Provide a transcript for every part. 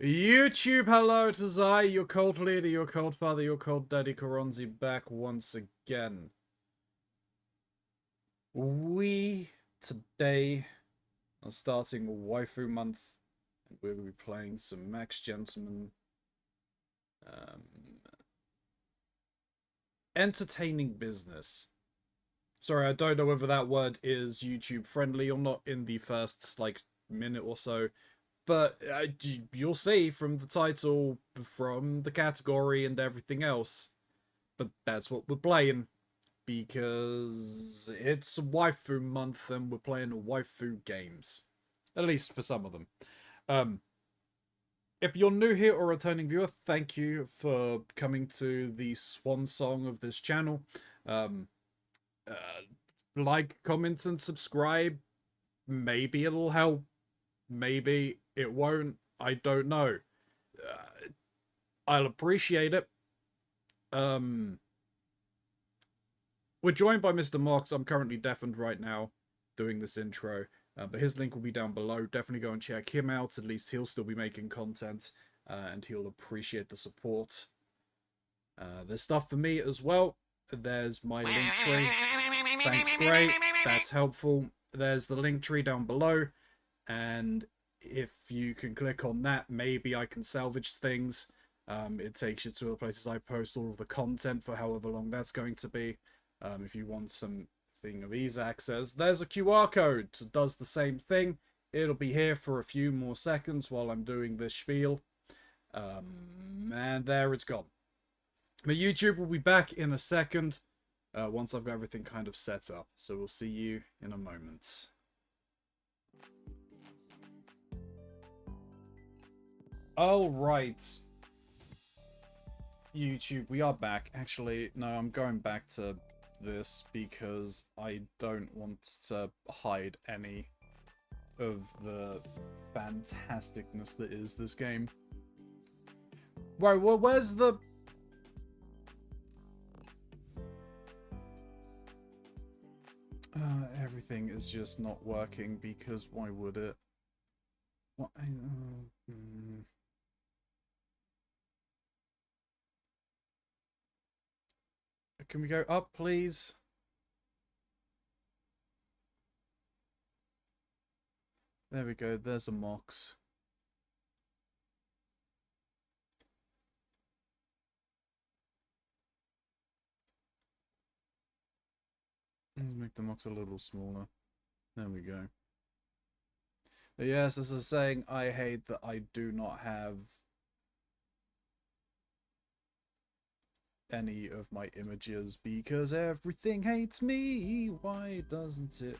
YouTube, hello, it is I, your cult leader, your cult father, your cult daddy, Keronzi, back once again. We, today, are starting Waifu Month, and we will be playing some Max Gentleman. Entertaining business. Sorry, I don't know whether that word is YouTube friendly or not in the first, minute or so. But you'll see from the title, from the category and everything else. But that's what we're playing. Because it's waifu month and we're playing waifu games. At least for some of them. If you're new here or a returning viewer, thank you for coming to the swan song of this channel. Like, comment, and subscribe. Maybe it'll help. Maybe it won't. I don't know. I'll appreciate it. We're joined by Mr. Mox. I'm currently deafened right now doing this intro. But his link will be down below. Definitely go and check him out. At least he'll still be making content. And he'll appreciate the support. There's stuff for me as well. There's my link tree. Thanks, great. That's helpful. There's the link tree down below. And if you can click on that, maybe I can salvage things. It takes you to the places I post all of the content for however long that's going to be. If you want something of ease access, there's a QR code. It does the same thing. It'll be here for a few more seconds while I'm doing this spiel. And there it's gone. My YouTube will be back in a second once I've got everything kind of set up. So we'll see you in a moment. Alright. YouTube, we are back. Actually, no, I'm going back to this because I don't want to hide any of the fantasticness that is this game. Right, well, where's the... everything is just not working because why would it? What? Can we go up, please? There we go. There's a Mox. Let's make the Mox a little smaller. There we go. But yes, as I was saying, I hate that I do not have any of my images because everything hates me. Why doesn't it?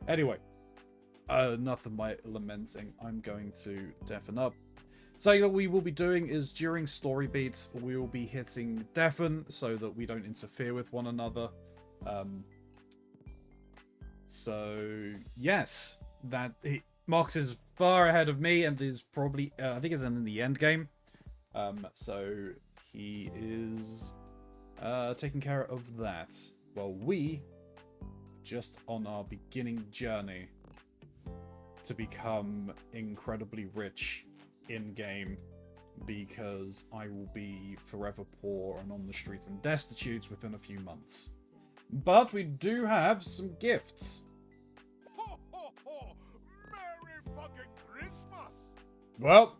Anyway, enough of my lamenting. I'm going to deafen up. Something that we will be doing is during story beats, we will be hitting deafen so that we don't interfere with one another. So yes, Mox is far ahead of me and is probably I think is in the end game. So he is taking care of that. Well, we just on our beginning journey to become incredibly rich in game, because I will be forever poor and on the streets and destitute within a few months. But we do have some gifts. Ho, ho, ho. Merry fucking Christmas! Well,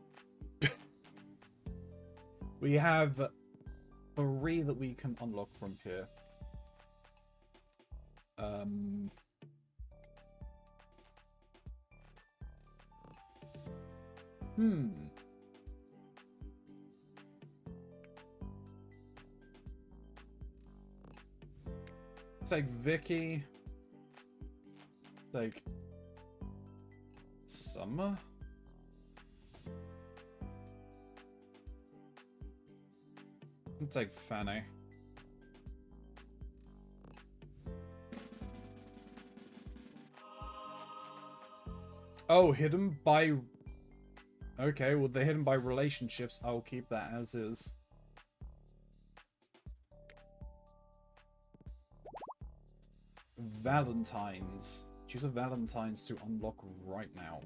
we have 3 that we can unlock from here. Take Vicky. Take Summer. I'll take Fanny. Oh, hidden by... Okay, well, they're hidden by relationships. I'll keep that as is. Valentine's. Choose a Valentine's to unlock right now.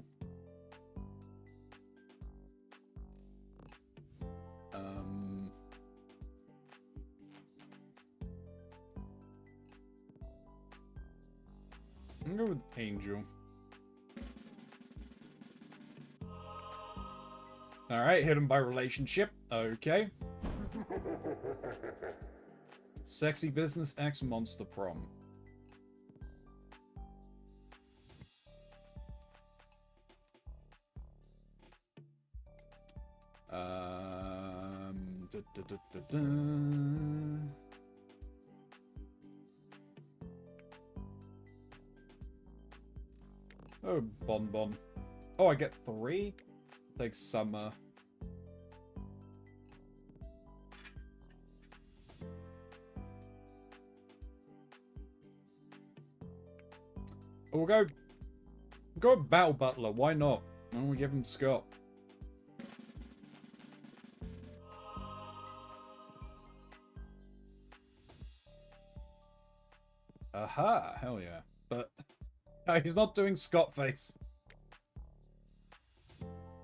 go with Angel. Alright, hidden by relationship. Okay. Sexy business X monster prom. Da, da, da, da, da. Oh, Bonbon. Oh, I get 3? Take Summer. Oh, we'll go with Battle Butler. Why not? Why don't we give him Scott? Aha! Hell yeah. But he's not doing Scott face.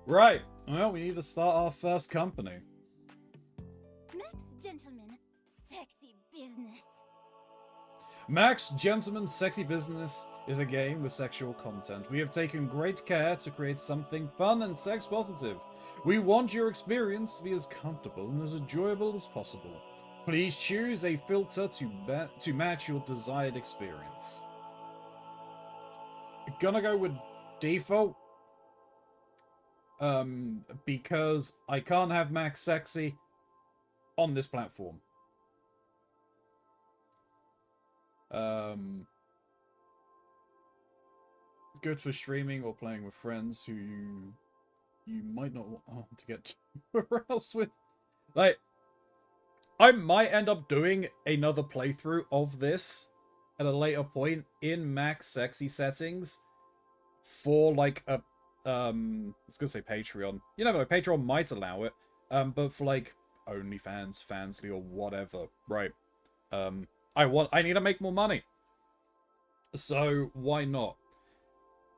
Right. Well, we need to start our first company. Max Gentleman, sexy business. Max Gentleman's Sexy Business is a game with sexual content. We have taken great care to create something fun and sex positive. We want your experience to be as comfortable and as enjoyable as possible. Please choose a filter to match your desired experience. Gonna go with default. Because I can't have Max Sexy on this platform. Good for streaming or playing with friends who you might not want to get aroused with. Like, I might end up doing another playthrough of this at a later point in Max Sexy settings for like a I was gonna say Patreon. You never know, Patreon might allow it. But for like OnlyFans, Fansly, or whatever, right? I need to make more money. So why not?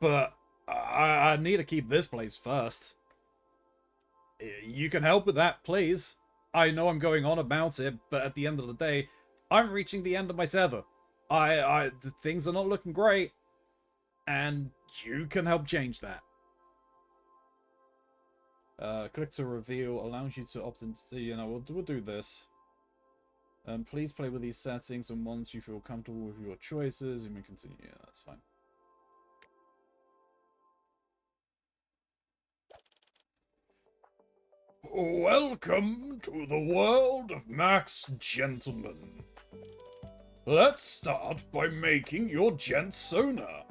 But I need to keep this place first. You can help with that, please. I know I'm going on about it, but at the end of the day, I'm reaching the end of my tether. The things are not looking great, and you can help change that. Click to reveal allows you to opt into, we'll do this. Please play with these settings, and once you feel comfortable with your choices, you may continue. Yeah, that's fine. Welcome to the world of Max Gentleman. Let's start by making your gent sonar.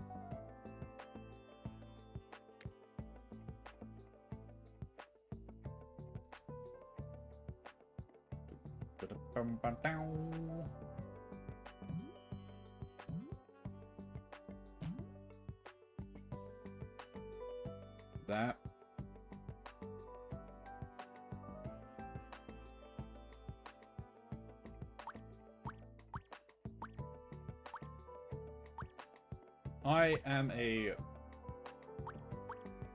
That. I am a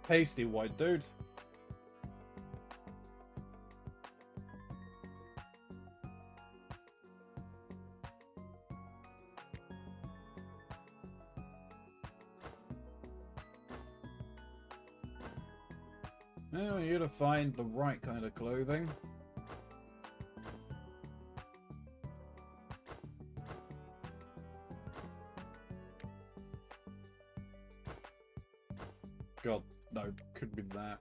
pasty white dude. Now we need to find the right kind of clothing. God, no, could be that.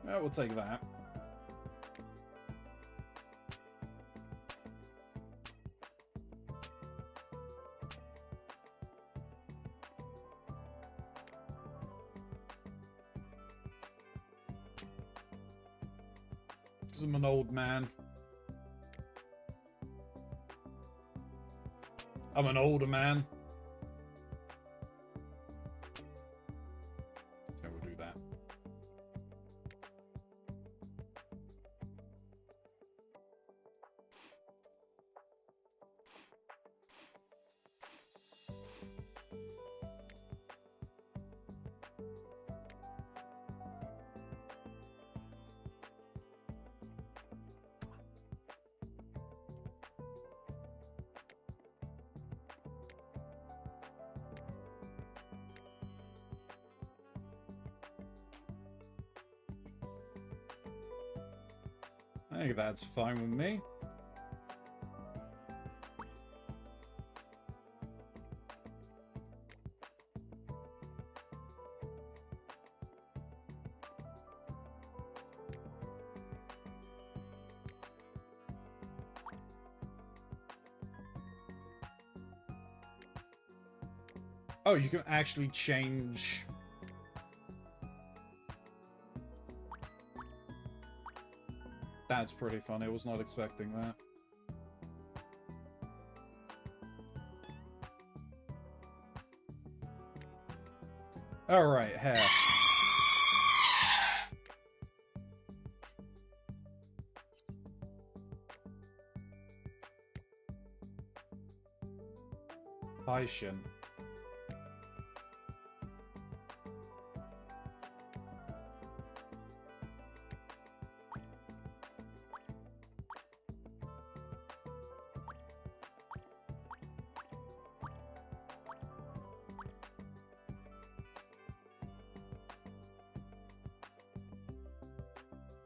Yeah, we'll take that. Because I'm an old man. I'm an older man. So we'll do that. I think that's fine with me. Oh, you can actually change... That's pretty funny. I was not expecting that. Alright, hair. Paishin.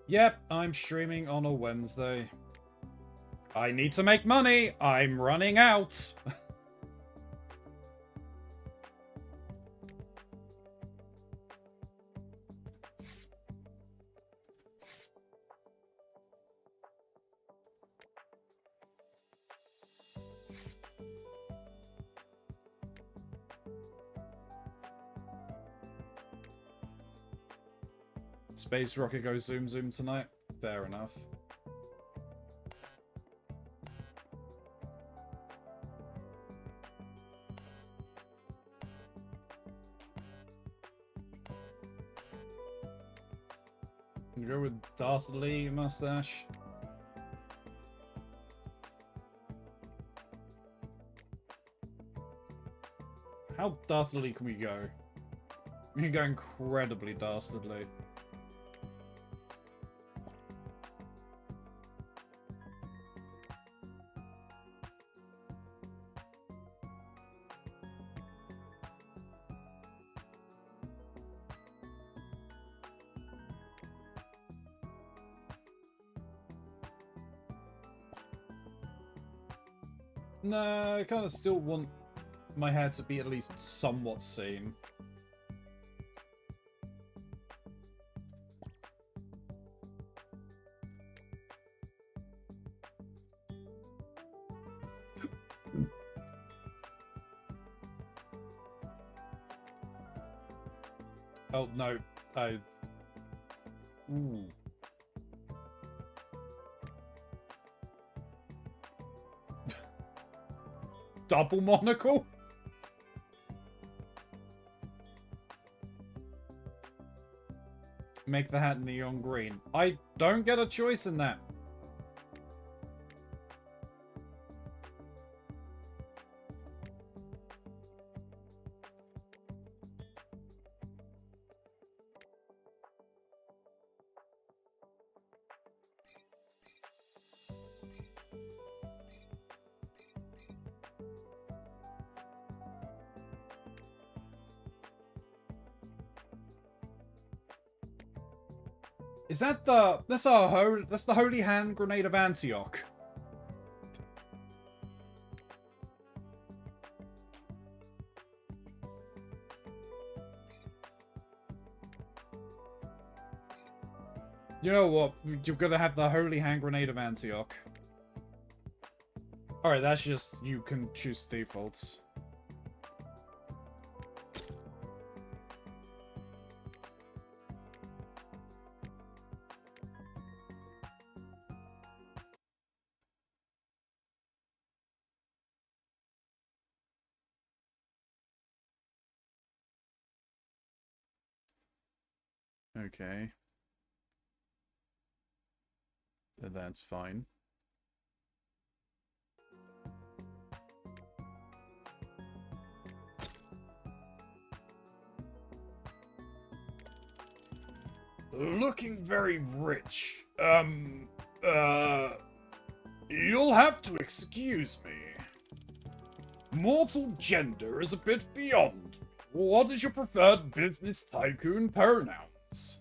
Yep, I'm streaming on a Wednesday. I need to make money! I'm running out! Space Rocket goes zoom zoom tonight. Fair enough. You go with Dastardly mustache. How dastardly can we go? We can go incredibly dastardly. No, I kind of still want my hair to be at least somewhat seen. Oh, no. Ooh. Double monocle? Make the hat neon green. I don't get a choice in that. Is that the... That's the Holy Hand Grenade of Antioch. You know what? You're gonna have the Holy Hand Grenade of Antioch. Alright, that's just... You can choose defaults. Okay. That's fine. Looking very rich. You'll have to excuse me. Mortal gender is a bit beyond. What is your preferred business tycoon pronouns?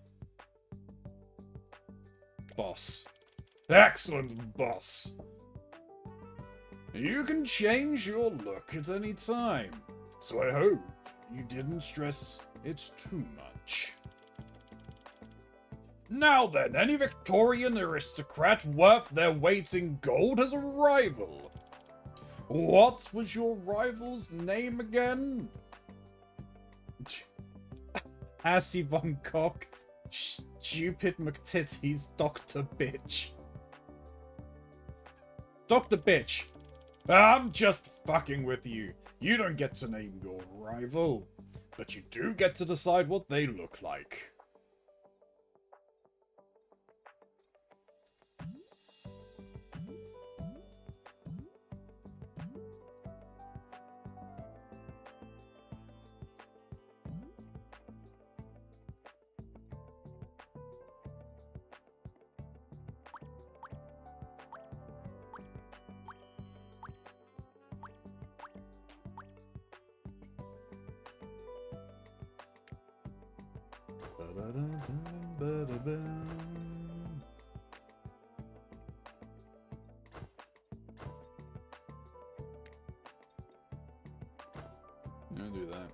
Boss. Excellent, boss. You can change your look at any time, so I hope you didn't stress it too much. Now then, any Victorian aristocrat worth their weight in gold has a rival. What was your rival's name again? Assy Von Cock, Stupid McTitties, Dr. Bitch. Dr. Bitch, I'm just fucking with you. You don't get to name your rival, but you do get to decide what they look like. I'll do that.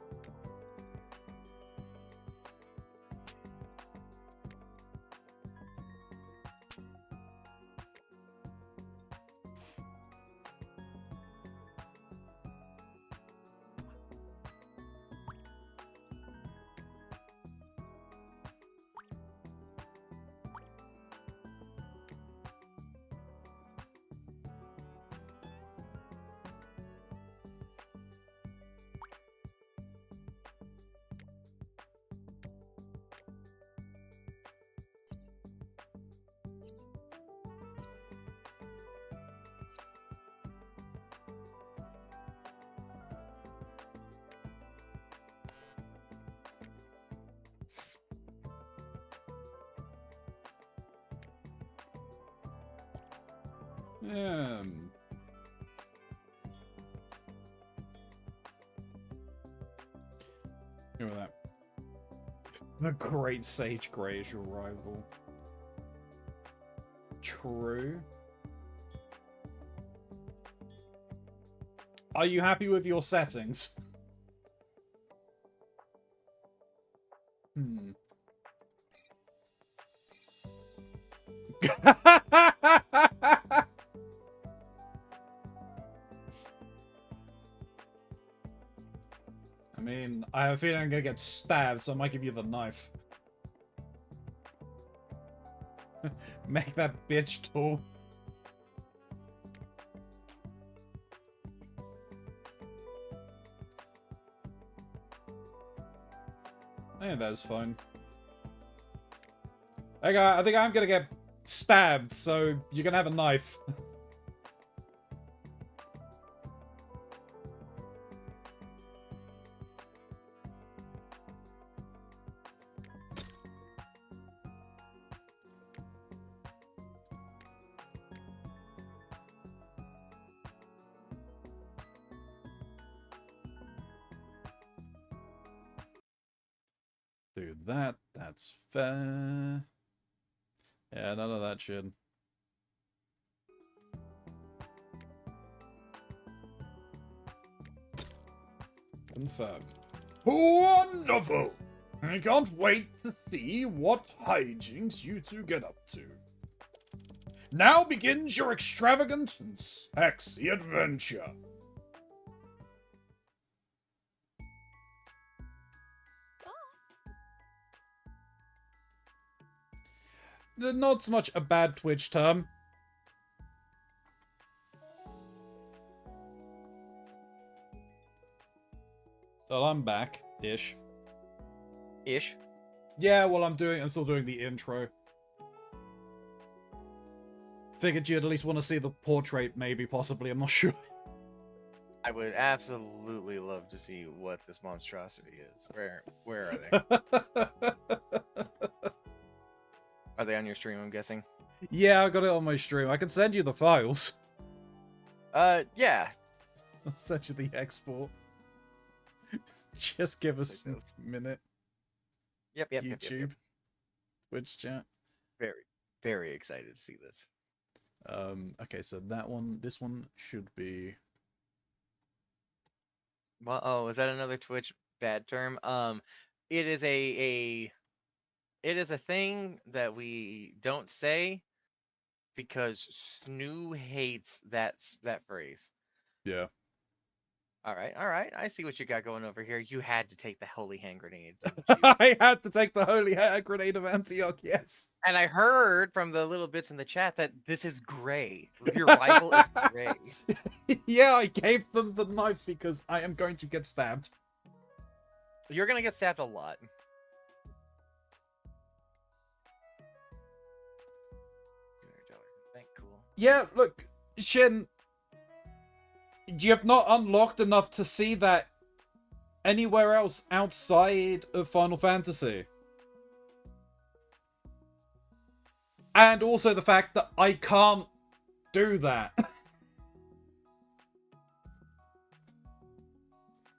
Go with that. The Great Sage Grey is your rival. True. Are you happy with your settings? I mean, I have a feeling I'm gonna get stabbed, so I might give you the knife. Make that bitch tall. Yeah, that's fine. Okay, I think I'm gonna get stabbed, so you're gonna have a knife. Do that, that's fair. Yeah, none of that shit. Confirm. Wonderful! I can't wait to see what hijinks you two get up to. Now begins your extravagant and sexy adventure. Not so much a bad Twitch term. Well, I'm back, ish. Ish. Yeah, well, I'm still doing the intro. Figured you'd at least want to see the portrait, maybe, possibly. I'm not sure. I would absolutely love to see what this monstrosity is. Where are they? Are they on your stream, I'm guessing? Yeah, I got it on my stream. I can send you the files. Yeah. I'll send you the export. Just give us a minute. Yep. YouTube. Twitch chat. Very, very excited to see this. Okay, so that one, this one should be. Well, oh, is that another Twitch bad term? It is it is a thing that we don't say because Snoo hates that phrase. Yeah. All right. I see what you got going over here. You had to take the holy hand grenade, didn't you? I had to take the holy grenade of Antioch, yes. And I heard from the little bits in the chat that this is gray. Your rival is gray. Yeah, I gave them the knife because I am going to get stabbed. You're gonna get stabbed a lot. Cool. Yeah, look, Shin, you have not unlocked enough to see that anywhere else outside of Final Fantasy. And also the fact that I can't do that.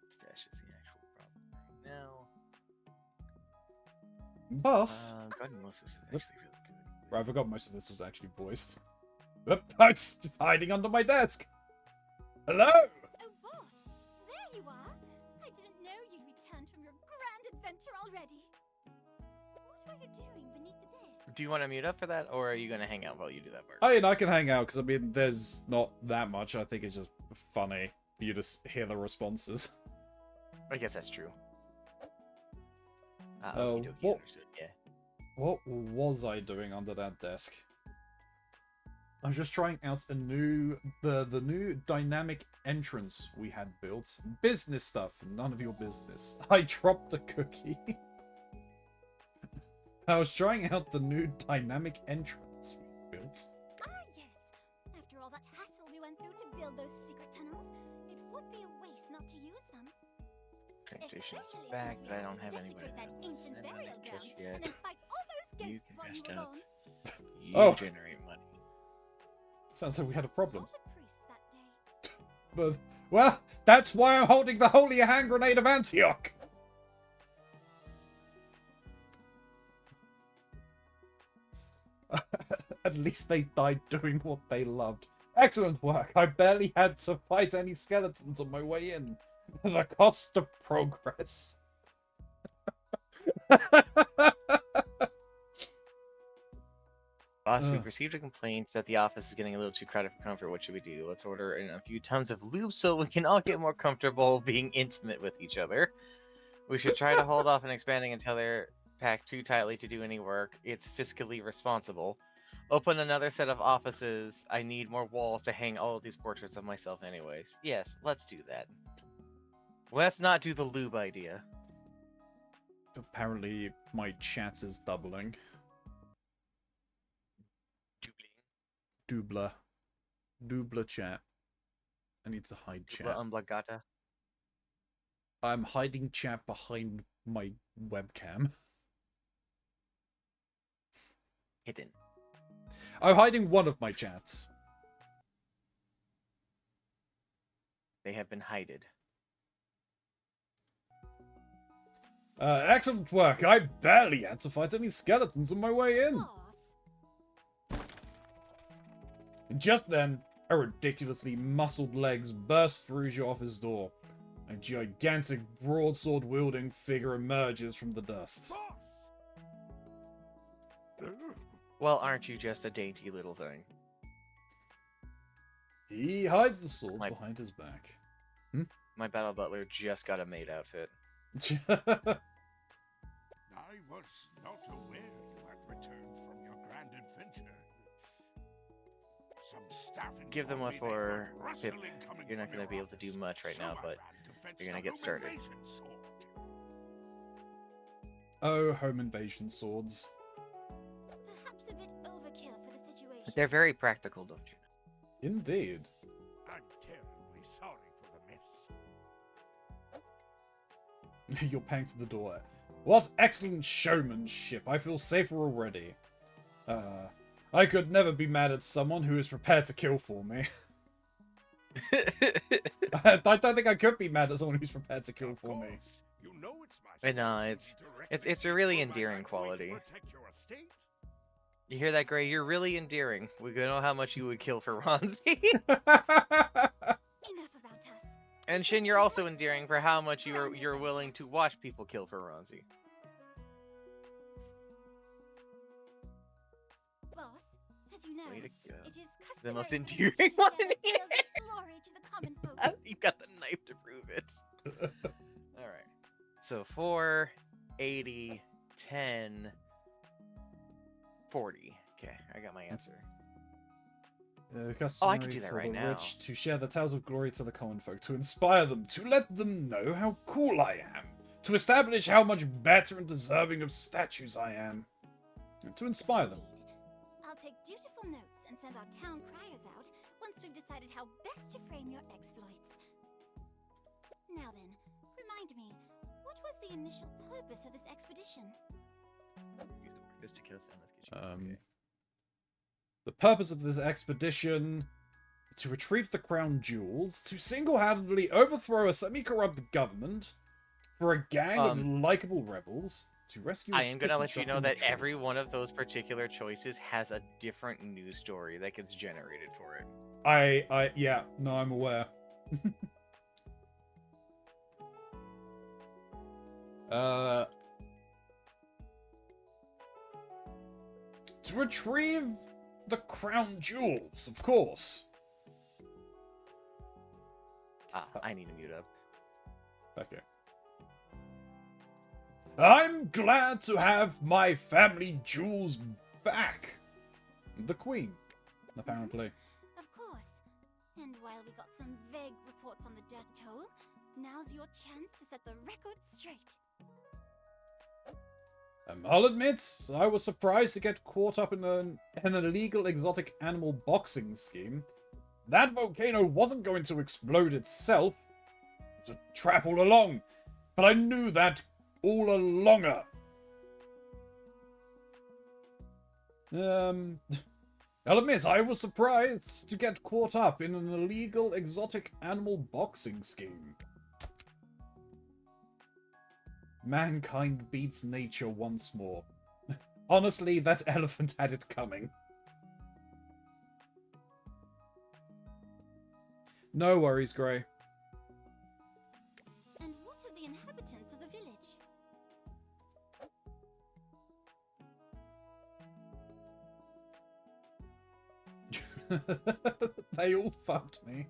Stash is the actual problem right now. Boss. God, most of this is actually really good. Right, I forgot most of this was actually voiced. Oop, I was just hiding under my desk. Hello? Oh, boss! There you are! I didn't know you'd returned from your grand adventure already. What are you doing beneath the desk? Do you want to mute up for that, or are you gonna hang out while you do that part? I mean, I can hang out, because, I mean, there's not that much. I think it's just funny for you to hear the responses. I guess that's true. Oh, okey-dokey, what- understood, yeah. What was I doing under that desk? I was just trying out the new dynamic entrance we had built. Business stuff, none of your business. I dropped a cookie. I was trying out the new dynamic entrance we built. Ah, yes! After all that hassle we went through to build those secret tunnels, it would be a waste not to use them. Train station's Especially back, since but I we don't have desecrate anybody that to ancient send on burial it ground just and yet. then fight all those You ghosts can while rest you up. alone. You Oh. generate money. Sounds like we had a problem. Not a priest that day. But, well, that's why I'm holding the holy hand grenade of Antioch! At least they died doing what they loved. Excellent work. I barely had to fight any skeletons on my way in. The cost of progress. Boss, we've received a complaint that the office is getting a little too crowded for comfort. What should we do? Let's order in a few tons of lube so we can all get more comfortable being intimate with each other. We should try to hold off on expanding until they're packed too tightly to do any work. It's fiscally responsible. Open another set of offices. I need more walls to hang all of these portraits of myself anyways. Yes, let's do that. Let's not do the lube idea. Apparently, my chat is doubling. Doubler. Doubler chat. I need to hide chat. Umblagata. I'm hiding chat behind my webcam. Hidden. I'm hiding one of my chats. They have been hided. Excellent work. I barely had to fight any skeletons on my way in. Boss, Just then, a ridiculously muscled legs burst through your office door. A gigantic broadsword-wielding figure emerges from the dust. Boss! Well, aren't you just a dainty little thing? He hides the swords My- behind his back. My battle butler just got a maid outfit. I was not aware you had returned from your grand adventure. Some staff Give them informed one me they for heard Pip. rustling coming You're not from going to be your able to do office. much right now, So I but ran to fetch you're going the to get started. home invasion sword. Oh, home invasion swords. perhaps a bit overkill for the situation. They're very practical, don't you? Indeed. I'm terribly sorry for the mess. You're paying for the door. What excellent showmanship. I feel safer already. I could never be mad at someone who is prepared to kill for me. I don't think I could be mad at someone who's prepared to kill Of for me. course, you know it's my And, it's responsibility to a really recognize endearing my right way to quality. protect your estate. You hear that, Gray? You're really endearing. We know how much you would kill for Ronzi. Enough about us. And Shin, you're also endearing for how much you're willing to watch people kill for Ronzi. Boss, as you know, Way to go. it is The most customary for endearing me to one share here. tales of glory to the common folk. You got the knife to prove it. All right. So 4, 80, 10, 40. Okay, I got my answer. Customary I could do that for right the now. rich to share the tales of glory to the common folk, to inspire them, to let them know how cool I am, to establish how much better and deserving of statues I am, and to inspire them. Indeed. I'll take dutiful notes and send our town criers out once we've decided how best to frame your exploits. Now then, remind me, what was the initial purpose of this expedition? This to kill sound. Let's get you. Okay. The purpose of this expedition: to retrieve the crown jewels, to single-handedly overthrow a semi-corrupt government, for a gang of likable rebels, to rescue. I am gonna let you know that tree. every one of those particular choices has a different news story that gets generated for it. Yeah, no, I'm aware. To retrieve the crown jewels, of course. I need to mute up. Okay. I'm glad to have my family jewels back. The Queen, apparently. Of course. And while we got some vague reports on the death toll, now's your chance to set the record straight. I'll admit, I was surprised to get caught up in an illegal exotic animal boxing scheme. That volcano wasn't going to explode itself. It was a trap all along. But I knew that all alonger. I'll admit, I was surprised to get caught up in an illegal exotic animal boxing scheme. Mankind beats nature once more. Honestly, that elephant had it coming. No worries, Grey. And what of the inhabitants of the village? They all fucked me.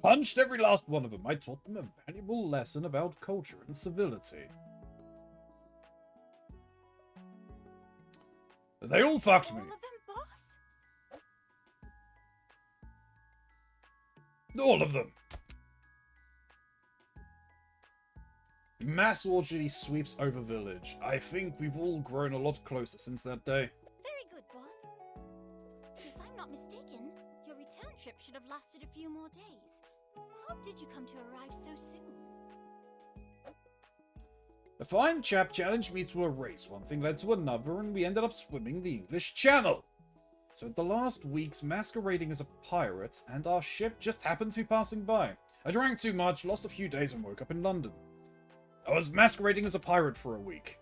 Punched every last one of them. I taught them a valuable lesson about culture and civility. They all fucked me. All of them, boss? All of them. Mass orgy sweeps over village. I think we've all grown a lot closer since that day. Very good, boss. If I'm not mistaken, your return trip should have lasted a few more days. How did you come to arrive so soon? A fine chap challenged me to a race. One thing led to another, and we ended up swimming the English Channel. So the last week's masquerading as a pirate, and our ship just happened to be passing by. I drank too much, lost a few days, and woke up in London. I was masquerading as a pirate for a week.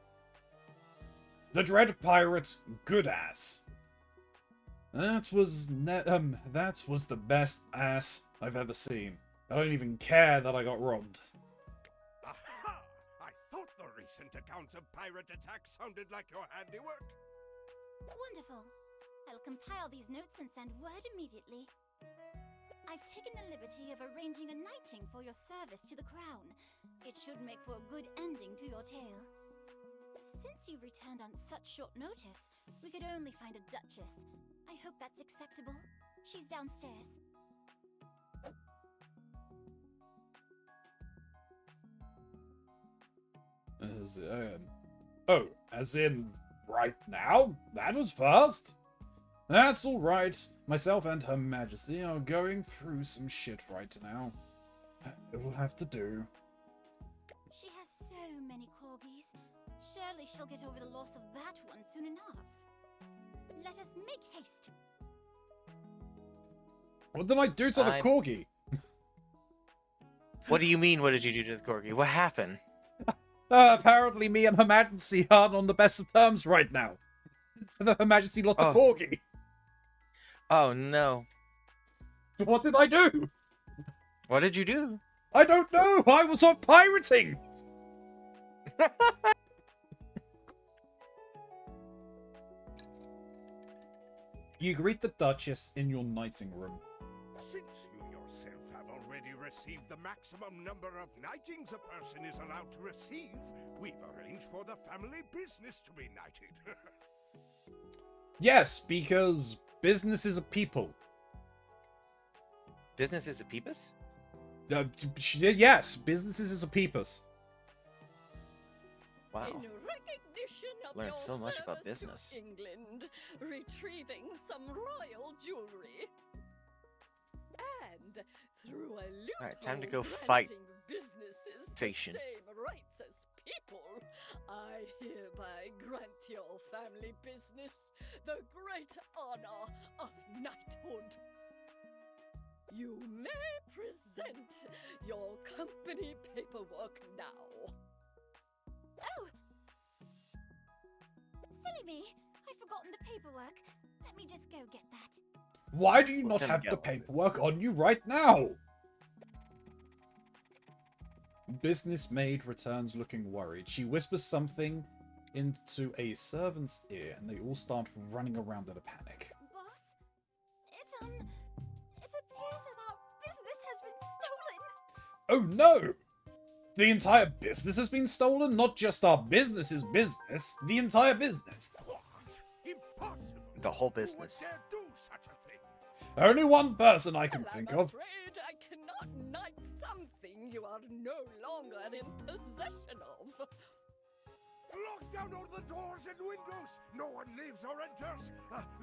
The dread pirate, Goodass. That was the best ass I've ever seen. I don't even care that I got robbed. Aha! I thought the recent accounts of pirate attacks sounded like your handiwork. Wonderful. I'll compile these notes and send word immediately. I've taken the liberty of arranging a knighting for your service to the crown. It should make for a good ending to your tale. Since you've returned on such short notice, we could only find a duchess. I hope that's acceptable. She's downstairs. As in right now? That was fast. That's alright. Myself and Her Majesty are going through some shit right now. It will have to do. She has so many corgis. Surely she'll get over the loss of that one soon enough. Let us make haste. What did I do to the corgi? What do you mean, what did you do to the corgi? What happened? Apparently me and Her Majesty aren't on the best of terms right now. Her Majesty lost the Oh. corgi. Oh no. What did I do? What did you do? I don't know. I was on pirating. You greet the Duchess in your knighting room. Since you yourself have already received the maximum number of knightings a person is allowed to receive, we've arranged for the family business to be knighted. Yes, because business is a people. Business is a peepus? Yes, businesses is a peepus. Wow. In recognition of Learned your so much about service to business. England, retrieving some royal jewelry. And through a loophole, Alright, time to go fight. granting businesses the Station. same rights as people, I hereby grant your family business the great honor of knighthood. You may present your company paperwork now. Oh! Silly me. I've forgotten the paperwork. Let me just go get that. Why do you We'll not come have the get one. paperwork on you right now? Business maid returns looking worried. She whispers something into a servant's ear, and they all start running around in a panic. Boss? It appears that our business has been stolen. Oh no! The entire business has been stolen? Not just our business's business, the entire business. What? Impossible! The whole Who would business. dare do such a thing? Only one person I can Well, think I'm of. afraid I cannot knight something you are no longer in possession of. Lock down all the doors and windows! No one leaves or enters!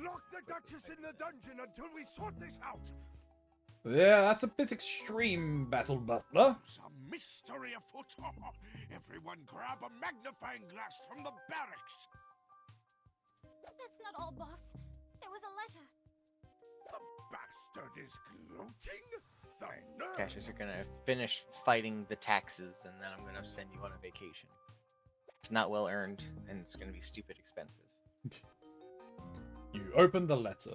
Lock the Duchess in the dungeon until we sort this out! Yeah, that's a bit extreme, Battle Butler. Some mystery afoot! Everyone grab a magnifying glass from the barracks! That's not all, boss. There was a letter. The bastard is gloating? The Alright, nerve! Cassius, you're gonna finish fighting the taxes, and then I'm gonna send you on a vacation. It's not well earned, and it's gonna be stupid expensive. You open the letter.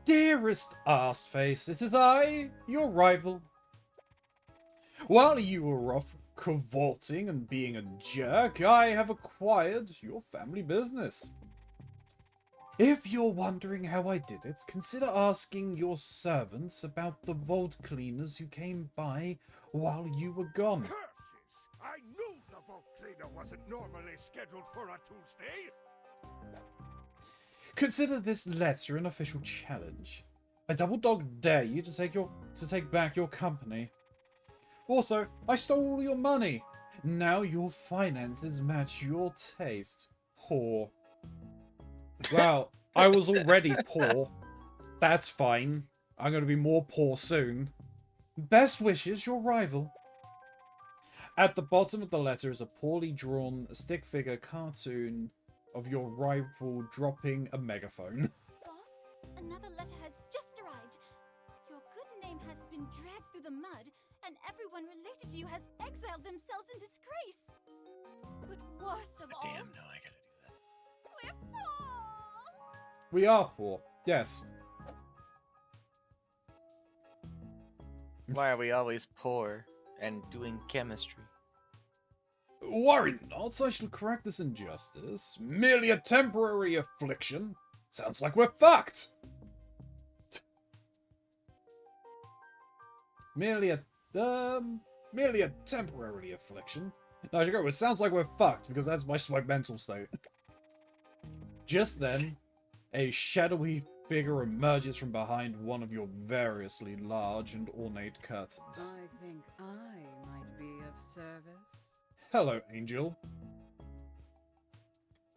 Dearest Arseface, it is I, your rival. While you were off cavorting and being a jerk, I have acquired your family business. If you're wondering how I did it, consider asking your servants about the vault cleaners who came by while you were gone. Curses! I knew the vault cleaner wasn't normally scheduled for a Tuesday! Consider this letter an official challenge. I double dog dare you to take back your company. Also, I stole all your money. Now your finances match your taste. Poor. Well, I was already poor. That's fine. I'm going to be more poor soon. Best wishes, your rival. At the bottom of the letter is a poorly drawn stick figure cartoon of your rival dropping a megaphone. Boss, another letter has just arrived. Your good name has been dragged through the mud, and everyone related to you has exiled themselves in disgrace. But worst of all, Damn, no, I gotta do that. we're poor. We are poor, yes. Why are we always poor and doing chemistry? Worry not, I shall correct this injustice. Merely a temporary affliction. Sounds like we're fucked. Merely a temporary affliction. No, I should go. It sounds like we're fucked because that's my mental state. Just then, a shadowy figure emerges from behind one of your variously large and ornate curtains. I think I might be of service. Hello, Angel.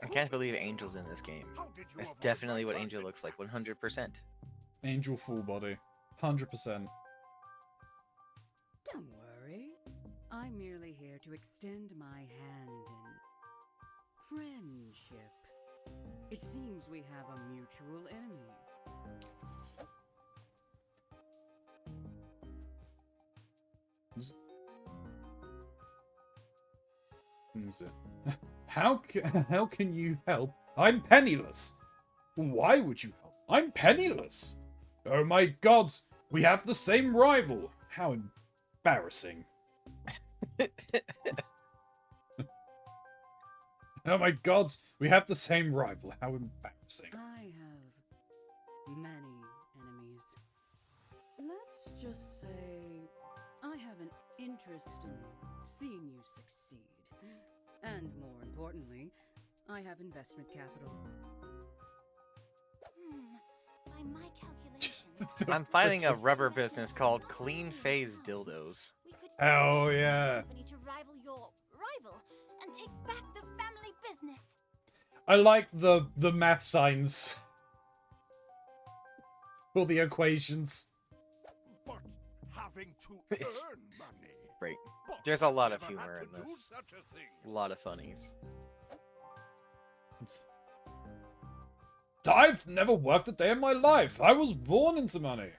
I can't believe Angel's in this game. How did you That's avoid definitely my what Angel looks like, convict 100%. Angel full body. 100%. Don't worry. I'm merely here to extend my hand in friendship. It seems we have a mutual enemy. Is it? How can you help? I'm penniless. Why would you help? I'm penniless. Oh my gods, we have the same rival. How embarrassing. Oh my gods, we have the same rival. How embarrassing. I have many enemies. Let's just say I have an interest in seeing you succeed. And more importantly, I have investment capital. By my calculations, I'm finding a rubber business called Clean Phase Dildos. we could Oh, easily yeah. get a company to rival your rival and take back the family business. I like the math signs. All the equations. But having to It's- earn money. Right. Boss There's a has lot of never humor had in to do this. such a thing. A lot of funnies. I've never worked a day in my life. I was born into money.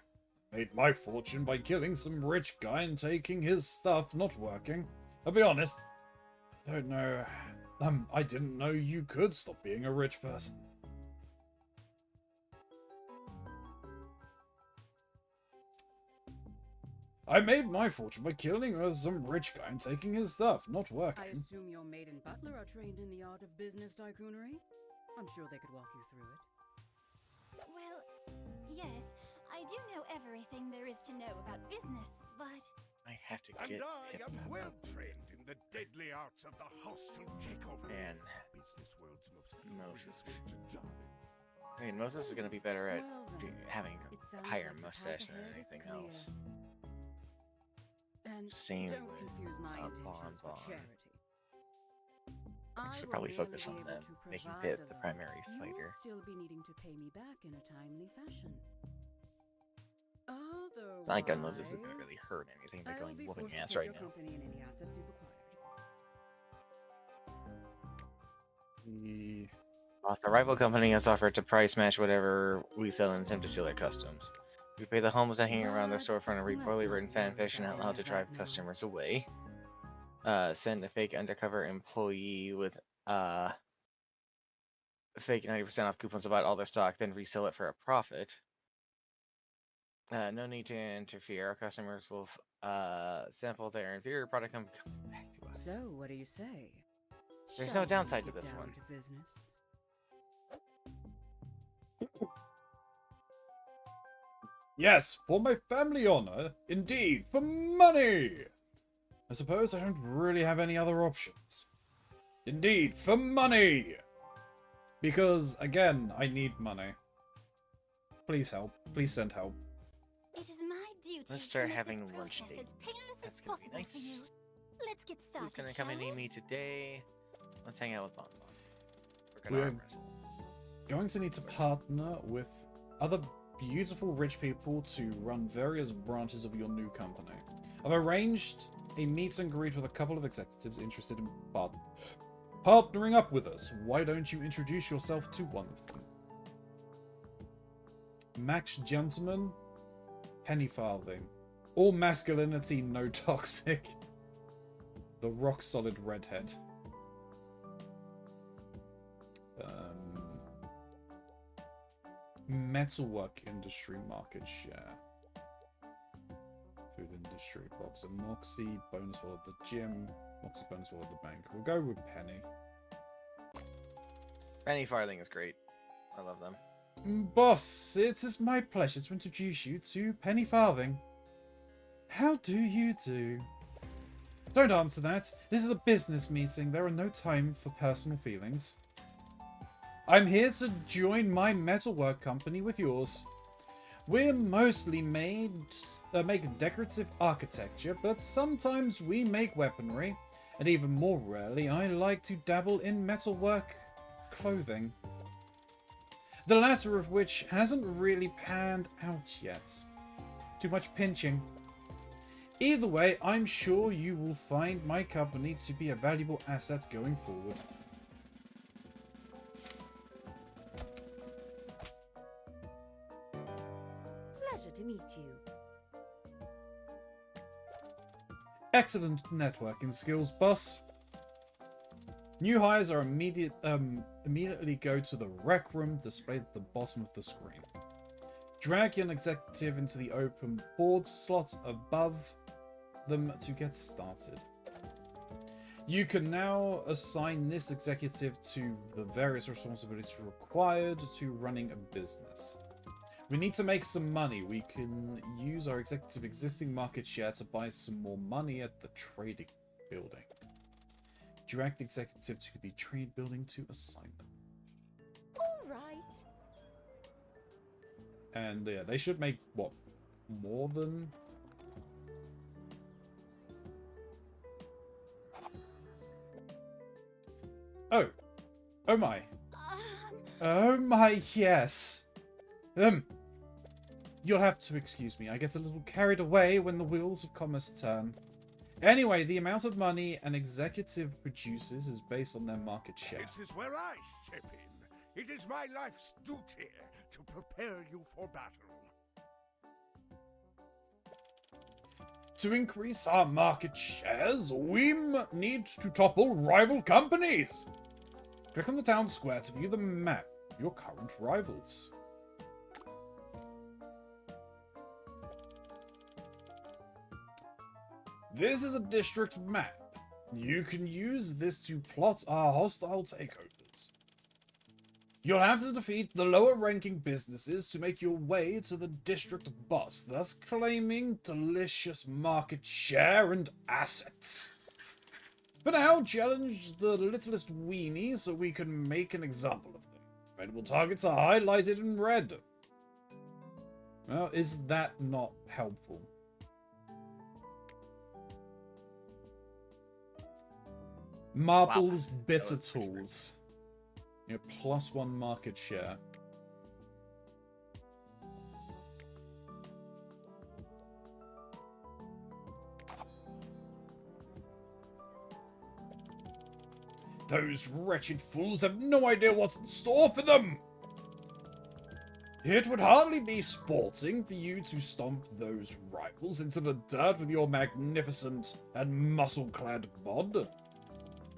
Made my fortune by killing some rich guy and taking his stuff, not working. I'll be honest. Don't know. I didn't know you could stop being a rich person. I made my fortune by killing some rich guy and taking his stuff, not working. I assume your maid and butler are trained in the art of business tycoonery? I'm sure they could walk you through it. Well, yes, I do know everything there is to know about business, but I have to And get I hip am hop well up. trained in the deadly arts of the hostile takeover. Man. Business world's most Moses. glorious way to die. I mean, Moses is gonna be better at Well then, having it a sounds higher like the path mustache than ahead is anything clear. else. And Same don't with confuse my a intentions for bonbon. charity. I should will probably merely focus be on able them, to making provide Pip the loan. primary You will fighter. still be needing to pay me back in a timely fashion. Otherwise, It's not like Gun Moses is gonna really hurt anything by I will going be whooping forced to ass take right your now. company and any assets you've acquired. The rival company has offered to price match whatever we sell and attempt to steal their customs. We pay the homeless that hang around their But storefront and read let's poorly not written fan worry fiction about out loud any to of drive that now. customers away. Send a fake undercover employee with fake 90% off coupons about all their stock, then resell it for a profit. No need to interfere. Our customers will sample their inferior product and come back to us. So, what do you say? There's Shall no we downside to get this down one. to business? Yes, for my family honor. Indeed, for money. I suppose I don't really have any other options. Indeed, for money. Because, again, I need money. Please help. Please send help. it is my duty Let's to start make having this lunch process dates. as painless That's as gonna be possible for you. nice. Let's get started, Who's gonna shall come and we? meet me today? Let's hang out with Bonbon. We're We're gonna arm wrestle. going to need to partner with other beautiful rich people to run various branches of your new company. I've arranged a meet and greet with a couple of executives interested in partnering up with us. Why don't you introduce yourself to one of them? Max Gentleman, Penny Farthing. All masculinity, no toxic. The rock solid redhead. Metalwork industry market share. Food industry, boxer, Moxie, bonus wall at the gym, Moxie bonus wall at the bank. We'll go with Penny. Penny Farthing is great. I love them. Boss, it is my pleasure to introduce you to Penny Farthing. How do you do? Don't answer that. This is a business meeting. There are no time for personal feelings. I'm here to join my metalwork company with yours. We're mostly make decorative architecture, but sometimes we make weaponry. And even more rarely, I like to dabble in metalwork clothing. The latter of which hasn't really panned out yet. Too much pinching. Either way, I'm sure you will find my company to be a valuable asset going forward. Pleasure to meet you. Excellent networking skills, boss. New hires are immediately go to the rec room displayed at the bottom of the screen. Drag an executive into the open board slot above them to get started. You can now assign this executive to the various responsibilities required to running a business. We need to make some money. We can use our executive existing market share to buy some more money at the trading building. Drag the executive to the trade building to assign them. All right. And yeah, they should make, what, more than... Oh. Oh my. Oh my, yes. You'll have to excuse me. I get a little carried away when the wheels of commerce turn. Anyway, the amount of money an executive produces is based on their market share. This is where I step in. It is my life's duty to prepare you for battle. To increase our market shares, we need to topple rival companies. Click on the town square to view the map of your current rivals. This is a district map. You can use this to plot our hostile takeovers. You'll have to defeat the lower ranking businesses to make your way to the district boss, thus claiming delicious market share and assets. For now, challenge the littlest weenie so we can make an example of them. Available targets are highlighted in red. Well, is that not helpful? Marbles, Wow. bitter tools. You know, +1 market share. Those wretched fools have no idea what's in store for them! It would hardly be sporting for you to stomp those rivals into the dirt with your magnificent and muscle-clad bod.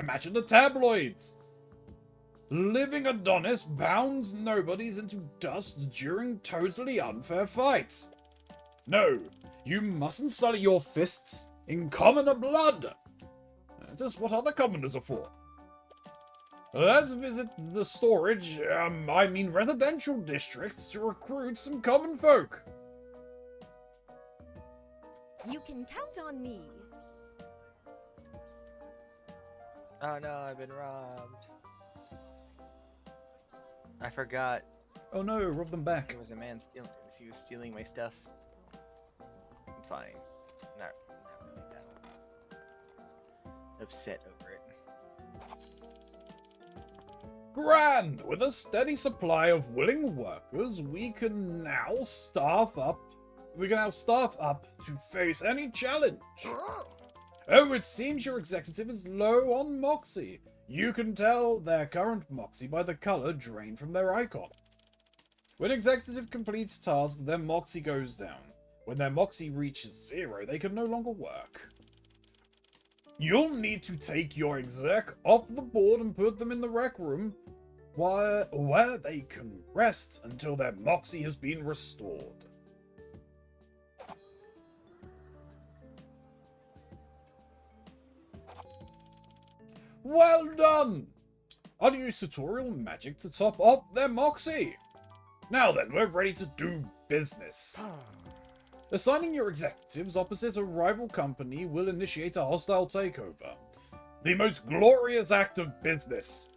Imagine the tabloids! Living Adonis pounds nobodies into dust during totally unfair fights. No, you mustn't sully your fists in commoner blood. Just what other commoners are for. Let's visit the storage, residential districts to recruit some common folk. You can count on me. Oh no, I've been robbed. I forgot Oh no, rob them back. there was a man stealing. He was stealing my stuff. I'm fine. Not really that upset over it. Grand! With a steady supply of willing workers, we can now staff up to face any challenge. Oh, it seems your executive is low on moxie. You can tell their current moxie by the color drained from their icon. When executive completes tasks, their moxie goes down. When their moxie reaches 0, they can no longer work. You'll need to take your exec off the board and put them in the rec room, where they can rest until their moxie has been restored. Well done! I'll use tutorial magic to top off their moxie. Now then, we're ready to do business. Assigning your executives opposite a rival company will initiate a hostile takeover. The most glorious act of business.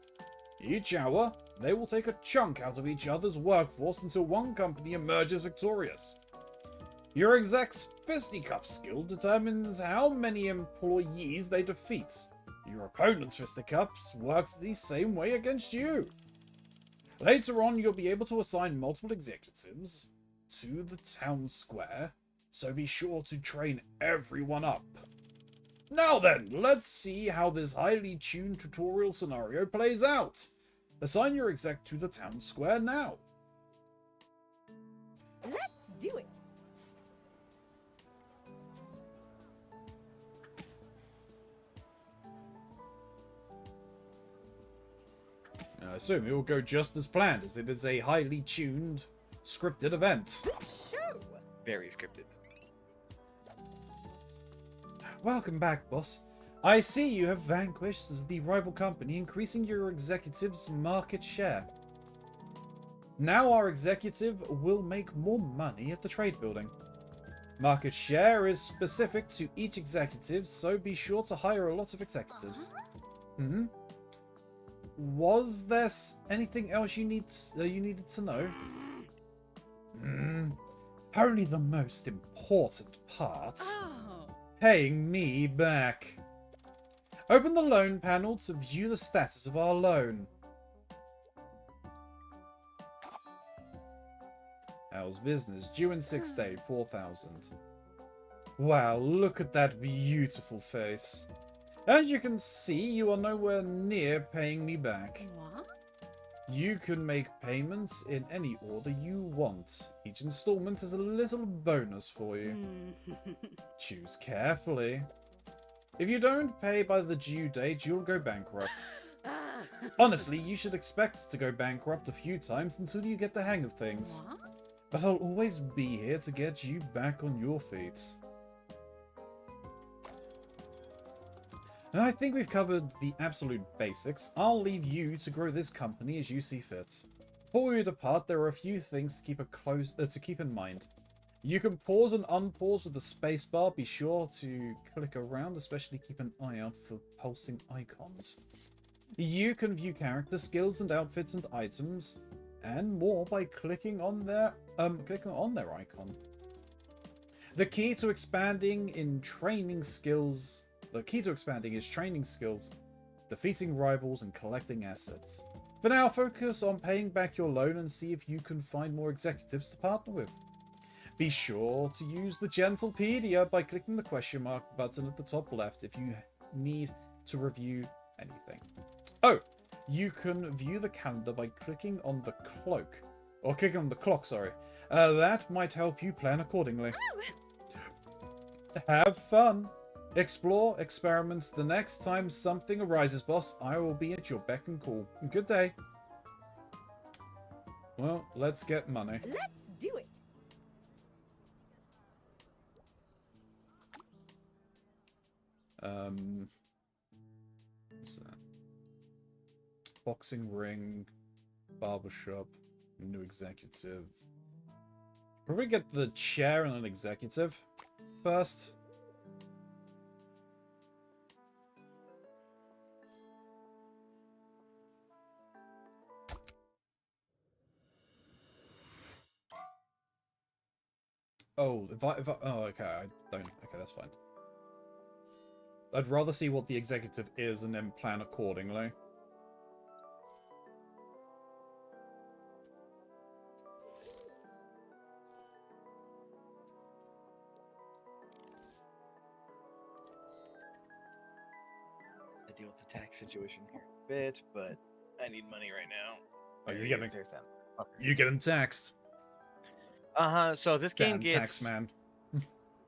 Each hour, they will take a chunk out of each other's workforce until one company emerges victorious. Your exec's fisticuff skill determines how many employees they defeat. Your opponent's fisticuffs works the same way against you. Later on, you'll be able to assign multiple executives to the town square, so be sure to train everyone up. Now then, let's see how this highly tuned tutorial scenario plays out. Assign your exec to the town square now. Let's do it. I assume it will go just as planned, as it is a highly tuned, scripted event. Show! Very scripted. Welcome back, boss. I see you have vanquished the rival company, increasing your executive's market share. Now our executive will make more money at the trade building. Market share is specific to each executive, so be sure to hire a lot of executives. Hmm? Was there anything else you needed to know? Only the most important part. Oh. Paying me back. Open the loan panel to view the status of our loan. How's business? Due in 6 days, 4,000. Wow, look at that beautiful face. As you can see, you are nowhere near paying me back. What? You can make payments in any order you want. Each installment is a little bonus for you. Choose carefully. If you don't pay by the due date, you'll go bankrupt. Honestly, you should expect to go bankrupt a few times until you get the hang of things. What? But I'll always be here to get you back on your feet. I think we've covered the absolute basics. I'll leave you to grow this company as you see fit. Before we depart, there are a few things to keep in mind. You can pause and unpause with the spacebar. Be sure to click around, especially keep an eye out for pulsing icons. You can view character skills and outfits and items and more by clicking on their icon. The key to expanding is training skills, defeating rivals, and collecting assets. For now, focus on paying back your loan and see if you can find more executives to partner with. Be sure to use the Gentlepedia by clicking the question mark button at the top left if you need to review anything. Oh, you can view the calendar by clicking on the cloak. Or clicking on the clock, sorry. That might help you plan accordingly. Have fun. Explore, experiment. The next time something arises, boss, I will be at your beck and call. Good day. Well, let's get money. Let's do it! What's that? Boxing ring, barbershop, new executive. Probably get the chair and an executive first. Oh, oh, okay, I don't. Okay, that's fine. I'd rather see what the executive is and then plan accordingly. To deal with the tax situation here a bit, but I need money right now. Oh, There you're it getting is, there's that. Okay. you getting taxed. So this game Damn gets tax man.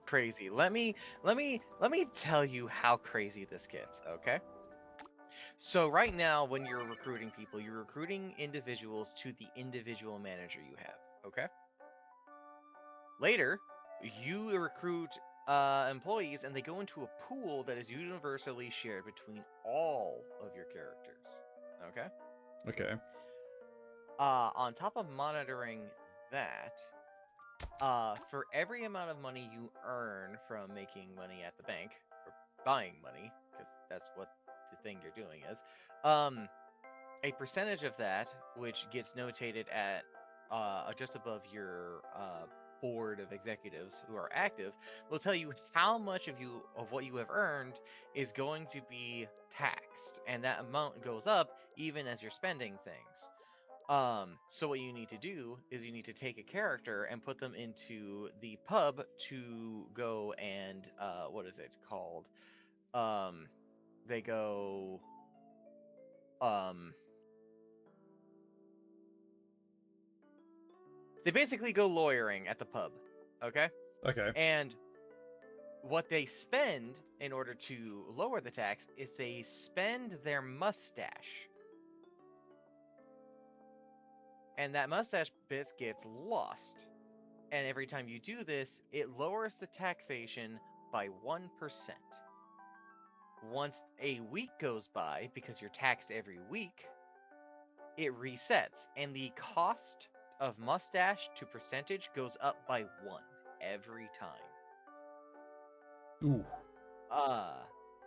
crazy. Let me tell you how crazy this gets, okay? So right now when you're recruiting people, you're recruiting individuals to the individual manager you have, okay? Later, you recruit employees and they go into a pool that is universally shared between all of your characters, okay? Okay. On top of monitoring that, for every amount of money you earn from making money at the bank, or buying money, because that's what the thing you're doing is, a percentage of that, which gets notated at just above your board of executives who are active, will tell you how much of what you have earned is going to be taxed, and that amount goes up even as you're spending things. So what you need to do is you need to take a character and put them into the pub to go and what is it called? They go they basically go lawyering at the pub, okay? Okay. And what they spend in order to lower the tax is they spend their mustache. And that mustache bit gets lost. And every time you do this, it lowers the taxation by 1%. Once a week goes by, because you're taxed every week, it resets, and the cost of mustache to percentage goes up by 1 every time. Ooh.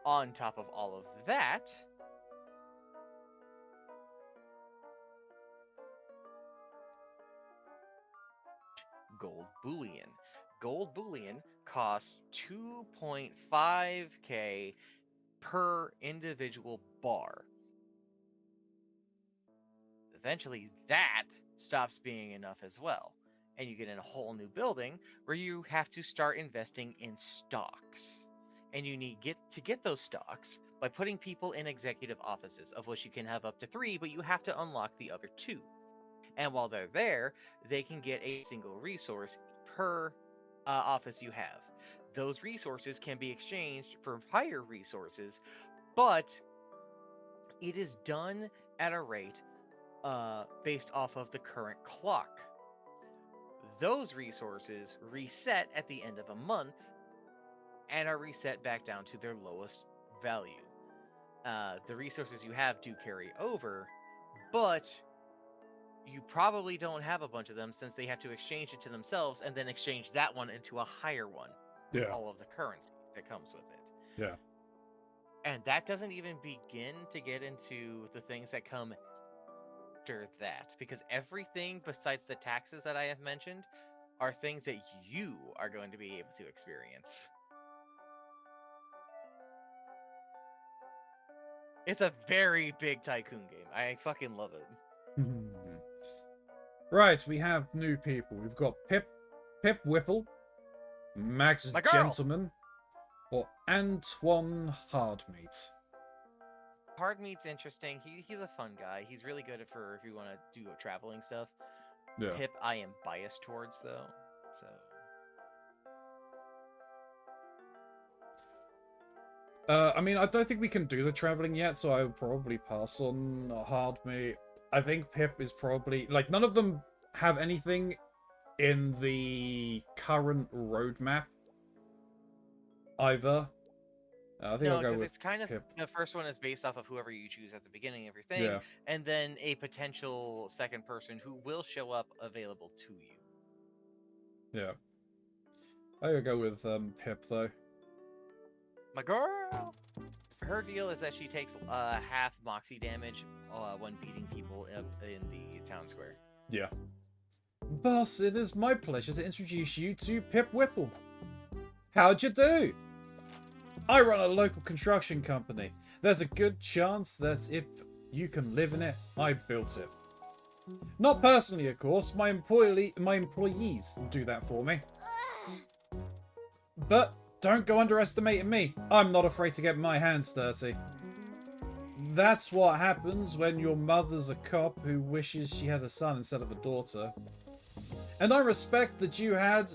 On top of all of that, gold bullion. Gold bullion costs 2.5k per individual bar. Eventually, that stops being enough as well, and you get in a whole new building where you have to start investing in stocks. And you need to get those stocks by putting people in executive offices, of which you can have up to 3, but you have to unlock the other 2. And while they're there, they can get a single resource per office you have. Those resources can be exchanged for higher resources, but it is done at a rate based off of the current clock. Those resources reset at the end of a month and are reset back down to their lowest value. The resources you have do carry over, but you probably don't have a bunch of them since they have to exchange it to themselves and then exchange that one into a higher one with all of the currency that comes with it. Yeah. And that doesn't even begin to get into the things that come after that, because everything besides the taxes that I have mentioned are things that you are going to be able to experience. It's a very big tycoon game. I fucking love it. Right, we have new people. We've got Pip Whipple, Max My girl! Gentleman, or Antoine Hardmeat. Hardmeat's interesting. He's a fun guy. He's really good for if you want to do traveling stuff. Yeah. Pip, I am biased towards though. So I mean, I don't think we can do the traveling yet, so I would probably pass on Hardmeat. I think Pip is probably... Like, none of them have anything in the current roadmap either. I think I'll go with it's kind of Pip. the first one is based off of whoever you choose at the beginning of your thing, Yeah. and then a potential second person who will show up available to you. Yeah. I'll go with Pip, though. My girl! Her deal is that she takes half moxie damage when beating people in the town square. Yeah. Boss, it is my pleasure to introduce you to Pip Whipple. How'd you do? I run a local construction company. There's a good chance that if you can live in it, I built it. Not personally, of course. My employees do that for me. But don't go underestimating me. I'm not afraid to get my hands dirty. That's what happens when your mother's a cop who wishes she had a son instead of a daughter. And I respect that you've had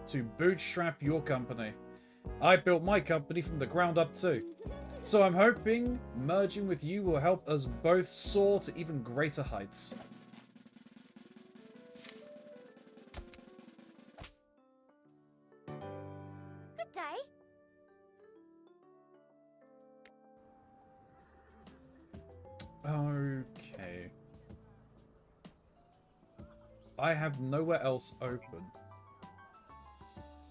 to bootstrap your company. I built my company from the ground up too. So I'm hoping merging with you will help us both soar to even greater heights. Good day. Okay. I have nowhere else open.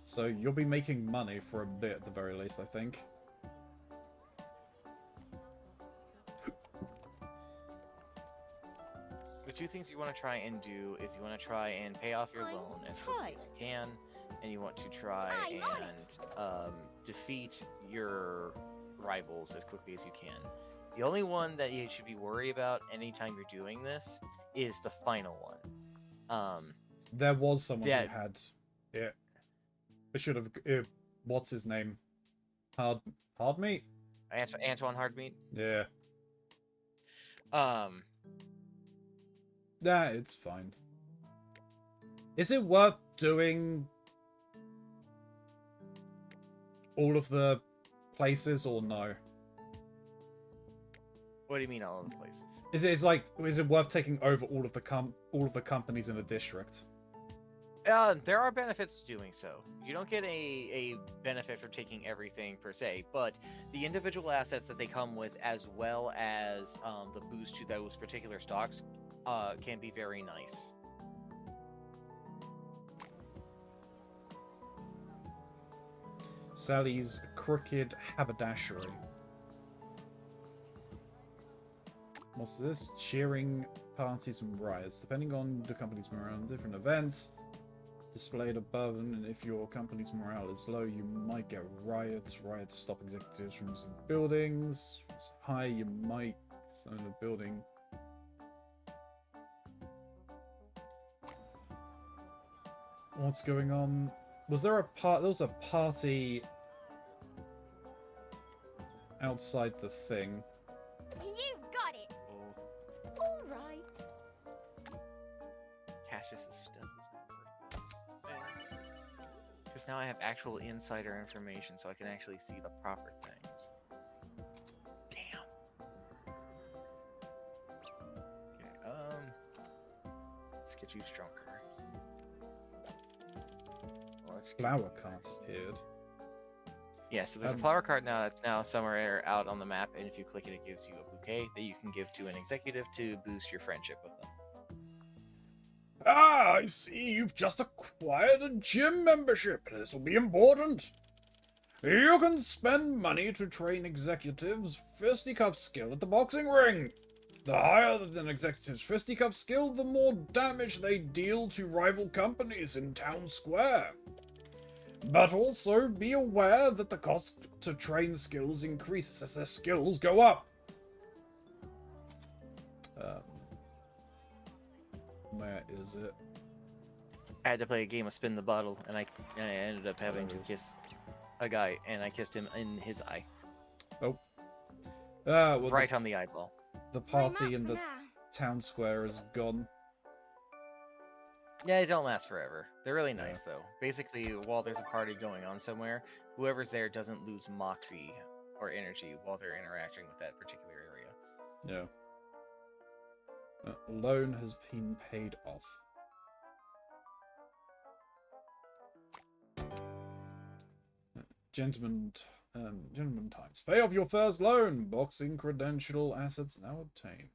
So you'll be making money for a bit at the very least, I think. The two things you want to try and do is you want to try and pay off your loan as quickly as you can, and you want to try and defeat your rivals as quickly as you can. The only one that you should be worried about anytime you're doing this is the final one. There was someone who had it. I should have. What's his name? Hardmeat? Antoine Hardmeat. Yeah. Nah, it's fine. Is it worth doing all of the places or no? What do you mean all of the places? Is it worth taking over all of the companies in a district? There are benefits to doing so. You don't get a benefit for taking everything per se, but the individual assets that they come with, as well as the boost to those particular stocks, can be very nice. Sally's crooked haberdashery. What's this? Cheering parties and riots. Depending on the company's morale and different events displayed above, and if your company's morale is low, you might get riots. Riots stop executives from using buildings. If it's high, you might own a building. What's going on? There was a party outside the thing. You've got it! All right. Cassius's stuff is not worth this. Because now I have actual insider information, so I can actually see the proper things. Damn. Okay, let's get you stronger. Flower cards appeared. Yeah, so there's a flower card now that's now somewhere out on the map, and if you click it, it gives you a bouquet that you can give to an executive to boost your friendship with them. Ah, I see you've just acquired a gym membership. This will be important. You can spend money to train executives' fisticuff skill at the boxing ring. The higher an executive's fisticuff skill, the more damage they deal to rival companies in town square. But also be aware that the cost to train skills increases as their skills go up. Where is it? I had to play a game of spin the bottle, and I ended up having to kiss a guy, and I kissed him in his eye. Oh. Well, right on the eyeball. The party in the town square is gone. Yeah, they don't last forever. They're really nice, though. Basically, while there's a party going on somewhere, whoever's there doesn't lose moxie or energy while they're interacting with that particular area. Yeah. Loan has been paid off. Gentlemen times. Pay off your first loan. Boxing credential assets now obtained.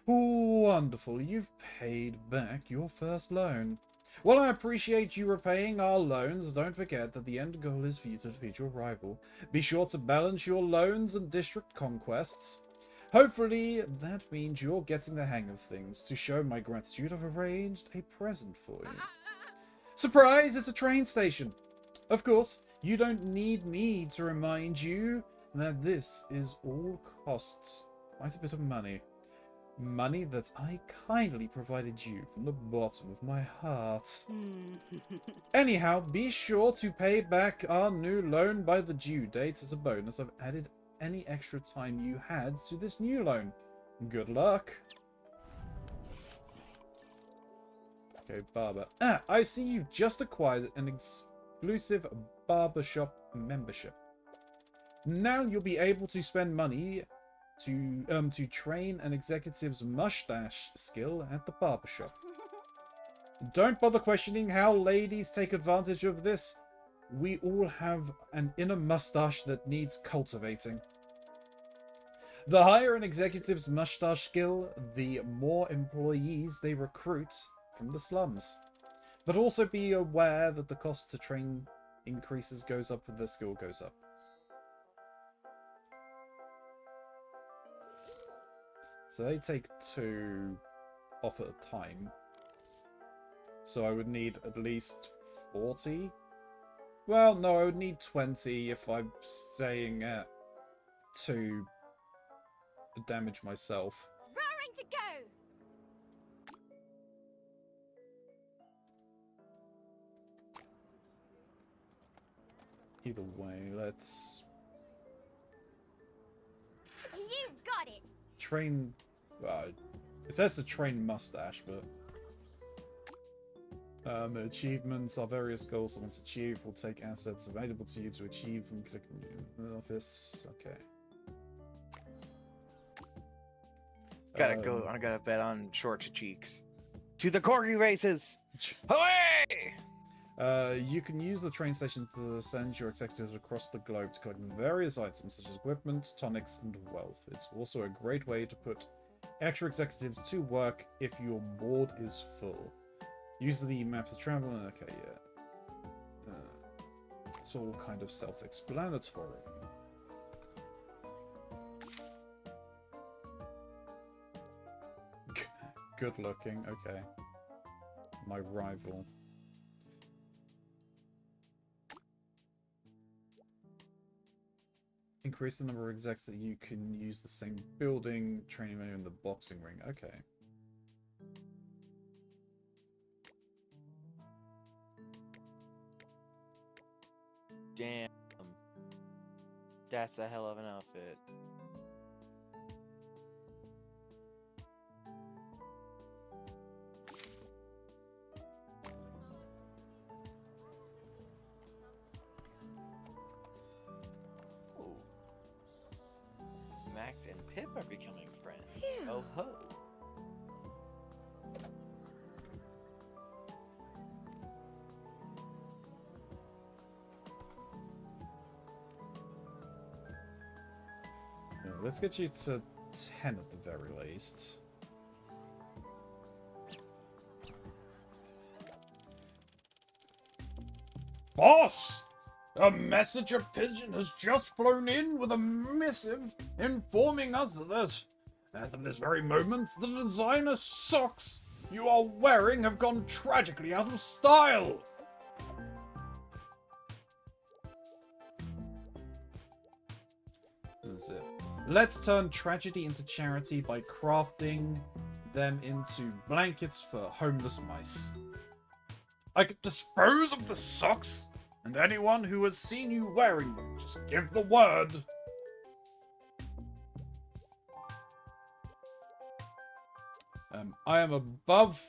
Wonderful. You've paid back your first loan. While I appreciate you repaying our loans, don't forget that the end goal is for you to defeat your rival. Be sure to balance your loans and district conquests. Hopefully, that means you're getting the hang of things. To show my gratitude, I've arranged a present for you. Surprise! It's a train station! Of course, you don't need me to remind you that this is all costs. Quite a bit of money. Money that I kindly provided you from the bottom of my heart. Anyhow, be sure to pay back our new loan by the due date. As a bonus, I've added any extra time you had to this new loan. Good luck. Okay, barber. Ah, I see you've just acquired an exclusive barbershop membership. Now you'll be able to spend money to train an executive's mustache skill at the barbershop. Don't bother questioning how ladies take advantage of this. We all have an inner mustache that needs cultivating. The higher an executive's mustache skill, the more employees they recruit from the slums. But also be aware that the cost to train increases goes up when the skill goes up. So they take 2 off at a time. So I would need at least 40. Well, no, I would need 20 if I'm staying at 2 damage myself. Raring to go! Either way, let's You've got it! train. It says to train mustache, but Achievements are various goals that once achieved will take assets available to you to achieve and click on the office. Okay. Gotta go. I gotta bet on short cheeks. To the corgi races! Hooray! You can use the train station to send your executives across the globe to collect various items such as equipment, tonics, and wealth. It's also a great way to put extra executives to work if your board is full. Use the map to travel. Okay, yeah. It's all kind of self-explanatory. Good looking. Okay. My rival. Increase the number of execs that you can use the same building, training menu in the boxing ring. Okay. Damn. That's a hell of an outfit. Ooh. Max and Pip are becoming friends. Phew. Oh ho. Let's get you to 10 at the very least. Boss! A messenger pigeon has just flown in with a missive informing us that, as of this very moment, the designer socks you are wearing have gone tragically out of style. That's it. Let's turn tragedy into charity by crafting them into blankets for homeless mice. I could dispose of the socks, and anyone who has seen you wearing them, just give the word. I am above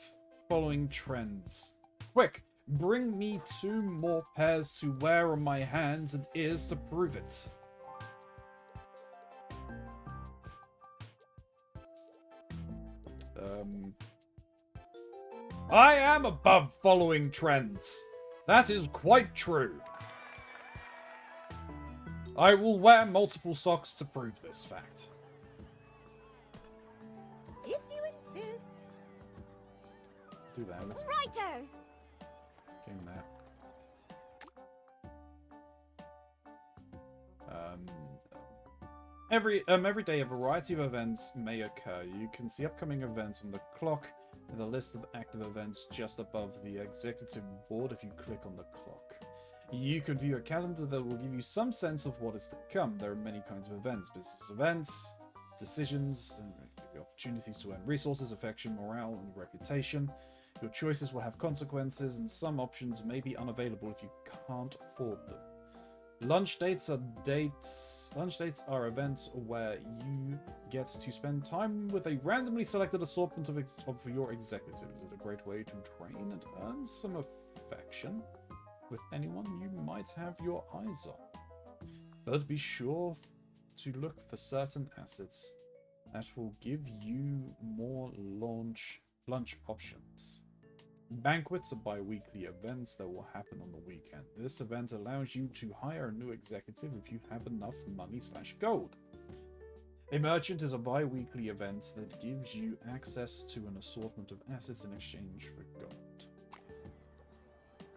following trends. Quick, bring me 2 more pairs to wear on my hands and ears to prove it. I am above following trends. That is quite true. I will wear multiple socks to prove this fact. If you insist. Do that. Let's Righto! king that. Every day a variety of events may occur. You can see upcoming events on the clock and the list of active events just above the executive board if you click on the clock. You can view a calendar that will give you some sense of what is to come. There are many kinds of events: business events, decisions, and opportunities to earn resources, affection, morale, and reputation. Your choices will have consequences, and some options may be unavailable if you can't afford them. Lunch dates are events where you get to spend time with a randomly selected assortment of your executives. It's a great way to train and earn some affection with anyone you might have your eyes on. But be sure to look for certain assets that will give you more lunch options. Banquets are bi-weekly events that will happen on the weekend. This event allows you to hire a new executive if you have enough money/gold. A merchant is a bi-weekly event that gives you access to an assortment of assets in exchange for gold.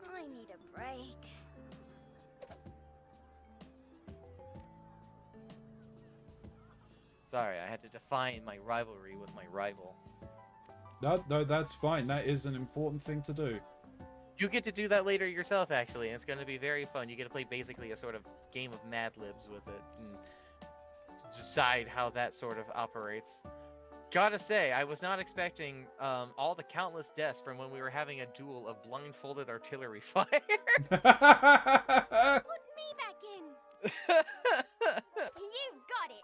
I need a break. Sorry, I had to define my rivalry with my rival. No, that's fine. That is an important thing to do. You get to do that later yourself, actually, and it's going to be very fun. You get to play basically a sort of game of Mad Libs with it and decide how that sort of operates. Gotta say, I was not expecting all the countless deaths from when we were having a duel of blindfolded artillery fire. Put me back in. You've got it.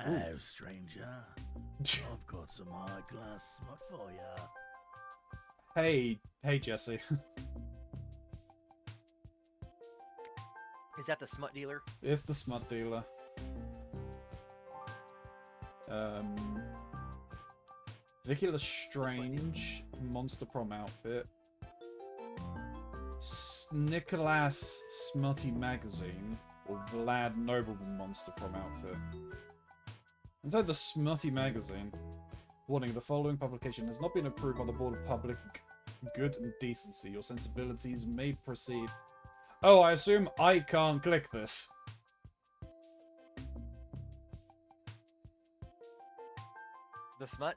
Hello, stranger. I've got some high-class smut for ya. Hey, Jesse. Is that the smut dealer? It's the smut dealer. Vicky Lestrange, Monster Prom outfit. Nicholas Smutty Magazine, or Vlad Nobleman Monster Prom outfit. Inside the Smutty Magazine, warning, the following publication has not been approved by the Board of Public Good and Decency. Your sensibilities may proceed. Oh, I assume I can't click this. The smut?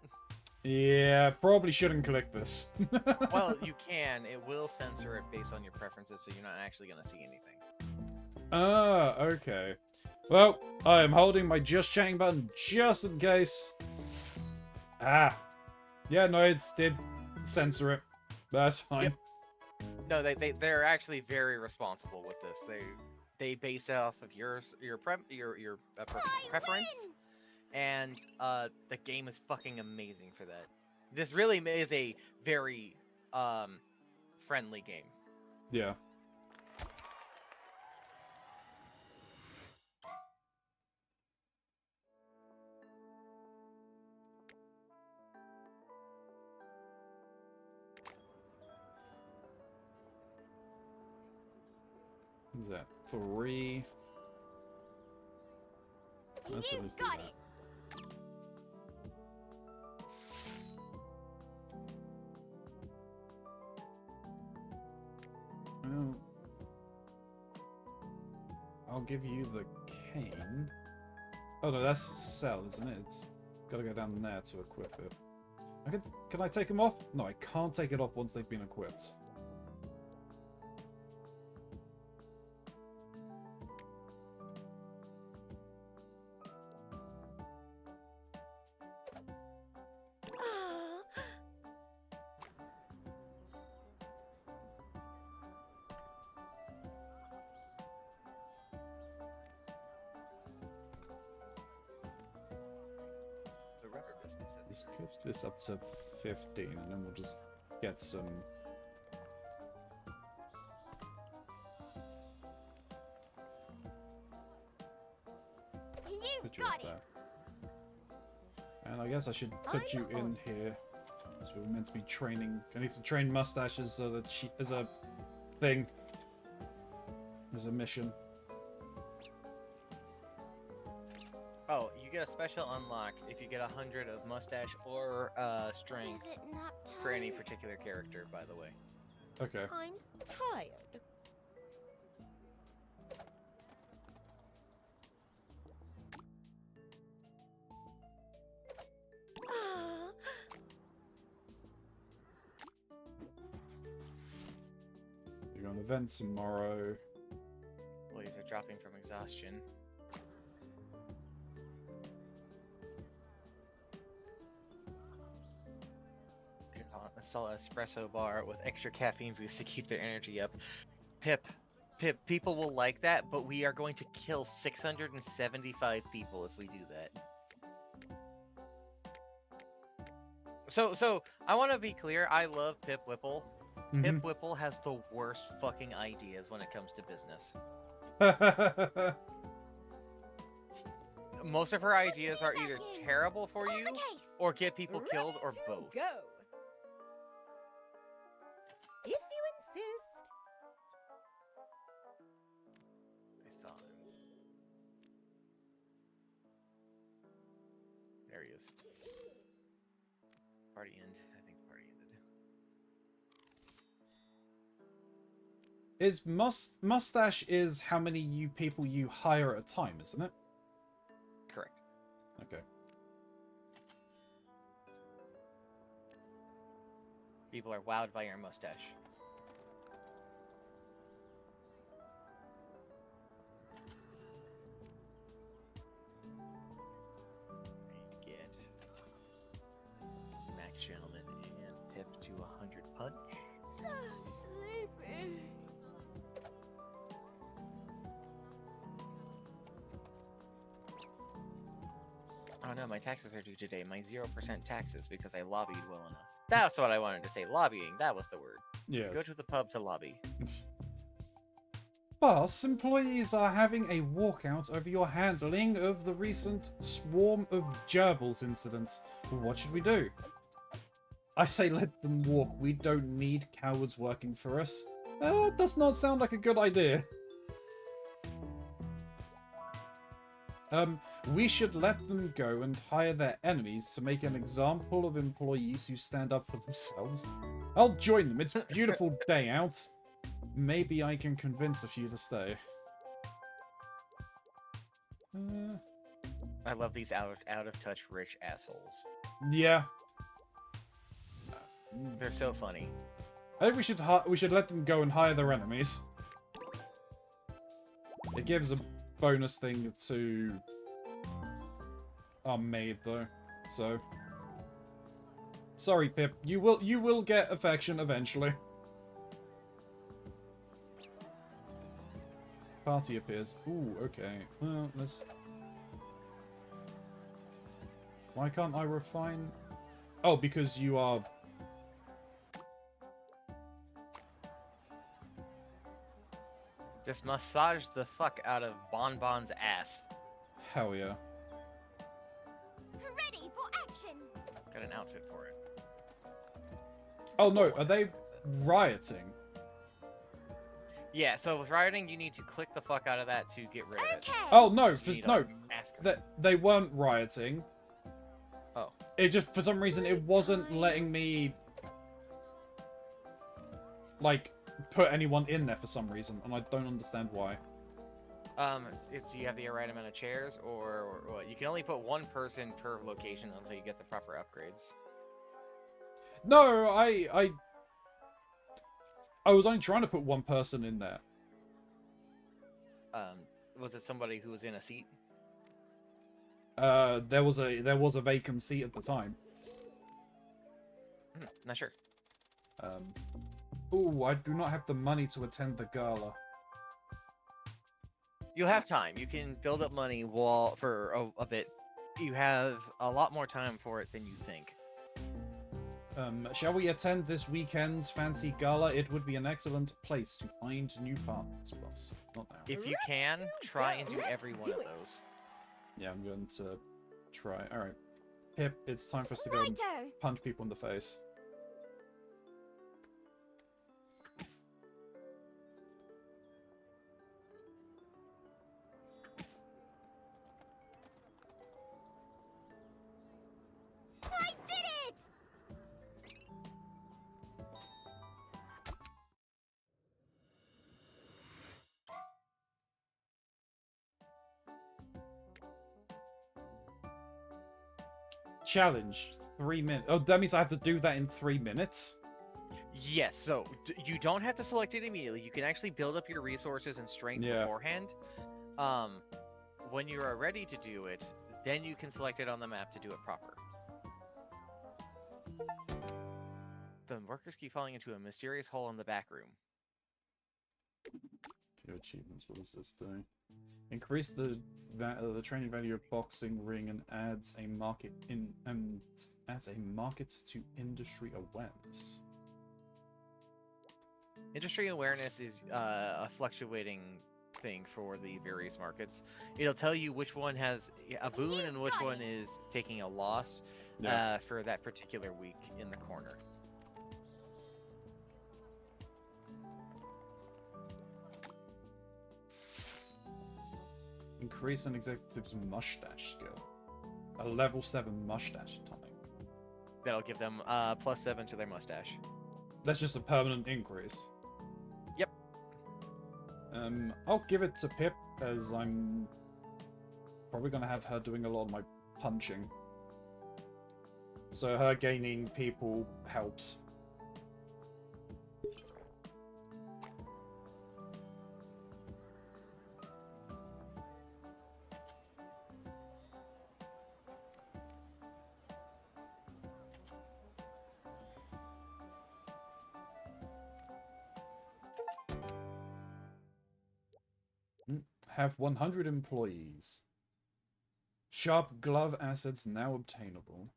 Yeah, probably shouldn't click this. Well, you can. It will censor it based on your preferences, so you're not actually going to see anything. Ah, okay. Well, I am holding my just chatting button just in case. Ah. Yeah, no, it did censor it. That's fine. Yep. No, they're actually very responsible with this. They base it off of your preference, and the game is fucking amazing for that. This really is a very friendly game. Yeah. Who's that? 3. Let's at least do got that. it. Well, I'll give you the cane. Oh no, that's sell, isn't it? It's gotta go down there to equip it. Can I take them off? No, I can't take it off once they've been equipped. The rubber business. Let's get this up to 15, and then we'll just get some. You Put you got up it. there. And I guess I should put you in here. Because we're meant to be training. I need to train mustaches so that she as a thing. As a mission. Oh, you get a special unlock if you get 100 of mustache or strength Is it not time? for any particular character, by the way. Okay. I'm tired. You're on event tomorrow. Well, these are dropping from exhaustion. Install an espresso bar with extra caffeine boost to keep their energy up. Pip, people will like that, but we are going to kill 675 people if we do that. So I want to be clear. I love Pip Whipple. Pip Whipple has the worst fucking ideas when it comes to business. Most of her ideas are either terrible for you or get people killed or Ready to both. Go. If you insist. I saw him. There he is. Party end. I think the party ended. Is mustache is how many people you hire at a time, isn't it? Correct. Okay. People are wowed by your mustache. You get Max Gentleman and Pip to 100 punch. Sleepy. Oh no, my taxes are due today. My 0% taxes because I lobbied well enough. That's what I wanted to say. Lobbying. That was the word. Yes. Go to the pub to lobby. Boss, employees are having a walkout over your handling of the recent swarm of gerbils incidents. What should we do? I say let them walk. We don't need cowards working for us. Does not sound like a good idea. We should let them go and hire their enemies to make an example of employees who stand up for themselves. I'll join them. It's a beautiful day out. Maybe I can convince a few to stay. I love these out of touch rich assholes. Yeah. They're so funny. I think we should let them go and hire their enemies. It gives a bonus thing to our maid though, so sorry, Pip. You will get affection eventually. Party appears. Ooh, okay. Well, let's. Why can't I refine? Oh, because you are. Just massage the fuck out of Bonbon's ass. Hell yeah. Ready for action! Got an outfit for it. Oh no, are they rioting? Yeah, so with rioting, you need to click the fuck out of that to get rid of it. Okay! Oh no, So you need to, no, like, ask 'em. they weren't rioting. Oh. It just, for some reason, it wasn't letting me, like, put anyone in there for some reason, and I don't understand why. It's you have the right amount of chairs, or what? You can only put one person per location until you get the proper upgrades. No, I was only trying to put one person in there. Was it somebody who was in a seat? There was a vacant seat at the time. Not sure. Ooh, I do not have the money to attend the gala. You'll have time. You can build up money for a bit. You have a lot more time for it than you think. Shall we attend this weekend's fancy gala? It would be an excellent place to find new partners, boss. Not now. If you can, try and do every one of those. Yeah, I'm going to try. Alright. Pip, it's time for us to go and Righto! punch people in the face. I did it! Challenge. 3 minutes. Oh, that means I have to do that in 3 minutes? Yes, so you don't have to select it immediately. You can actually build up your resources and strength Yeah. beforehand. When you are ready to do it, then you can select it on the map to do it proper. The workers keep falling into a mysterious hole in the back room. Few achievements. What does this do? Increase the training value of boxing ring and adds a market to industry awareness. Industry awareness is a fluctuating thing for the various markets. It'll tell you which one has a boon and which one is taking a loss for that particular week in the corner. Increase an executive's mustache skill. A level 7 mustache time. That'll give them +7 to their mustache. That's just a permanent increase. Yep. I'll give it to Pip, as I'm probably gonna have her doing a lot of my punching. So her gaining people helps. Have 100 employees. Sharp glove assets now obtainable.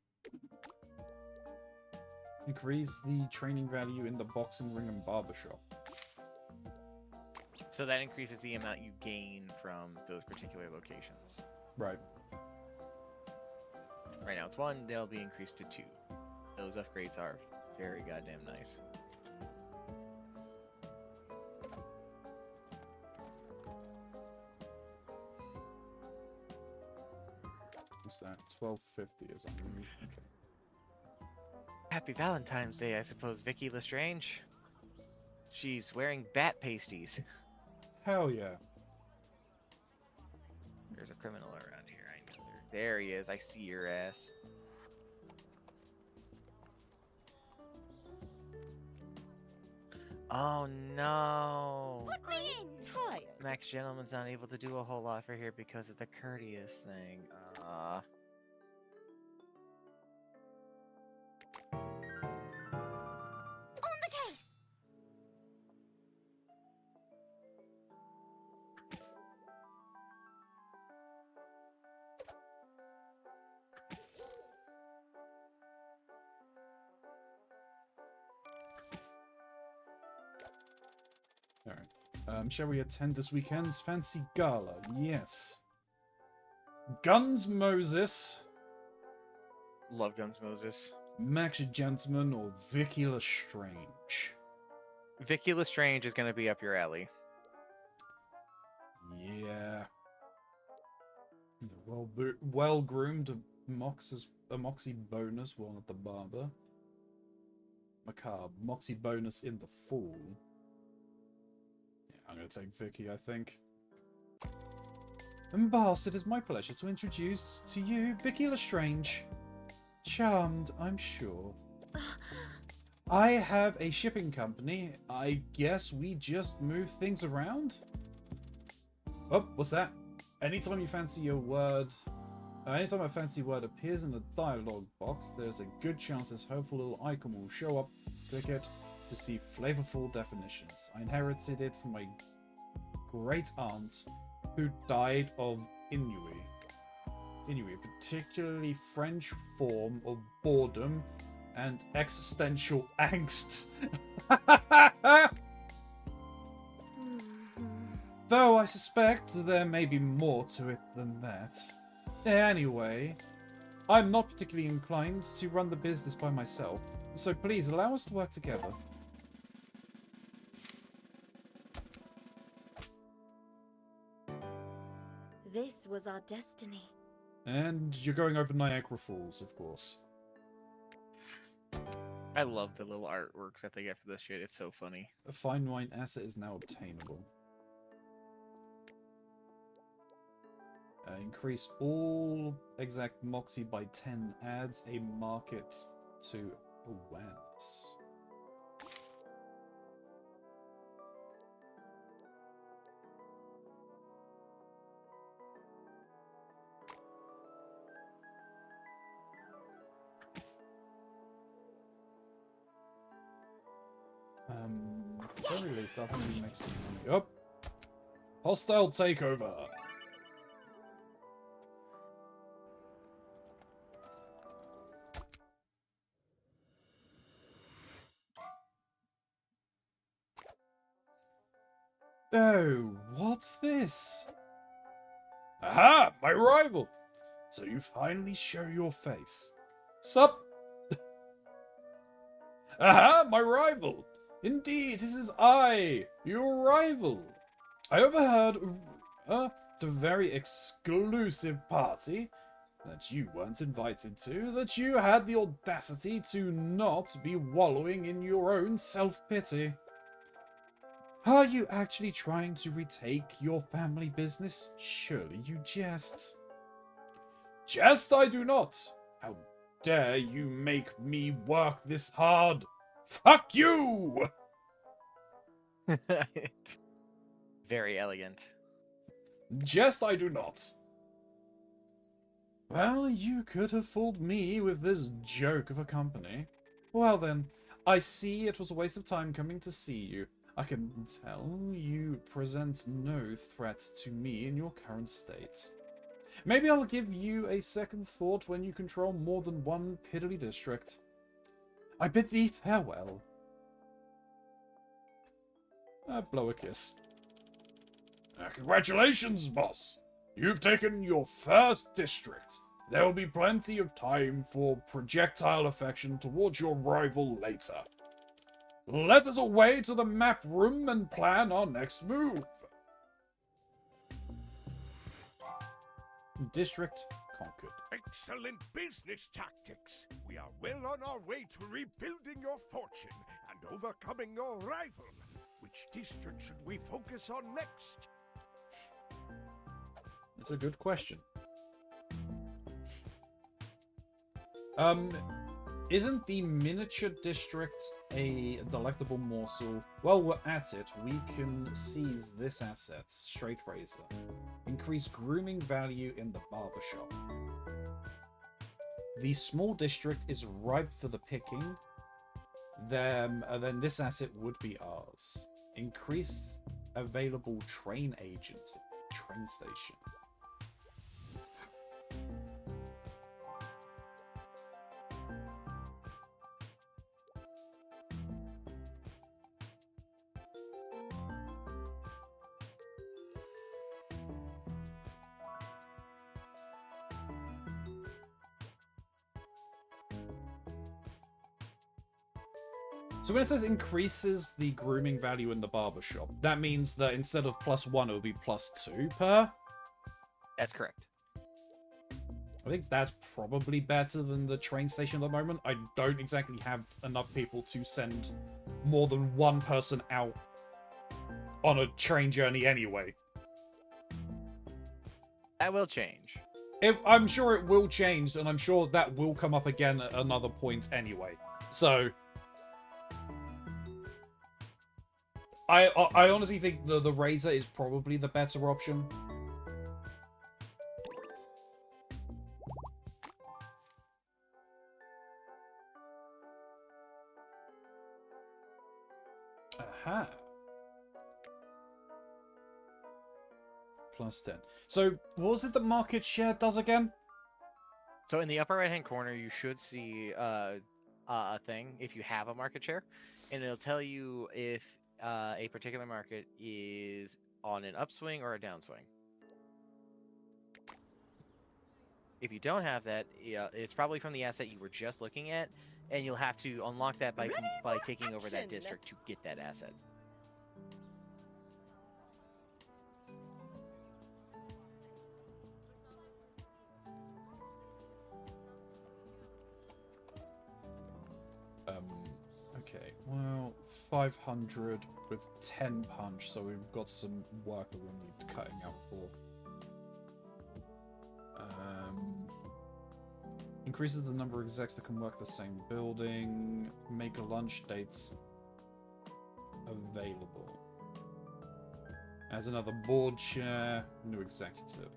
Increase the training value in the boxing ring and barbershop. So that increases the amount you gain from those particular locations. Right. Right now it's 1, they'll be increased to 2. Those upgrades are very goddamn nice. What's that? 1250 is underneath. Okay. Happy Valentine's Day, I suppose, Vicky Lestrange. She's wearing bat pasties. Hell yeah. There's a criminal around here, I know. There he is, I see your ass. Oh no! Put me in! Tired. Max Gentleman's not able to do a whole lot for here because of the courteous thing. On the case! Alright. Shall we attend this weekend's fancy gala? Yes. Guns Moses, Love Guns Moses. Max Gentleman, or Vicky Lestrange? Vicky Lestrange is going to be up your alley. Yeah. Well groomed Moxie bonus while at the barber. Macabre. Moxie bonus in the fall. Yeah, I'm gonna take Vicky, I think. And boss, it is my pleasure to introduce to you Vicky Lestrange. Charmed, I'm sure. I have a shipping company. I guess we just move things around? Oh, what's that? Anytime a fancy word appears in the dialogue box, there's a good chance this hopeful little icon will show up. Click it to see flavorful definitions. I inherited it from my great aunt, who died of ennui. Ennui, a particularly French form of boredom and existential angst. Though I suspect there may be more to it than that. Anyway, I'm not particularly inclined to run the business by myself, so please allow us to work together. This was our destiny. And you're going over Niagara Falls, of course. I love the little artwork that they get for this shit. It's so funny. A fine wine asset is now obtainable. Increase all exact Moxie by 10 adds a market to awareness. At the very least, I think we make some money. Up! Hostile takeover! Oh, what's this? Aha! My rival! So you finally show your face. Sup? Aha! My rival! Indeed, this is I, your rival. I overheard a very exclusive party that you weren't invited to, that you had the audacity to not be wallowing in your own self-pity. Are you actually trying to retake your family business? Surely you jest. Jest I do not. How dare you make me work this hard? Fuck you! Very elegant. Jest I do not. Well, you could have fooled me with this joke of a company. Well then, I see it was a waste of time coming to see you. I can tell you present no threat to me in your current state. Maybe I'll give you a second thought when you control more than one piddly district. I bid thee farewell. Blow a kiss. Congratulations, boss. You've taken your first district. There will be plenty of time for projectile affection towards your rival later. Let us away to the map room and plan our next move. District conquered. Excellent business tactics. We are well on our way to rebuilding your fortune and overcoming your rival. Which district should we focus on next? That's a good question. Isn't the miniature district a delectable morsel? While we're at it, we can seize this asset, Straight Razor. Increase grooming value in the barbershop. The small district is ripe for the picking. Then this asset would be ours. Increased available train agents at the train station. So when it says increases the grooming value in the barbershop, that means that instead of +1, it will be +2 per? That's correct. I think that's probably better than the train station at the moment. I don't exactly have enough people to send more than one person out on a train journey anyway. That will change. I'm sure it will change, and I'm sure that will come up again at another point anyway. So I honestly think the Razor is probably the better option. Aha. +10. So, what was it that market share does again? So in the upper right-hand corner, you should see a thing if you have a market share, and it'll tell you if a particular market is on an upswing or a downswing. If you don't have that, it's probably from the asset you were just looking at, and you'll have to unlock that by taking over that action! district to get that asset. Okay, well, 500 with 10 punch, so we've got some work that we'll need cutting out for. Increases the number of execs that can work the same building. Make lunch dates available. As another board chair, new executive.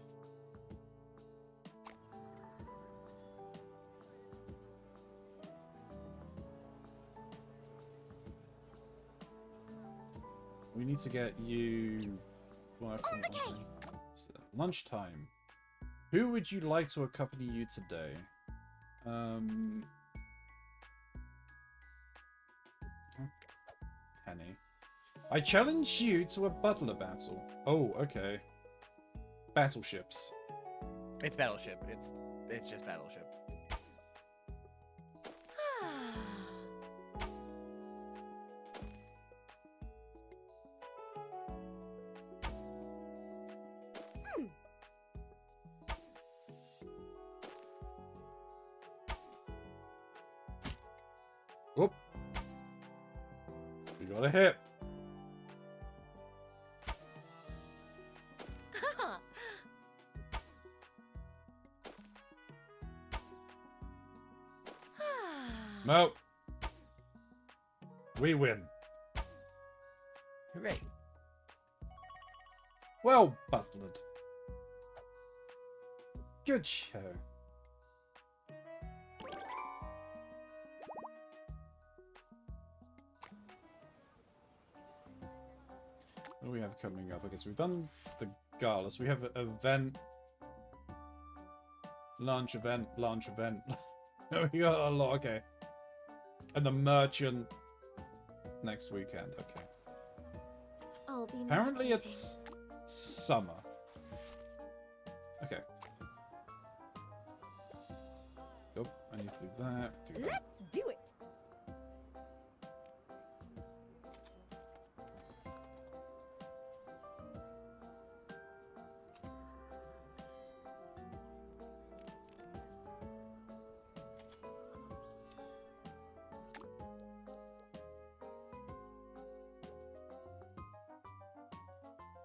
We need to get you working on lunchtime. Who would you like to accompany you today? Penny. I challenge you to a butler battle. Oh, okay. Battleships. It's battleship. It's just battleship. Whoop. We got a hit. No. We win. Hooray. Well butlered. Good show. What do we have coming up? Okay, so we've done the gala. So we have an event Launch event. We got a lot. Okay. And the merchant next weekend. Okay. I'll be Apparently meditating. it's summer. Okay. Oh, I need to do that. Do that. Let's do it.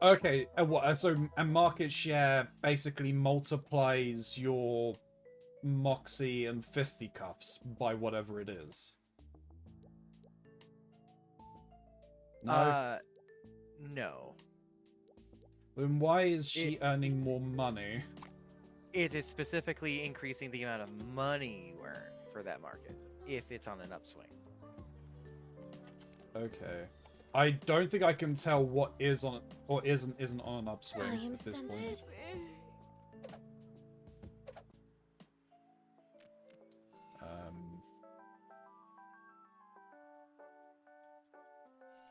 Okay, what? So a market share basically multiplies your moxie and fisticuffs by whatever it is. No. No. Then why is she earning more money? It is specifically increasing the amount of money you earn for that market if it's on an upswing. Okay. I don't think I can tell what is on or isn't on an upswing I am at this point. scented.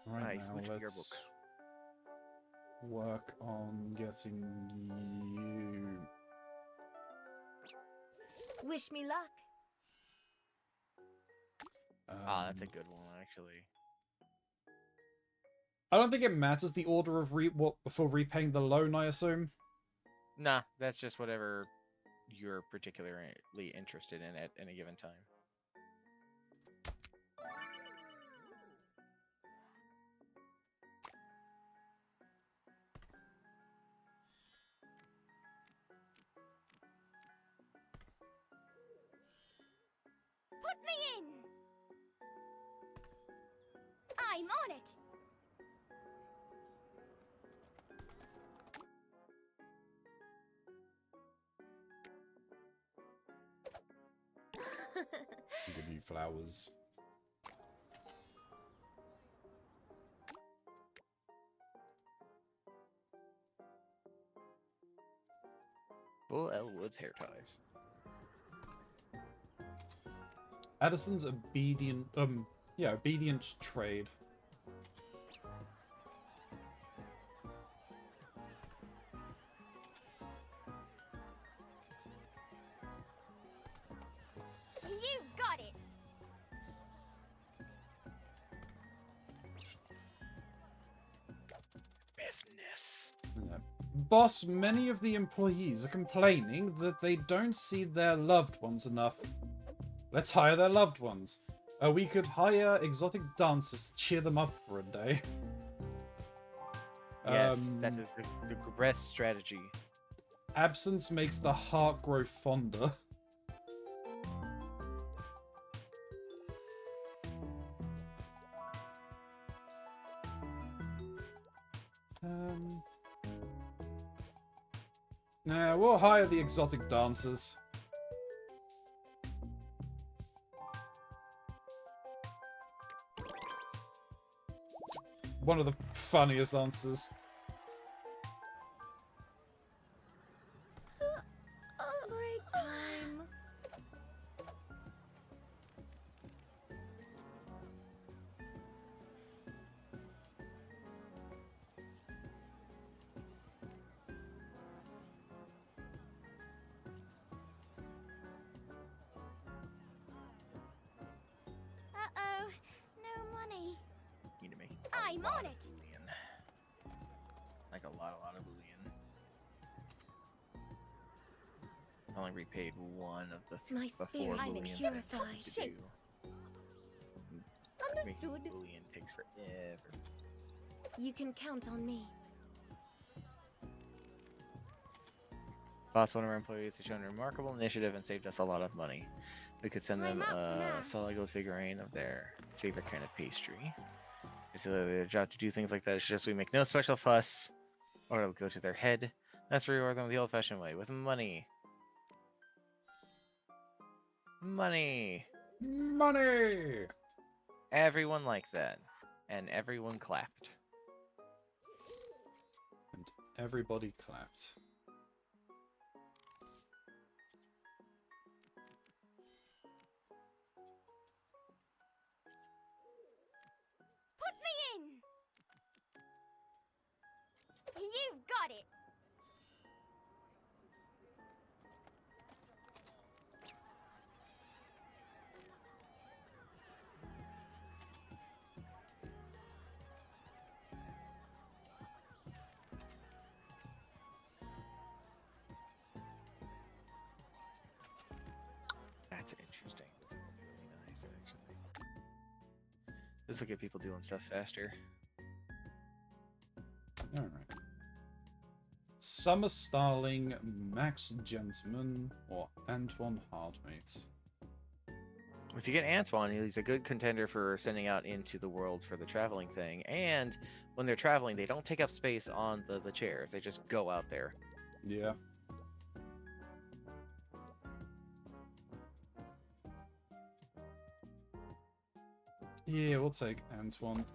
Right Nice. now, Which let's yearbook? work on getting you. Wish me luck. That's a good one, actually. I don't think it matters the order of for repaying the loan. I assume. Nah, that's just whatever you're particularly interested in at any given time. Put me in! I'm on it! Give you flowers. Bull Elwood's hair ties. Addison's obedient. Obedient trade. You've got it! Business. Yeah. Boss, many of the employees are complaining that they don't see their loved ones enough. Let's hire their loved ones. We could hire exotic dancers to cheer them up for a day. Yes, that is the best strategy. Absence makes the heart grow fonder. Nah, we'll hire the exotic dancers. One of the funniest answers. Great time. Uh-oh, no money. Need to make I'm lot on of it. bullion. Like a lot of bullion. I only repaid one of the My the four spirit is bullions I took purified. to do. Making Understood. bullion takes forever. You can count on me. Boss, one of our employees has shown remarkable initiative and saved us a lot of money. We could send them I'm up a now. solid gold figurine of their favorite kind of pastry. It's their job to do things like that. It's just we make no special fuss, or it'll go to their head. Let's reward them the old-fashioned way, with money. Money! Money! Everyone liked that. And everyone clapped. And everybody clapped. That's interesting. That's really nice, actually. This will get people doing stuff faster. All right. Summer Starling, Max Gentleman, or Antoine Hardmate. If you get Antoine, he's a good contender for sending out into the world for the traveling thing. And when they're traveling, they don't take up space on the chairs. They just go out there. Yeah. Yeah, we'll take Antoine.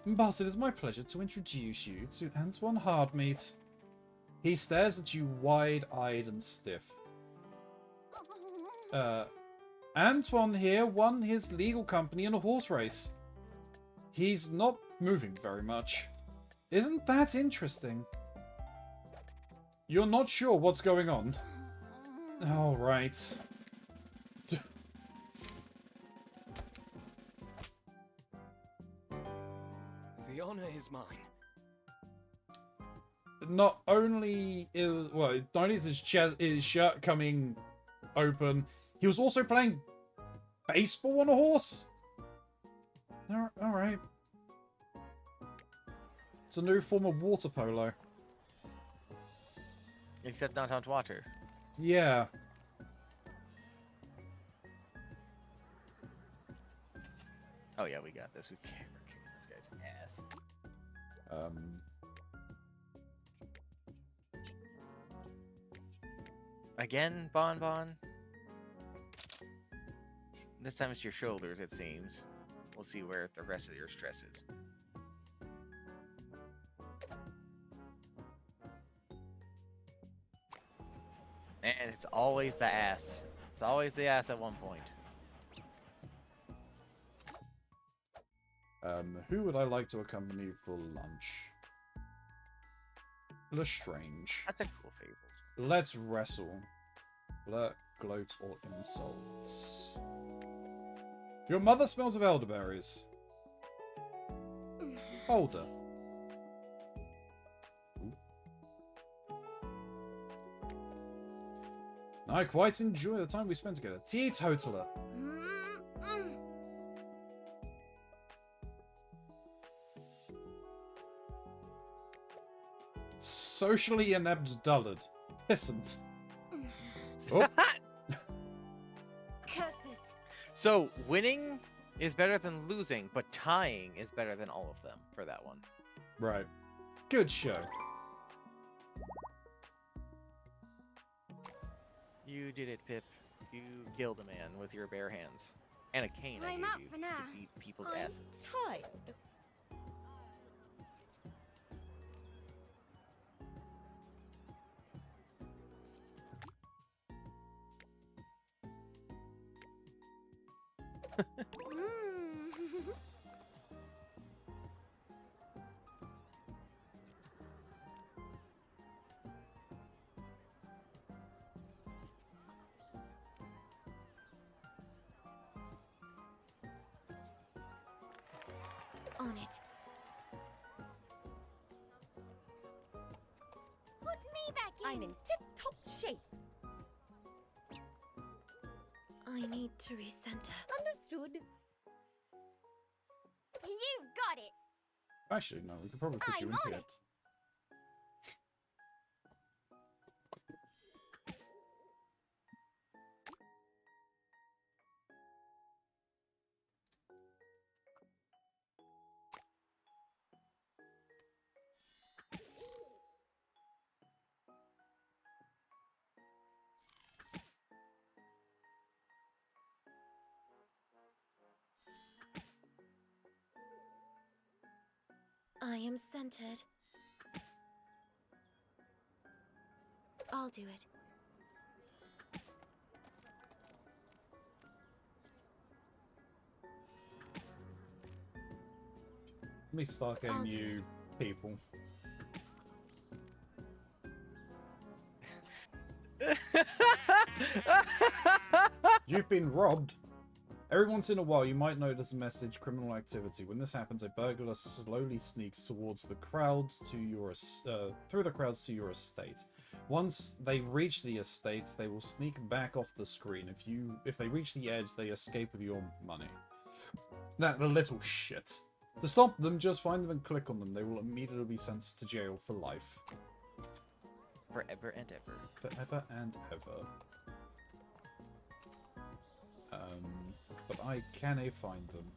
Boss, it is my pleasure to introduce you to Antoine Hardmeat. He stares at you wide-eyed and stiff. Antoine here won his legal company in a horse race. He's not moving very much. Isn't that interesting? You're not sure what's going on? All right. The honor is mine. Not only is his shirt coming open, he was also playing baseball on a horse. All right. It's a new form of water polo. Except not on water. Yeah. Oh yeah, we got this. We're kicking this guy's ass. Again, Bon Bon? This time it's your shoulders, it seems. We'll see where the rest of your stress is. And it's always the ass. It's always the ass at one point. Who would I like to accompany for lunch? Lestrange. That's a cool Fables. Let's wrestle. Flirt, gloat, or insults. Your mother smells of elderberries. Older. I quite enjoy the time we spent together. Teetotaler. Socially inept dullard. Pissant. Oh. Curses. So, winning is better than losing, but tying is better than all of them for that one. Right. Good show. You did it, Pip. You killed a man with your bare hands. And a cane I I'm gave up you for now. to beat people's I'm asses. tired. On it. Put me back in. I'm in tip-top shape. I need to recenter. Understood. You've got it. Actually, no, we could probably put you I'm in on here. it. I am centered. I'll do it. Let me start getting I'll do you people. You've been robbed. Every once in a while, you might notice a message, criminal activity. When this happens, a burglar slowly sneaks towards the crowd to your through the crowds to your estate. Once they reach the estates, they will sneak back off the screen. If they reach the edge, they escape with your money. That little shit. To stop them, just find them and click on them. They will immediately be sentenced to jail for life. Forever and ever. Forever and ever. But I can find them.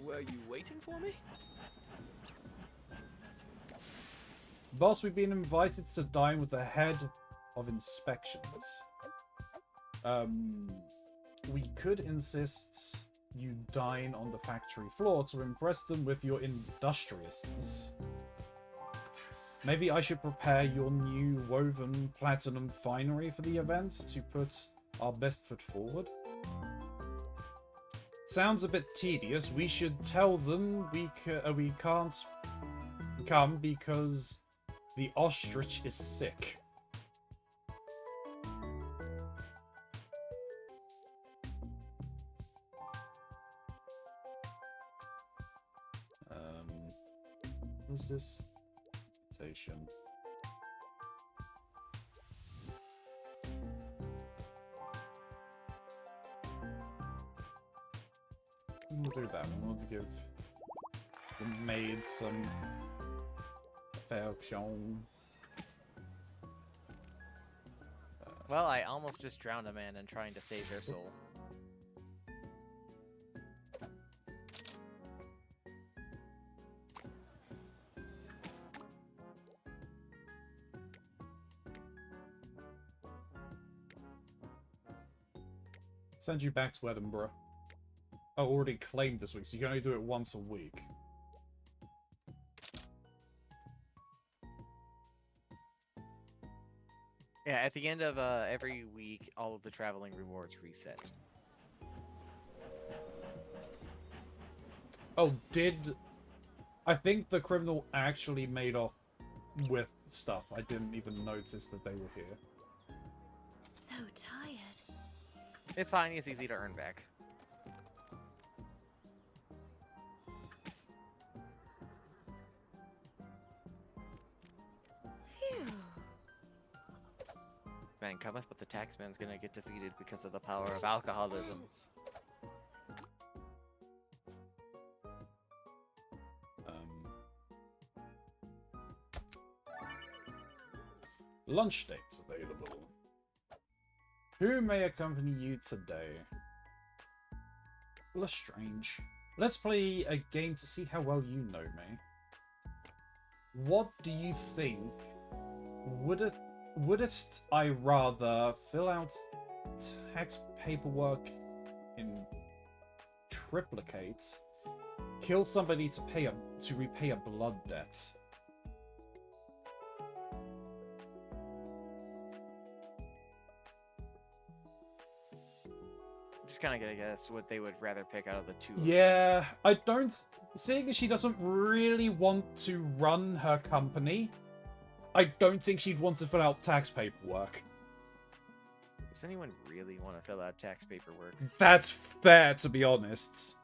Were you waiting for me? Boss, we've been invited to dine with the head of inspections. We could insist you dine on the factory floor to impress them with your industriousness. Maybe I should prepare your new woven platinum finery for the event to put our best foot forward. Sounds a bit tedious. We should tell them we can't come because the ostrich is sick. What's this? Station. We'll do that. We want to give the maid some affection. Well, I almost just drowned a man in trying to save their soul. Send you back to Edinburgh. Oh, already claimed this week, so you can only do it once a week. Yeah, at the end of every week, all of the traveling rewards reset. Oh, I think the criminal actually made off with stuff. I didn't even notice that they were here. So tired. It's fine, it's easy to earn back. Phew. Man cometh, but the taxman's gonna get defeated because of the power of alcoholism. Lunch dates available. Who may accompany you today? Lestrange. Let's play a game to see how well you know me. What do you think? Wouldst I rather fill out tax paperwork in triplicates, kill somebody to repay a blood debt? Just kind of gonna guess what they would rather pick out of the two. Yeah, I don't... Seeing as she doesn't really want to run her company, I don't think she'd want to fill out tax paperwork. Does anyone really want to fill out tax paperwork? That's fair, to be honest.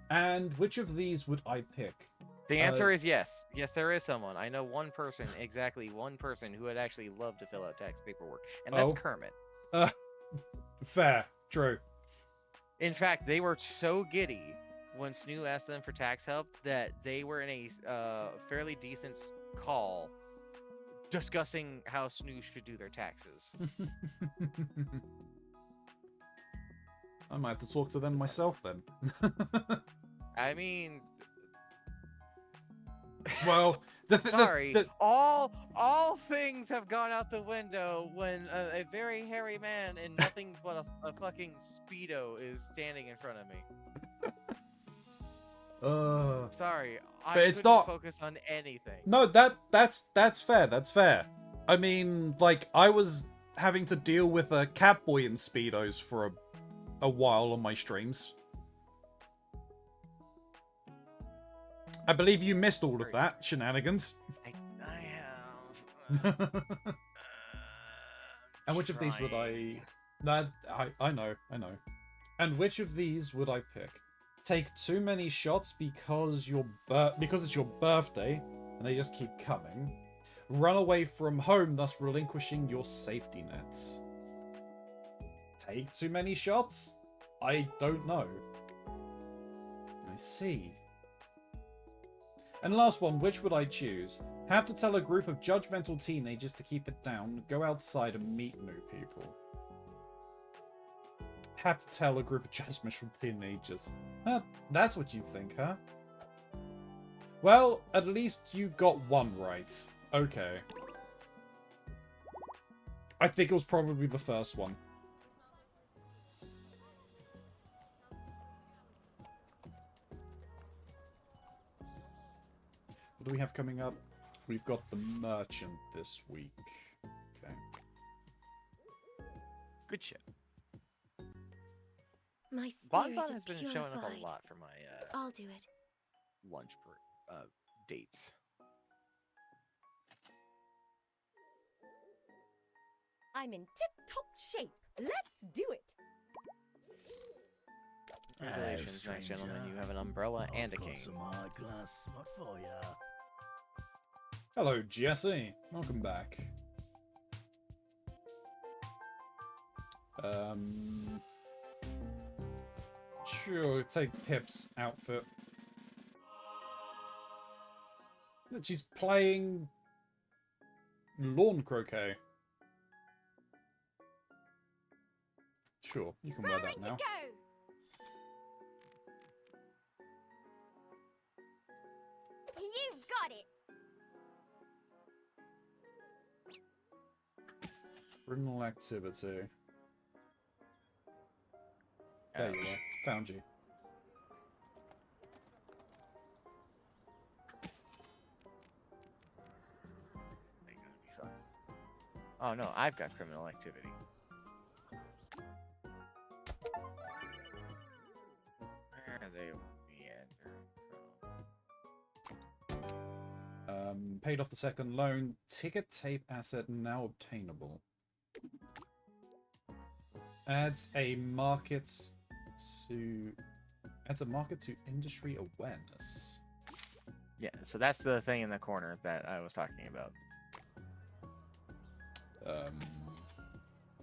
And which of these would I pick? The answer is yes. Yes, there is someone. I know one person, exactly one person, who would actually love to fill out tax paperwork, and that's Kermit. Fair. True. In fact, they were so giddy when Snoo asked them for tax help that they were in a fairly decent call discussing how Snoo should do their taxes. I might have to talk to them myself then. I mean... Well, sorry. All things have gone out the window when a very hairy man in nothing but a fucking Speedo is standing in front of me. Sorry, I couldn't focus on anything. No, that's fair. That's fair. I mean, like, I was having to deal with a Catboy in Speedos for a while on my streams. I believe you missed all of that shenanigans. I have. And which of these would I... I know. And which of these would I pick? Take too many shots because it's your birthday, and they just keep coming. Run away from home, thus relinquishing your safety nets. Take too many shots? I don't know. I see. And last one, which would I choose? Have to tell a group of judgmental teenagers to keep it down, go outside and meet new people. Have to tell a group of judgmental teenagers. That's what you think, huh? Well, at least you got one right. Okay. I think it was probably the first one. What do we have coming up? We've got the merchant this week. Okay. Good shit. My spirit Bonbon is has been purified. showing up a lot for my I'll do it. lunch dates. I'm in tip-top shape. Let's do it. Congratulations, Hello, nice gentleman. stranger. You have an umbrella and a I've got cane. some eyeglass spot for ya. Hello, Jesse. Welcome back. Sure, take Pip's outfit. She's playing lawn croquet. Sure, you can wear that now. Go! You've got it! Criminal activity. There you are. Found you. They're gonna be fun. Oh no, I've got criminal activity. Where they meander. Paid off the second loan. Ticket tape asset now obtainable. Adds a market to industry awareness. Yeah, so that's the thing in the corner that I was talking about.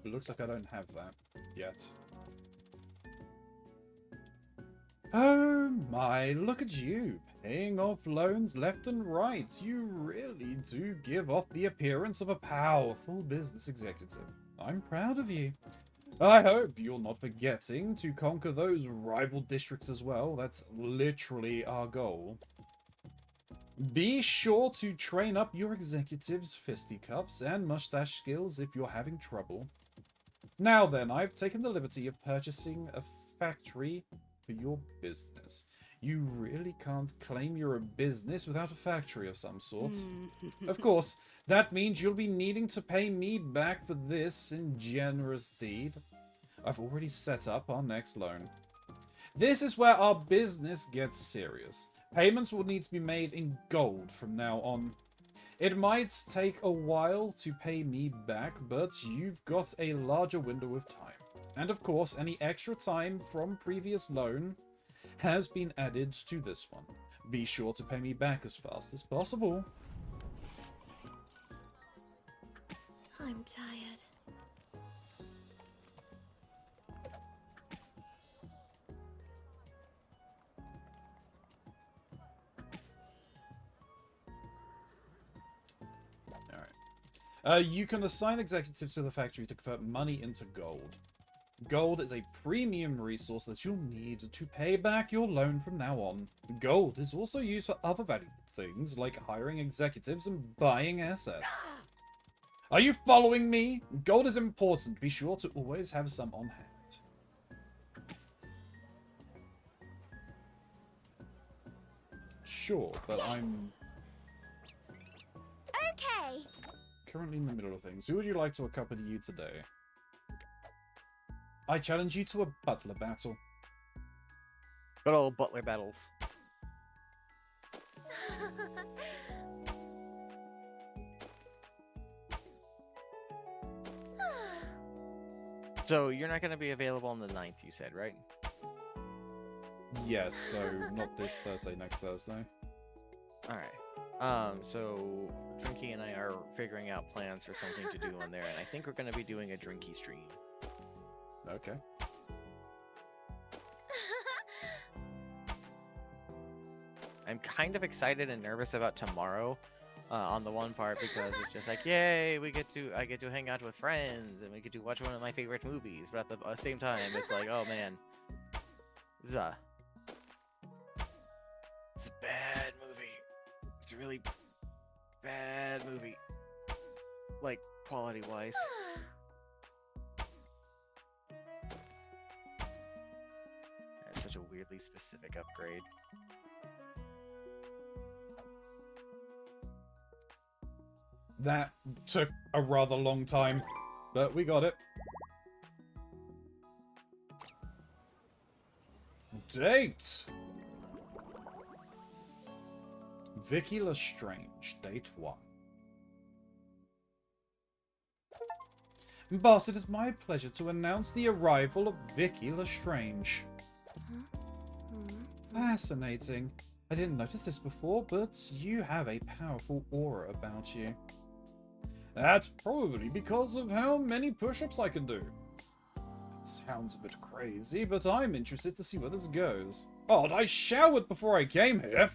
It looks like I don't have that yet. Oh my, look at you, paying off loans left and right. You really do give off the appearance of a powerful business executive. I'm proud of you. I hope you're not forgetting to conquer those rival districts as well. That's literally our goal. Be sure to train up your executives' fisticuffs and mustache skills if you're having trouble. Now then, I've taken the liberty of purchasing a factory for your business. You really can't claim you're a business without a factory of some sort. Of course, that means you'll be needing to pay me back for this in generous deed. I've already set up our next loan. This is where our business gets serious. Payments will need to be made in gold from now on. It might take a while to pay me back, but you've got a larger window of time. And of course, any extra time from previous loan has been added to this one. Be sure to pay me back as fast as possible. I'm tired. You can assign executives to the factory to convert money into gold. Gold is a premium resource that you'll need to pay back your loan from now on. Gold is also used for other valuable things, like hiring executives and buying assets. Are you following me? Gold is important. Be sure to always have some on hand. Sure, but Yes. I'm Okay. currently in the middle of things. Who would you like to accompany you today? I challenge you to a butler battle. Good old butler battles. So you're not going to be available on the 9th, you said, right? Yes, so not this Thursday, next Thursday. All right. So Drinky and I are figuring out plans for something to do on there, and I think we're gonna be doing a Drinky stream. Okay. I'm kind of excited and nervous about tomorrow, on the one part because it's just like, yay, I get to hang out with friends and we get to watch one of my favorite movies. But at the same time, it's like, oh man, this is a bad movie. It's a really bad movie, like quality wise. It's such a weirdly specific upgrade. That took a rather long time, but we got it. Date! Vicky Lestrange, date 1. Boss, it is my pleasure to announce the arrival of Vicky Lestrange. Fascinating. I didn't notice this before, but you have a powerful aura about you. That's probably because of how many push-ups I can do. It sounds a bit crazy, but I'm interested to see where this goes. Oh, I showered before I came here.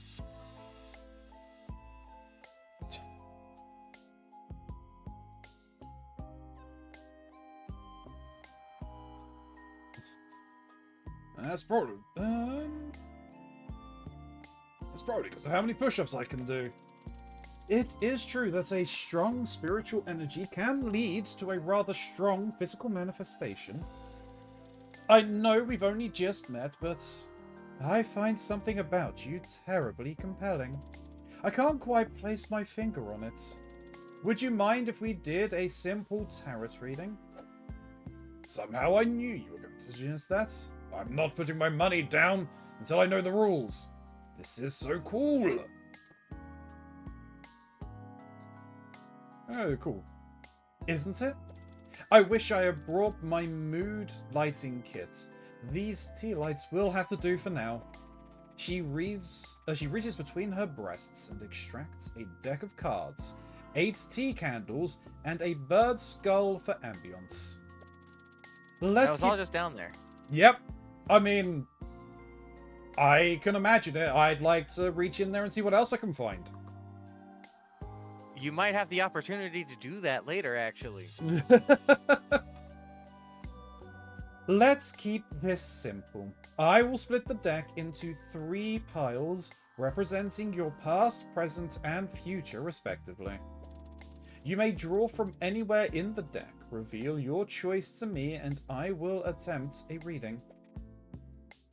That's probably because of how many push-ups I can do. It is true that a strong spiritual energy can lead to a rather strong physical manifestation. I know we've only just met, but I find something about you terribly compelling. I can't quite place my finger on it. Would you mind if we did a simple tarot reading? Somehow I knew you were going to suggest that. I'm not putting my money down until I know the rules. This is so cool. Oh, cool. Isn't it? I wish I had brought my mood lighting kit. These tea lights will have to do for now. She reaches between her breasts and extracts a deck of cards, 8 tea candles, and a bird skull for ambience. That was all just down there. Yep. I mean, I can imagine it. I'd like to reach in there and see what else I can find. You might have the opportunity to do that later, actually. Let's keep this simple. I will split the deck into 3 piles, representing your past, present, and future, respectively. You may draw from anywhere in the deck, reveal your choice to me, and I will attempt a reading.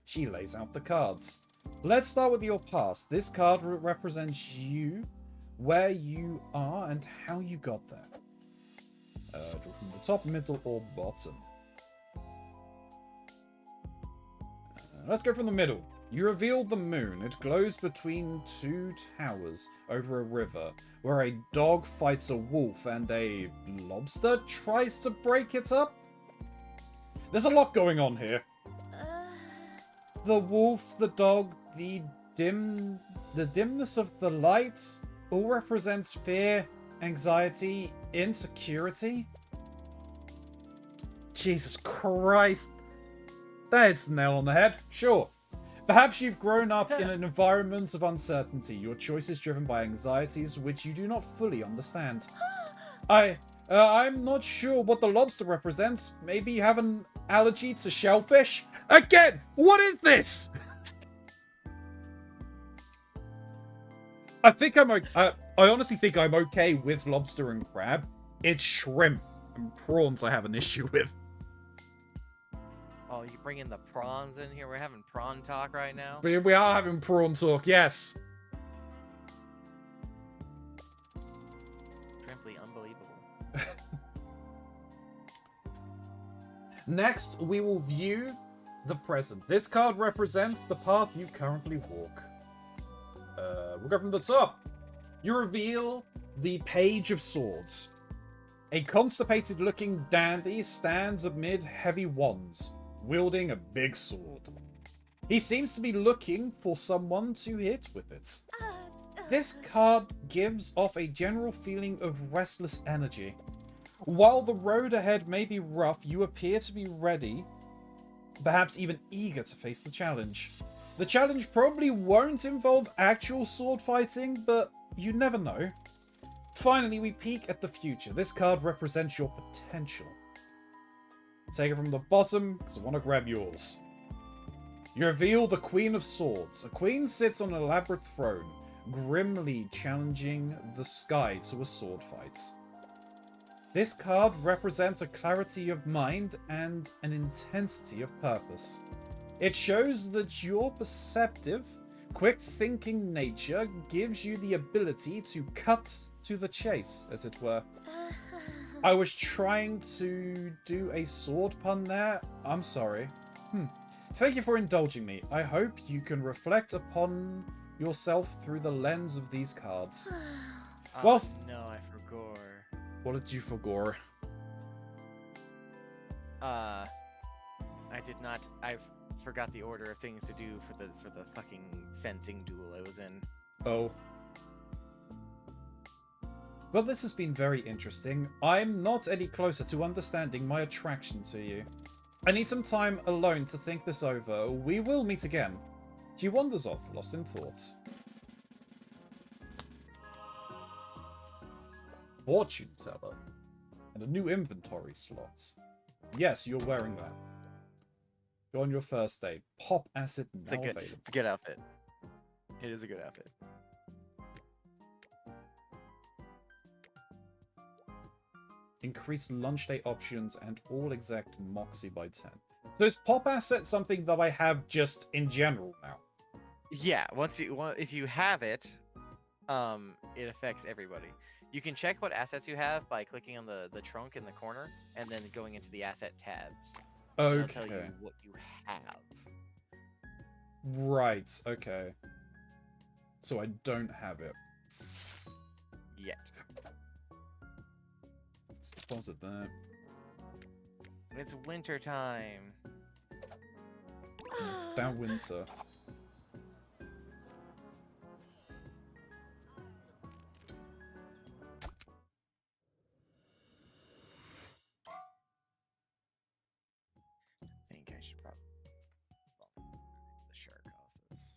She lays out the cards. Let's start with your past. This card represents you, where you are, and how you got there. Draw from the top, middle, or bottom. Let's go from the middle. You reveal the moon. It glows between 2 towers over a river, where a dog fights a wolf and a lobster tries to break it up. There's a lot going on here. The wolf, the dog, the dimness of the light all represents fear, anxiety, insecurity. Jesus Christ. That's a nail on the head. Sure. Perhaps you've grown up in an environment of uncertainty. Your choice is driven by anxieties which you do not fully understand. I'm not sure what the lobster represents. Maybe you have an allergy to shellfish? Again, what is this? I honestly think I'm okay with lobster and crab. It's shrimp and prawns I have an issue with. Oh, you bring in the prawns in here? We're having prawn talk right now? We are having prawn talk, yes. Simply unbelievable. Next, we will view the present. This card represents the path you currently walk. We'll go from the top. You reveal the Page of Swords. A constipated-looking dandy stands amid heavy wands, wielding a big sword. He seems to be looking for someone to hit with it. This card gives off a general feeling of restless energy. While the road ahead may be rough, you appear to be ready, perhaps even eager to face the challenge. The challenge probably won't involve actual sword fighting, but you never know. Finally, we peek at the future. This card represents your potential. Take it from the bottom, because I want to grab yours. You reveal the Queen of Swords. A queen sits on an elaborate throne, grimly challenging the sky to a sword fight. This card represents a clarity of mind and an intensity of purpose. It shows that your perceptive, quick-thinking nature gives you the ability to cut to the chase, as it were. I was trying to do a sword pun there. I'm sorry. Thank you for indulging me. I hope you can reflect upon yourself through the lens of these cards. Whilst... no, I forgot. What did you forgore? I did not. I forgot the order of things to do for the fucking fencing duel I was in. Oh. Well, this has been very interesting. I'm not any closer to understanding my attraction to you. I need some time alone to think this over. We will meet again. She wanders off, lost in thoughts. Fortune teller. And a new inventory slot. Yes, you're wearing that. Go on your first day. Pop acid now available. It's a good outfit. It is a good outfit. Increase lunch day options and all exact Moxie by 10. So is pop asset something that I have just in general now? Yeah, if you have it, it affects everybody. You can check what assets you have by clicking on the trunk in the corner and then going into the asset tabs. Okay. It'll tell you what you have. Right, okay. So I don't have it. Yet. Let's deposit that. It's winter time. Down winter. I think I should probably the shark office.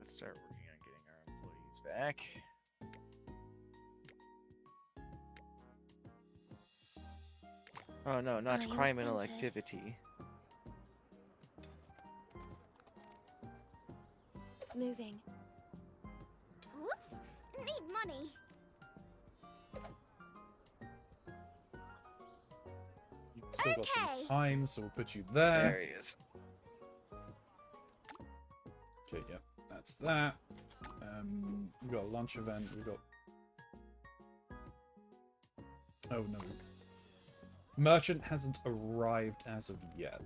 Let's start working on getting our employees back. Oh no, not criminal activity. Moving. Whoops! Need money. You've still got some time, so we'll put you there. There he is. Okay, yeah, that's that. We've got a lunch event, we've got... Oh no. Merchant hasn't arrived as of yet.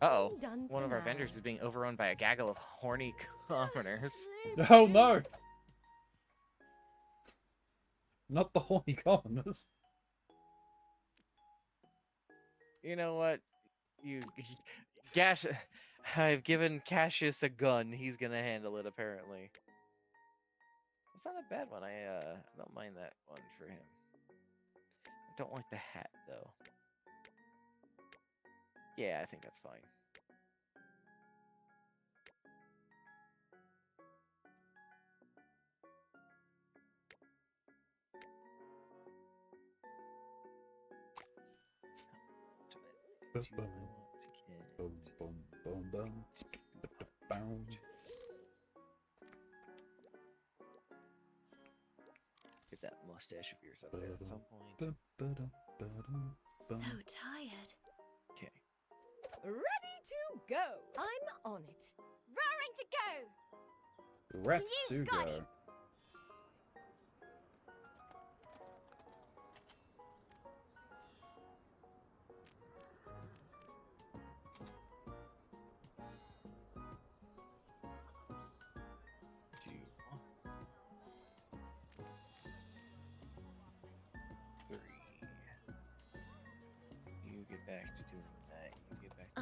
Uh-oh. Done One for of our now. vendors is being overrun by a gaggle of horny commoners. Oh no! Not the horny commoners. You know what? Gash, I've given Cassius a gun. He's gonna handle it, apparently. It's not a bad one. I don't mind that one for him. I don't like the hat, though. Yeah, I think that's fine. Get that mustache of yours up there at some point. So tired. Okay. Ready to go. I'm on it. Raring to go. Rats You to got go. it.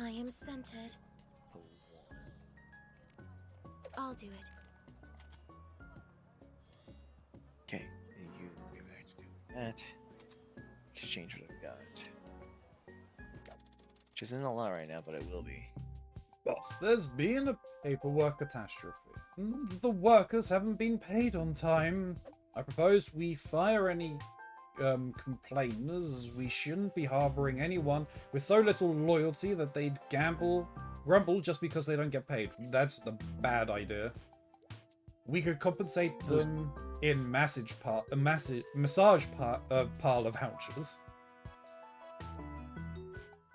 I am centered. I'll do it. Okay, you get back to doing that. Exchange what I've got. Which isn't a lot right now, but it will be. Boss, there's been a paperwork catastrophe. The workers haven't been paid on time. I propose we fire any complainers. We shouldn't be harboring anyone with so little loyalty that they'd grumble just because they don't get paid. That's the bad idea. We could compensate them in massage parlor vouchers.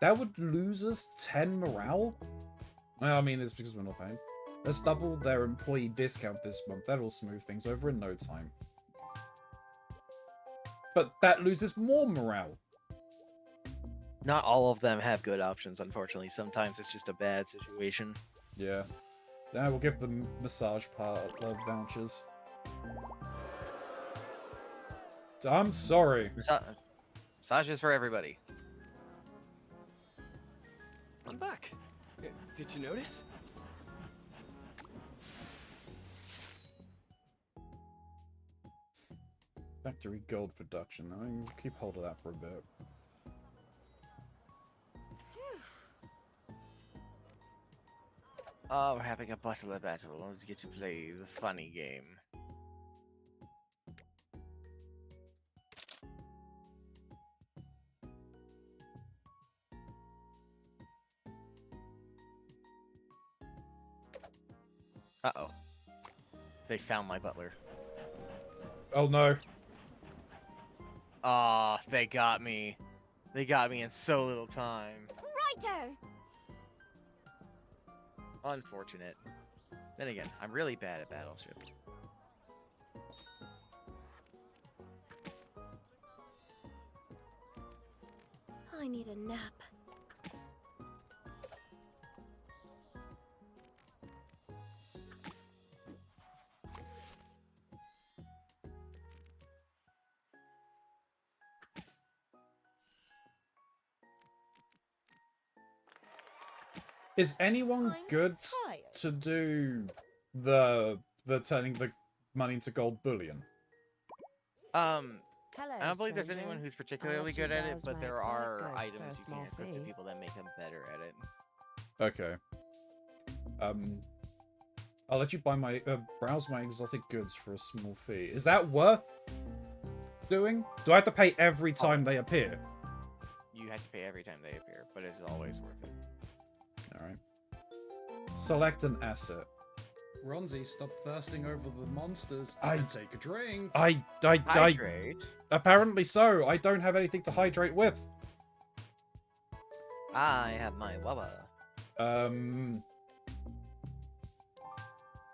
That would lose us 10 morale? Well, I mean, it's because we're not paying. Let's double their employee discount this month. That'll smooth things over in no time. But that loses more morale. Not all of them have good options, unfortunately. Sometimes it's just a bad situation. Yeah. Then we'll give them massage parlor vouchers. I'm sorry. Massages for everybody. I'm back. Did you notice? Factory gold production. I mean, keep hold of that for a bit. Oh, we're having a butler battle. Let's get to play the funny game. Uh-oh. They found my butler. Oh no. Ah, they got me. They got me in so little time. Righto! Unfortunate. Then again, I'm really bad at battleship. I need a nap. Is anyone I'm good tired. to do the turning the money into gold bullion? Hello, I don't believe there's stranger. anyone who's I'll particularly let you good at it, browse but my there exotic are goods for a items you small can equip to fee. people that make them better at it. Okay. I'll let you buy my browse my exotic goods for a small fee. Is that worth doing? Do I have to pay every time they appear? You have to pay every time they appear, but it's always worth it. Alright. Select an asset. Keronzi, stop thirsting over the monsters and take a drink. I Hydrate. apparently so. I don't have anything to hydrate with. I have my wawa.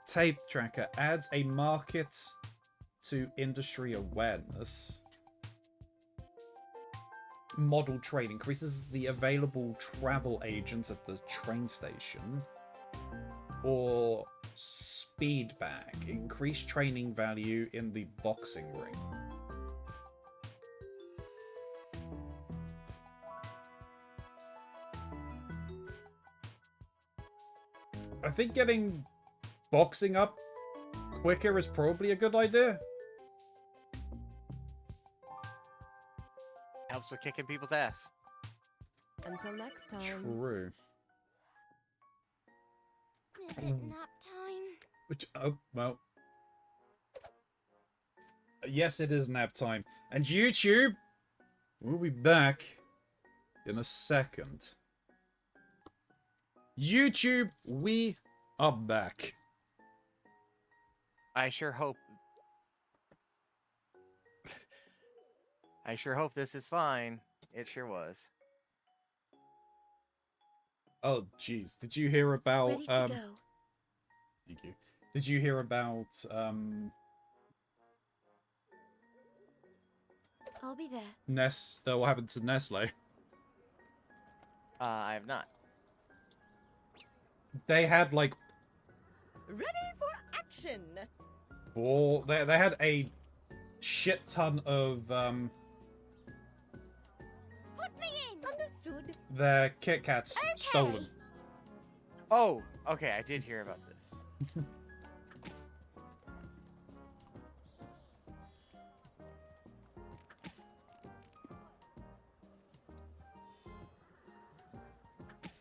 Tape tracker adds a market to industry awareness. Model train increases the available travel agents at the train station. Or speed bag, increase training value in the boxing ring. I think getting boxing up quicker is probably a good idea. Helps with kicking people's ass. Until next time. True. Is it nap time? Which, oh, well. Yes, it is nap time. And YouTube, we'll be back in a second. YouTube, we are back. I sure hope. I sure hope this is fine. It sure was. Oh, jeez. Did you hear about, Ready to go. Thank you. Did you hear about, I'll be there. what happened to Nestle? I have not. They had, like, Ready for action! they had a shit ton of, Put me in! Understood. Understood. Their Kit Kats stolen. Oh, okay, I did hear about this.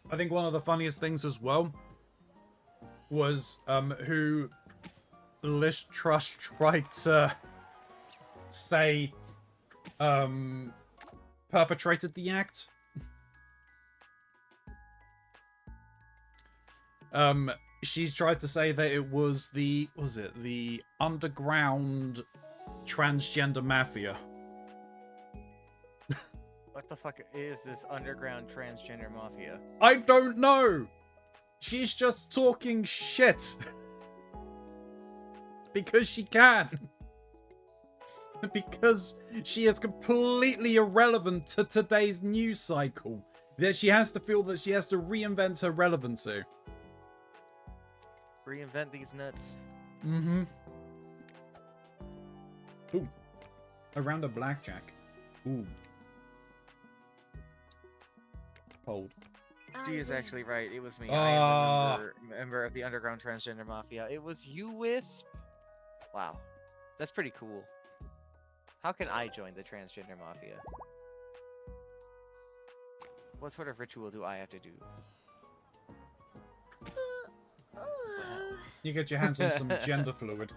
I think one of the funniest things as well was who Lish Trust tried to say perpetrated the act. She tried to say that it was the underground transgender mafia. What the fuck is this underground transgender mafia? I don't know. She's just talking shit. Because she can. Because she is completely irrelevant to today's news cycle. That she has to feel that she has to reinvent her relevancy. Reinvent these nuts. Mm-hmm. Ooh. A round of blackjack. Ooh. Hold. She is actually right. It was me. I am the member of the underground transgender mafia. It was you, Wisp. Wow. That's pretty cool. How can I join the transgender mafia? What sort of ritual do I have to do? You get your hands on some gender fluid.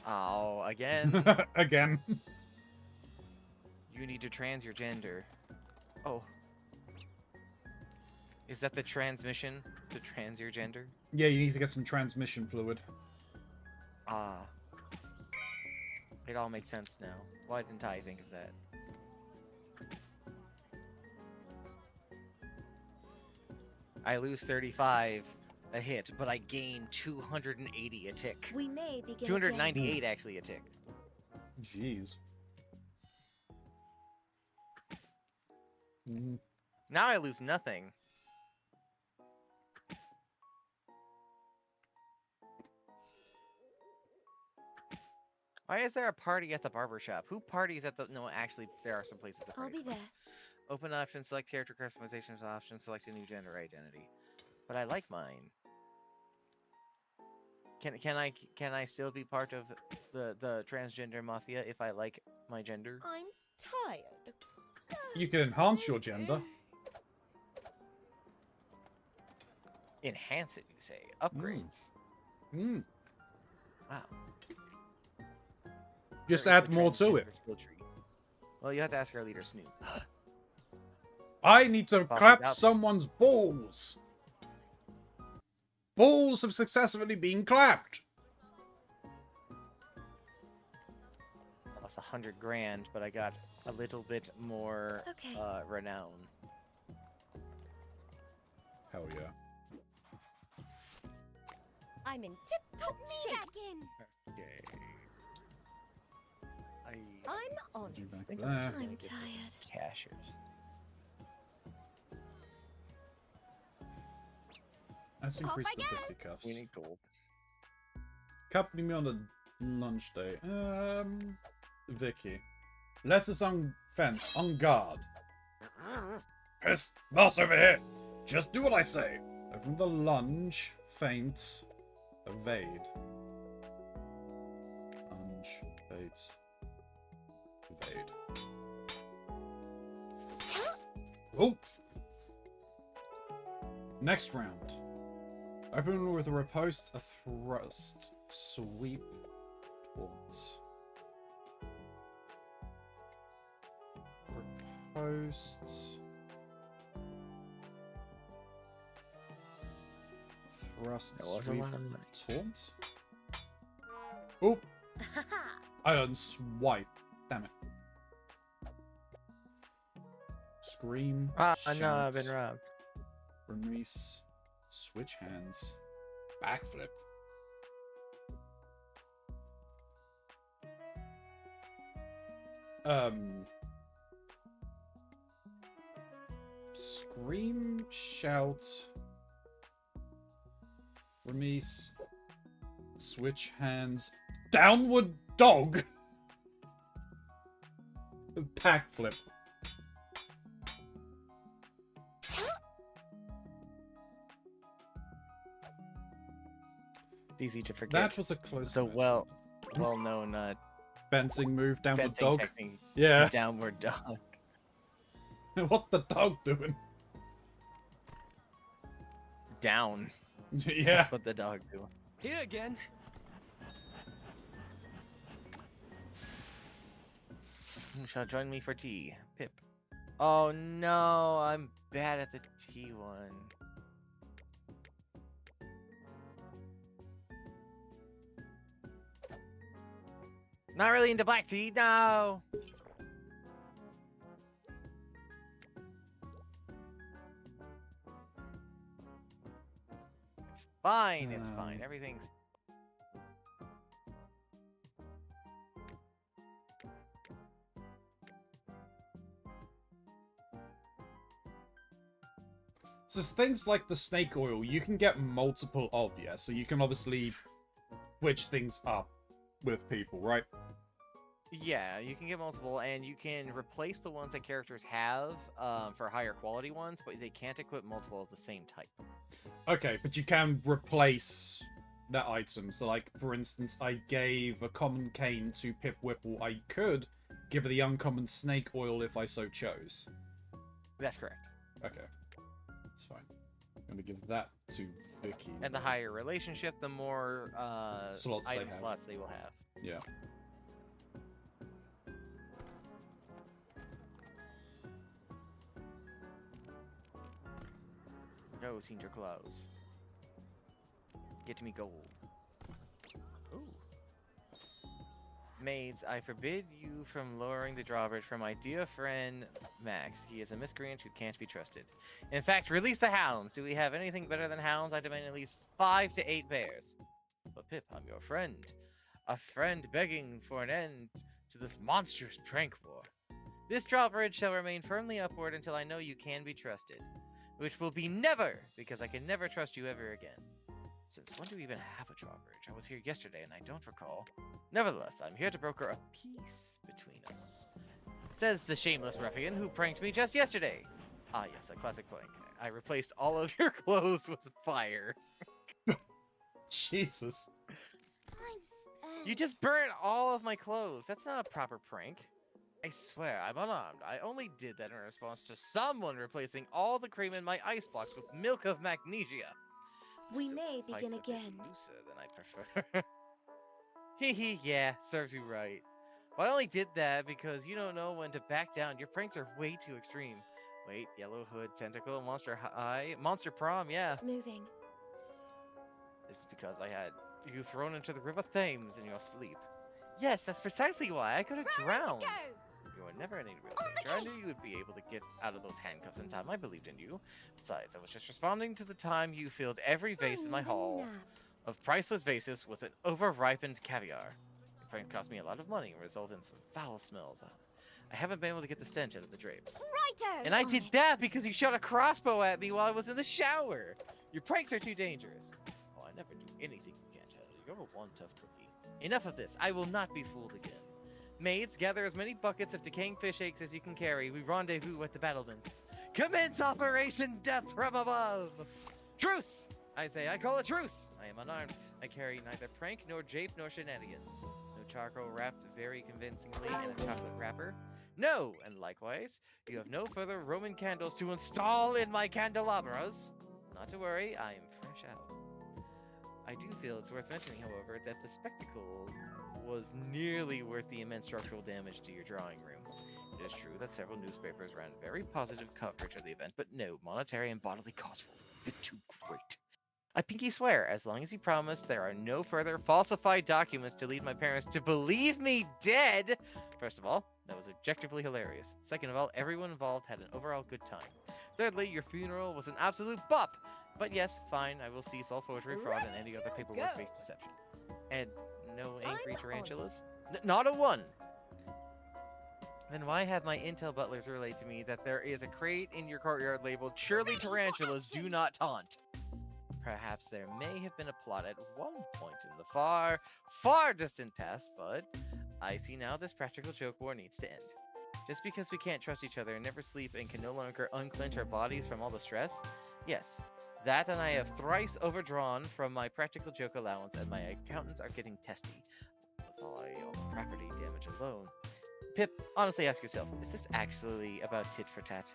Oh, again? Again. You need to trans your gender. Oh. Is that the transmission to trans your gender? Yeah, you need to get some transmission fluid. Ah. It all makes sense now. Why didn't I think of that? I lose 35 a hit, but I gain 280 a tick. We may begin 298 actually a tick. Jeez. Now I lose nothing. Why is there a party at the barbershop? Who parties at the... No, actually, there are some places that I'll party. be there. Open option, select character customizations option, select a new gender identity. But I like mine. Can I still be part of the transgender mafia if I like my gender? I'm tired. You can enhance your gender. Enhance it, you say? Upgrades. Mm. Wow. Just Where is add the more to transgender it. skill tree? Well, you have to ask our leader, Snoop. I need to Pop clap it up. someone's balls. Balls have successfully been clapped. Lost 100 grand, but I got a little bit more Okay. renown. Hell yeah. I'm in tip-top shape. Back in. Okay. I'm on Do it. back think there. I'm I'm just gonna get this tired. Cashers. Let's Off increase I the go. fisticuffs. We need gold. Accompany me on a lunch date. Vicky. Let us on fence, on guard. Yes, boss over here. Just do what I say. Open the lunge, feint, evade. Lunge, feint, evade. Oh! Next round. Open with a riposte, a thrust, sweep, taunt. Riposte. Thrust, That was a sweep, lot of money. taunt. Oh! I done swipe. Damn it. Scream. Ah, no, I've shout, been robbed. Release. Switch hands. Backflip. Scream, shout. Release. Switch hands. Downward dog. Backflip. It's easy to forget. That was a close So match. well-known Fencing move, downward fencing dog. technique. Yeah. Downward dog. What the dog doing? Down. Yeah. That's what the dog do. Here again. You shall join me for tea, Pip. Oh no, I'm bad at the tea one. Not really into black tea, no. It's fine, it's fine. Everything's So things like the snake oil, you can get multiple of, yeah? So you can obviously switch things up with people, right? Yeah, you can get multiple, and you can replace the ones that characters have for higher quality ones, but they can't equip multiple of the same type. Okay, but you can replace that item. So, like, for instance, I gave a common cane to Pip Whipple. I could give her the uncommon snake oil if I so chose. That's correct. Okay. That's fine. I'm going to give that to Vicky. And the higher relationship, the more Slots they item have. slots they will have. Yeah. Go, Senior Claus. Get me gold. Ooh. Maids, I forbid you from lowering the drawbridge for my dear friend Max. He is a miscreant who can't be trusted. In fact, release the hounds. Do we have anything better than hounds? I demand at least 5 to 8 bears. But Pip, I'm your friend. A friend begging for an end to this monstrous prank war. This drawbridge shall remain firmly upward until I know you can be trusted. Which will be never, because I can never trust you ever again. Since when do we even have a drawbridge? I was here yesterday and I don't recall. Nevertheless, I'm here to broker a peace between us. Says the shameless ruffian who pranked me just yesterday. Ah yes, a classic prank. I replaced all of your clothes with fire. Jesus. I'm spent. You just burnt all of my clothes. That's not a proper prank. I swear, I'm unarmed. I only did that in response to someone replacing all the cream in my icebox with milk of magnesia. We Still, may pipes begin are a bit again. looser than I prefer. Hee hee, yeah, serves you right. But I only did that because you don't know when to back down. Your pranks are way too extreme. Wait, Yellow Hood, Tentacle, Monster High, Monster Prom, yeah. Moving. This is because I had you thrown into the River Thames in your sleep. Yes, that's precisely why I could have drowned. You were never any real danger. I knew you would be able to get out of those handcuffs in time. I believed in you. Besides, I was just responding to the time you filled every vase in my hall of priceless vases with an over-ripened caviar. The prank cost me a lot of money and resulted in some foul smells. I haven't been able to get the stench out of the drapes. Righto! And I on did it. that because you shot a crossbow at me while I was in the shower. Your pranks are too dangerous. Oh, I never do anything you can't handle. You're a one tough cookie. Enough of this. I will not be fooled again. Maids, gather as many buckets of decaying fish eggs as you can carry. We rendezvous at the battlements. Commence Operation Death from Above! Truce! I say, I call a truce! I am unarmed. I carry neither prank, nor jape, nor shenanigan. No charcoal wrapped very convincingly in a chocolate wrapper. No! And likewise, you have no further Roman candles to install in my candelabras. Not to worry, I am fresh out. I do feel it's worth mentioning, however, that the spectacle was nearly worth the immense structural damage to your drawing room. It is true that several newspapers ran very positive coverage of the event, but no, monetary and bodily costs were a bit too great. I pinky swear, as long as you promise there are no further falsified documents to lead my parents to believe me dead. First of all, that was objectively hilarious. Second of all, everyone involved had an overall good time. Thirdly, your funeral was an absolute bop. But yes, fine, I will cease all forgery, fraud, and any other paperwork-based deception. And no angry I'm tarantulas? Not a one! Then why have my intel butlers relate to me that there is a crate in your courtyard labeled "Surely tarantulas do not taunt"? Perhaps there may have been a plot at one point in the far, far distant past, but I see now this practical joke war needs to end. Just because we can't trust each other and never sleep and can no longer unclench our bodies from all the stress? Yes, That and I have thrice overdrawn from my practical joke allowance, and my accountants are getting testy. With all the property damage alone. Pip, honestly ask yourself, is this actually about tit for tat?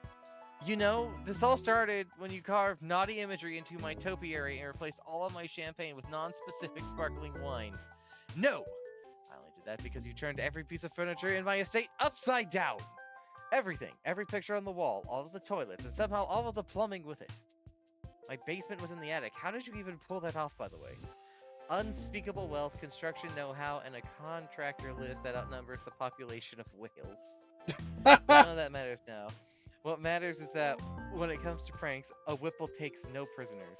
You know, this all started when you carved naughty imagery into my topiary and replaced all of my champagne with non-specific sparkling wine. No! I only did that because you turned every piece of furniture in my estate upside down! Everything, every picture on the wall, all of the toilets, and somehow all of the plumbing with it. My basement was in the attic. How did you even pull that off, by the way? Unspeakable wealth, construction know-how, and a contractor list that outnumbers the population of Wales. But none of that matters now. What matters is that, when it comes to pranks, a Whipple takes no prisoners.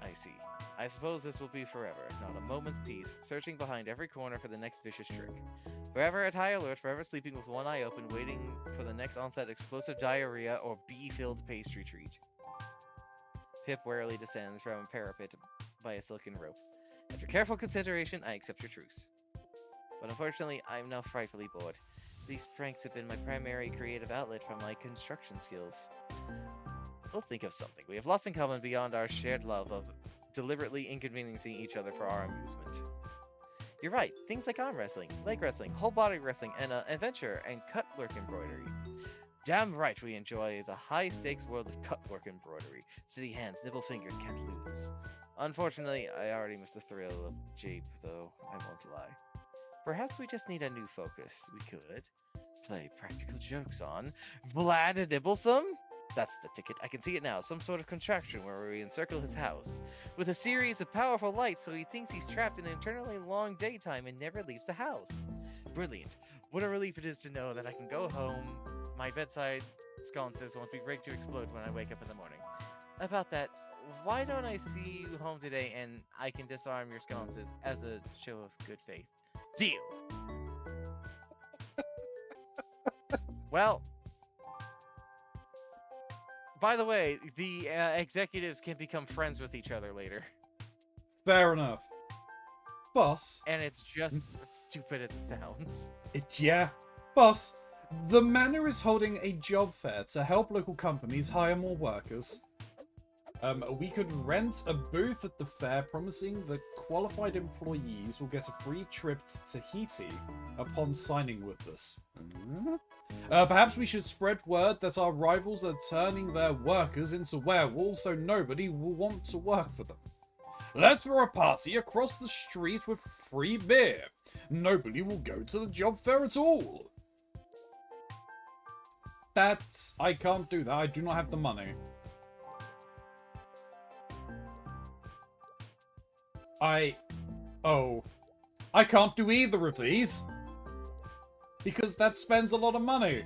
I see. I suppose this will be forever, not a moment's peace, searching behind every corner for the next vicious trick. Forever at high alert, forever sleeping with one eye open, waiting for the next onset explosive diarrhea or bee-filled pastry treat. Pip warily descends from a parapet by a silken rope. After careful consideration, I accept your truce. But unfortunately, I'm now frightfully bored. These pranks have been my primary creative outlet for my construction skills. We'll think of something we have lots in common beyond our shared love of deliberately inconveniencing each other for our amusement. You're right, things like arm wrestling, leg wrestling, whole body wrestling, and adventure and cutwork embroidery. Damn right we enjoy the high-stakes world of cutwork embroidery. City hands, nibble fingers, can't lose. Unfortunately, I already missed the thrill of Jape, though, I won't lie. Perhaps we just need a new focus. We could play practical jokes on Vlad Nibblesome? That's the ticket. I can see it now. Some sort of contraption where we encircle his house with a series of powerful lights so he thinks he's trapped in an eternally long daytime and never leaves the house. Brilliant. What a relief it is to know that I can go home. My bedside sconces won't be ready to explode when I wake up in the morning. About that, why don't I see you home today and I can disarm your sconces as a show of good faith? Deal! Well, by the way, the executives can become friends with each other later. Fair enough. Boss. And it's just as stupid as it sounds. Yeah. Boss, the manor is holding a job fair to help local companies hire more workers. We could rent a booth at the fair, promising that qualified employees will get a free trip to Tahiti upon signing with us. Perhaps we should spread word that our rivals are turning their workers into werewolves so nobody will want to work for them. Let's throw a party across the street with free beer. Nobody will go to the job fair at all. I can't do that. I do not have the money. I can't do either of these. Because that spends a lot of money.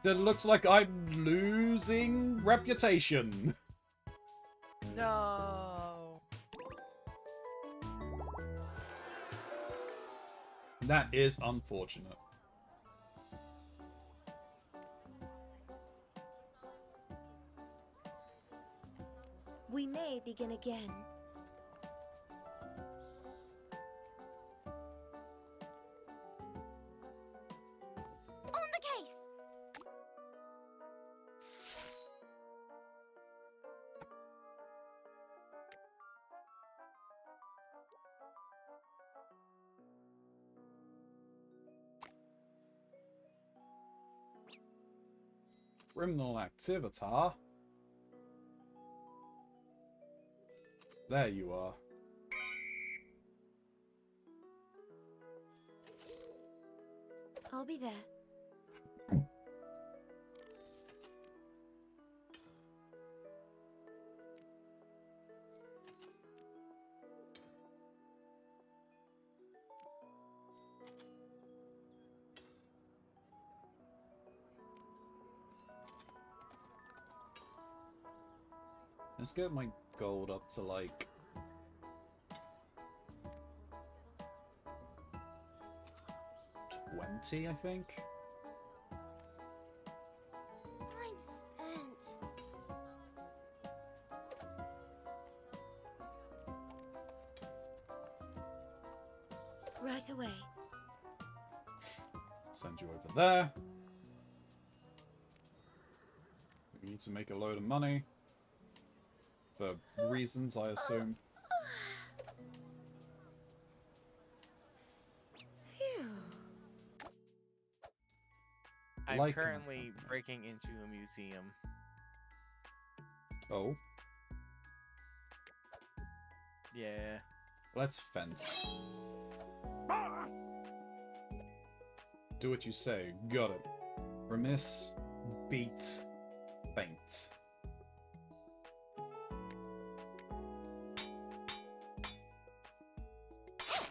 That looks like I'm losing reputation. No. That is unfortunate. We may begin again. On the case! Criminal activity. There you are. I'll be there. Let's get my gold up to like 20, I think. I'm spent. Right away. Send you over there. We need to make a load of money. For reasons, I assume. Phew. I'm Like currently breaking into a museum. Oh, Yeah. let's fence. Ah! Do what you say. Got it. Remiss, beat, faint.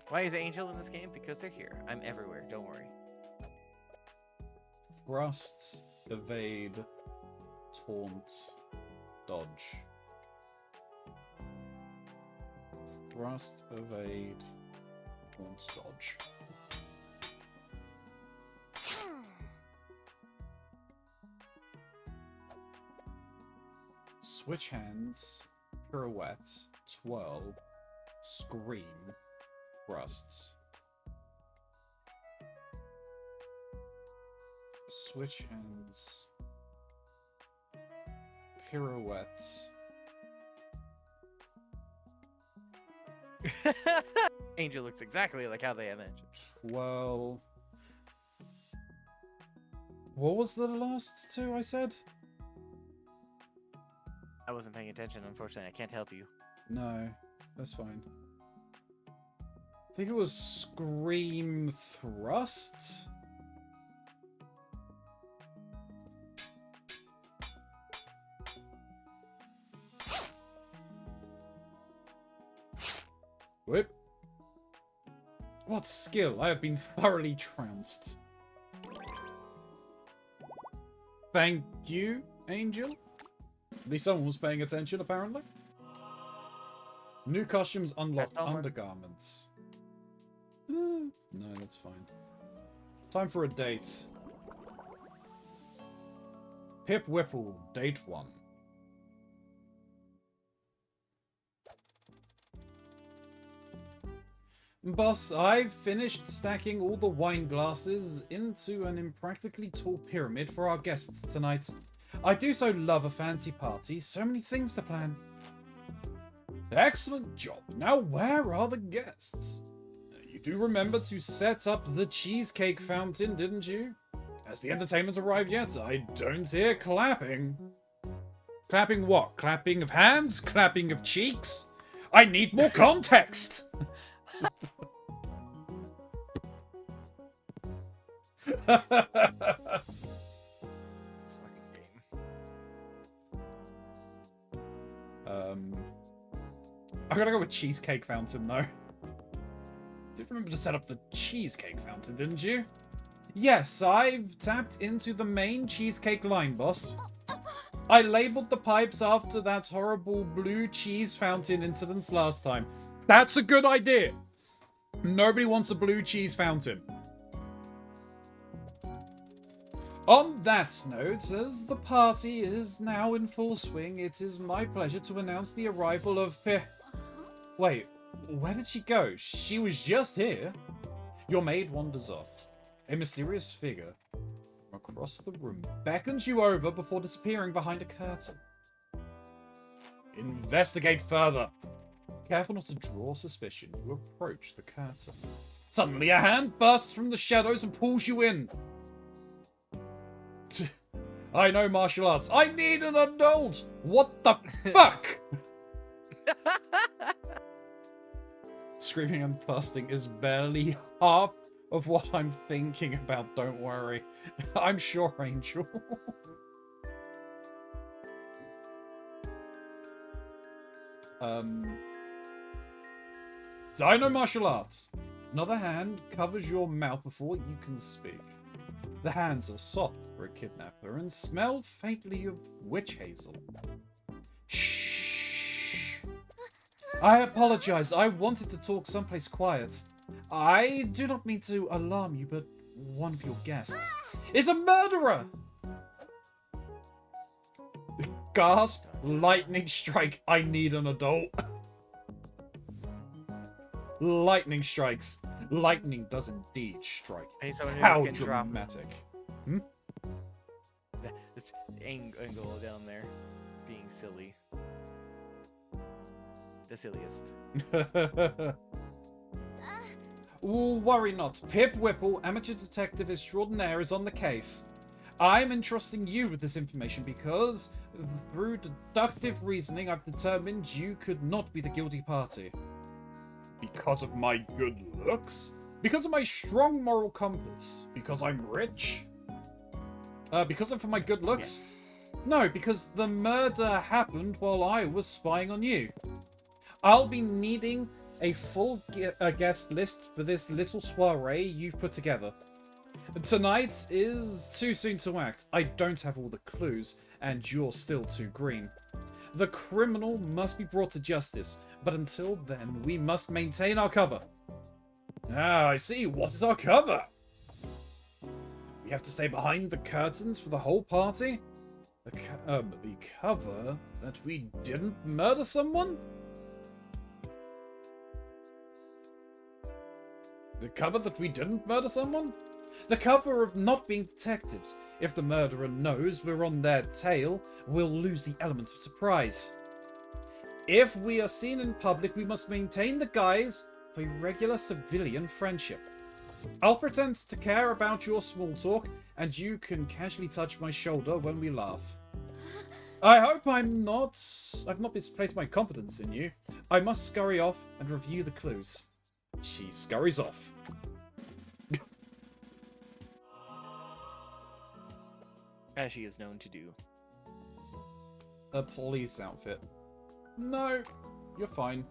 Why is Angel in this game? Because they're here. I'm everywhere. Don't worry. Thrust, evade, taunt, dodge. Thrust, evade, taunt, dodge. Switch hands, pirouette, twirl, scream, thrusts. Switch hands, pirouette. Angel looks exactly like how they imagined. Well, what was the last two I said? I wasn't paying attention, unfortunately. I can't help you. No, that's fine. I think it was Scream Thrust? Whip. What skill? I have been thoroughly trounced. Thank you, Angel. At least someone was paying attention, apparently. New costumes unlock That's all, man. undergarments. No, that's fine. Time for a date. Pip Whipple, date 1. Boss, I've finished stacking all the wine glasses into an impractically tall pyramid for our guests tonight. I do so love a fancy party, so many things to plan. Excellent job. Now where are the guests? You do remember to set up the cheesecake fountain, didn't you? Has the entertainment arrived yet? I don't hear clapping. Clapping what? Clapping of hands? Clapping of cheeks? I need more context! This fucking game. I gotta go with Cheesecake Fountain, though. Did remember to set up the Cheesecake Fountain, didn't you? Yes, I've tapped into the main cheesecake line, boss. I labeled the pipes after that horrible blue cheese fountain incident last time. That's a good idea! Nobody wants a blue cheese fountain. On that note, as the party is now in full swing, it is my pleasure to announce the arrival of Wait, where did she go? She was just here. Your maid wanders off. A mysterious figure from across the room beckons you over before disappearing behind a curtain. Investigate further. Careful not to draw suspicion, you approach the curtain. Suddenly a hand bursts from the shadows and pulls you in. I know martial arts. I need an adult! What the fuck? Screaming and thrusting is barely half of what I'm thinking about, don't worry. I'm sure, Angel. Dino martial arts. Another hand covers your mouth before you can speak. The hands are soft for a kidnapper and smell faintly of witch hazel. Shh. I apologize. I wanted to talk someplace quiet. I do not mean to alarm you, but one of your guests is a murderer! Gasp. Lightning strike. I need an adult. Lightning strikes. Lightning does indeed strike. Hey, someone who How can drop dramatic. this angle down there, being silly. the silliest. Worry not. Pip Whipple, amateur detective extraordinaire, is on the case. I'm entrusting you with this information because, through deductive reasoning, I've determined you could not be the guilty party. Because of my good looks? Because of my strong moral compass? Because I'm rich? Because of my good looks? Yeah. No, because the murder happened while I was spying on you. I'll be needing a full guest list for this little soiree you've put together. Tonight is too soon to act. I don't have all the clues, and you're still too green. The criminal must be brought to justice, but until then, we must maintain our cover. Ah, I see. What is our cover? We have to stay behind the curtains for the whole party? The cover that we didn't murder someone? The cover that we didn't murder someone? The cover of not being detectives. If the murderer knows we're on their tail, we'll lose the element of surprise. If we are seen in public, we must maintain the guise of a regular civilian friendship. I'll pretend to care about your small talk, and you can casually touch my shoulder when we laugh. I hope I've not misplaced my confidence in you. I must scurry off and review the clues. She scurries off. As she is known to do. A police outfit. No, you're fine.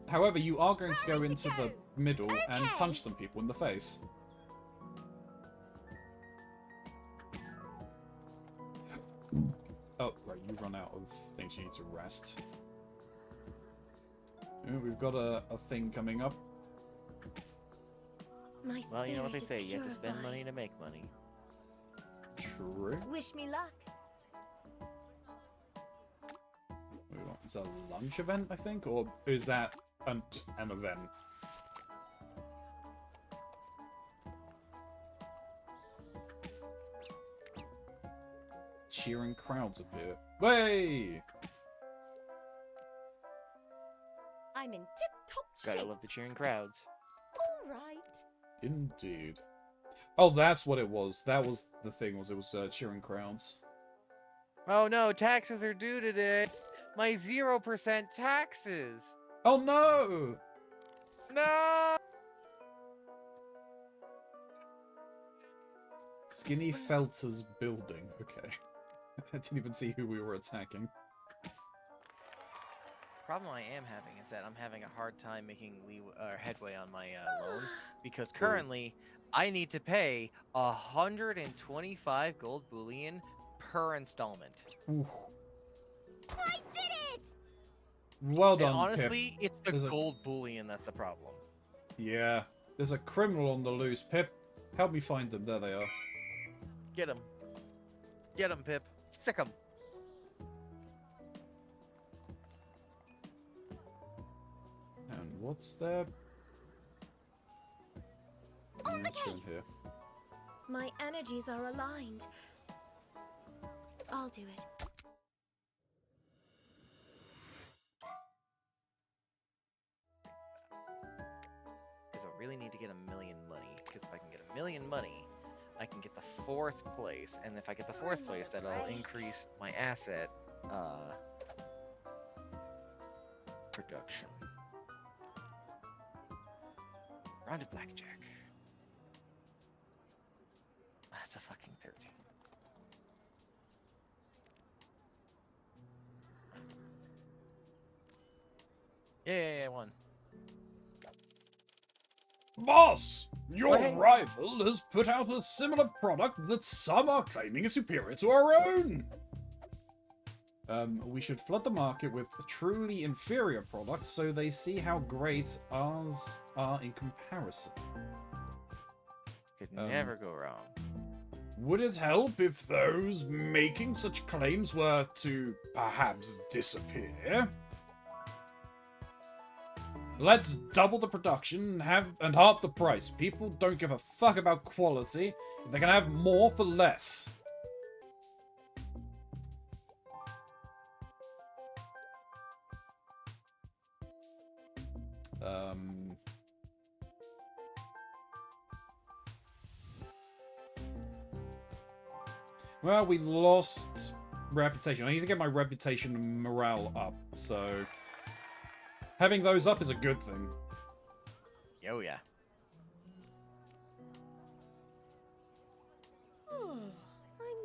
However, you are going to go into the middle and punch some people in the face. Oh, right, you run out of things you need to rest. Ooh, we've got a thing coming up. Well, you know what they say, you have to spend money to make money. True. Wish me luck. Is that a lunch event, I think? Or is that just an event? Cheering crowds appear. Way! I'm in tip-top shape. Gotta love the cheering crowds. All right. Indeed. Oh, that's what it was. That was the thing. It was cheering crowds. Oh no, taxes are due today. My 0% taxes. Oh no! No! Skinny Felter's building. Okay. I didn't even see who we were attacking. Problem I am having is that I'm having a hard time making headway on my loan because currently I need to pay 125 gold bullion per installment. Ooh. I did it! Well done, and honestly, Pip. it's the gold bullion that's the problem. Yeah. There's a criminal on the loose, Pip. Help me find them. There they are. Get him. Get him, Pip. Sick him. And what's there? On the Let's go in case. here. My energies are aligned. I'll do it. Because I really need to get 1,000,000 money. Because if I can get 1,000,000 money, I can get the 4th place. And if I get the 4th place, that'll increase my asset production. Round of blackjack. That's a fucking 13. Yeah, I won. Boss! Your What? rival has put out a similar product that some are claiming is superior to our own. We should flood the market with truly inferior products so they see how great ours are in comparison. Could never go wrong. Would it help if those making such claims were to perhaps disappear? Let's double the production and half the price. People don't give a fuck about quality if they can have more for less. Well, we lost reputation. I need to get my reputation and morale up, so having those up is a good thing. Oh yeah. I'm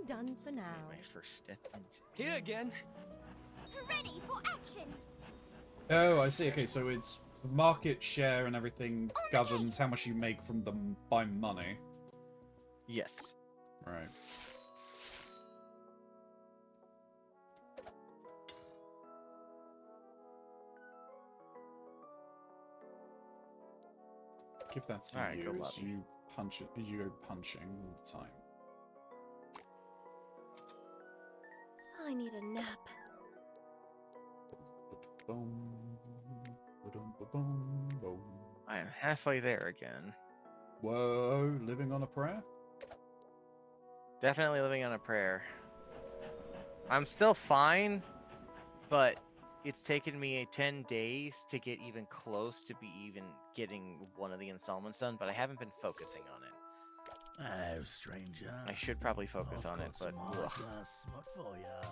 done for now. My first step into Here again. Ready for action! Oh, I see. Okay, so it's market share and everything governs how much you make from them by money. Yes. Right. Give that to Alright, you go as lobby. you punch it. You go punching all the time. I need a nap. Boom, ba-dum, ba-bum, boom. I am halfway there again. Whoa, living on a prayer? Definitely living on a prayer. I'm still fine, but it's taken me 10 days to get even close to be even getting one of the installments done, but I haven't been focusing on it. Oh, stranger. I should probably focus I've on it, got but some ugh. high-class spot for ya.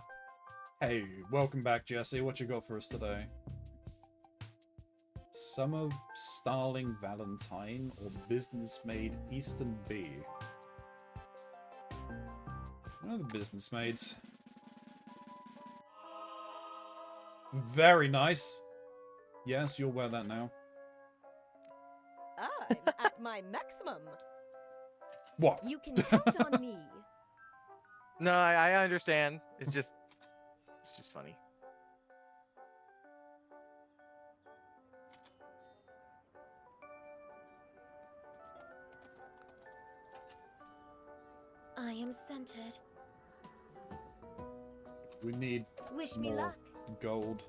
Hey, welcome back, Jesse. What you got for us today? Summer Starling Valentine or Business Maid Eastern Bee? One of the business maids. Very nice. Yes, you'll wear that now. I'm at my maximum. What? You can count on me. No, I understand. It's just funny. I am centered. We need Wish me more luck. gold.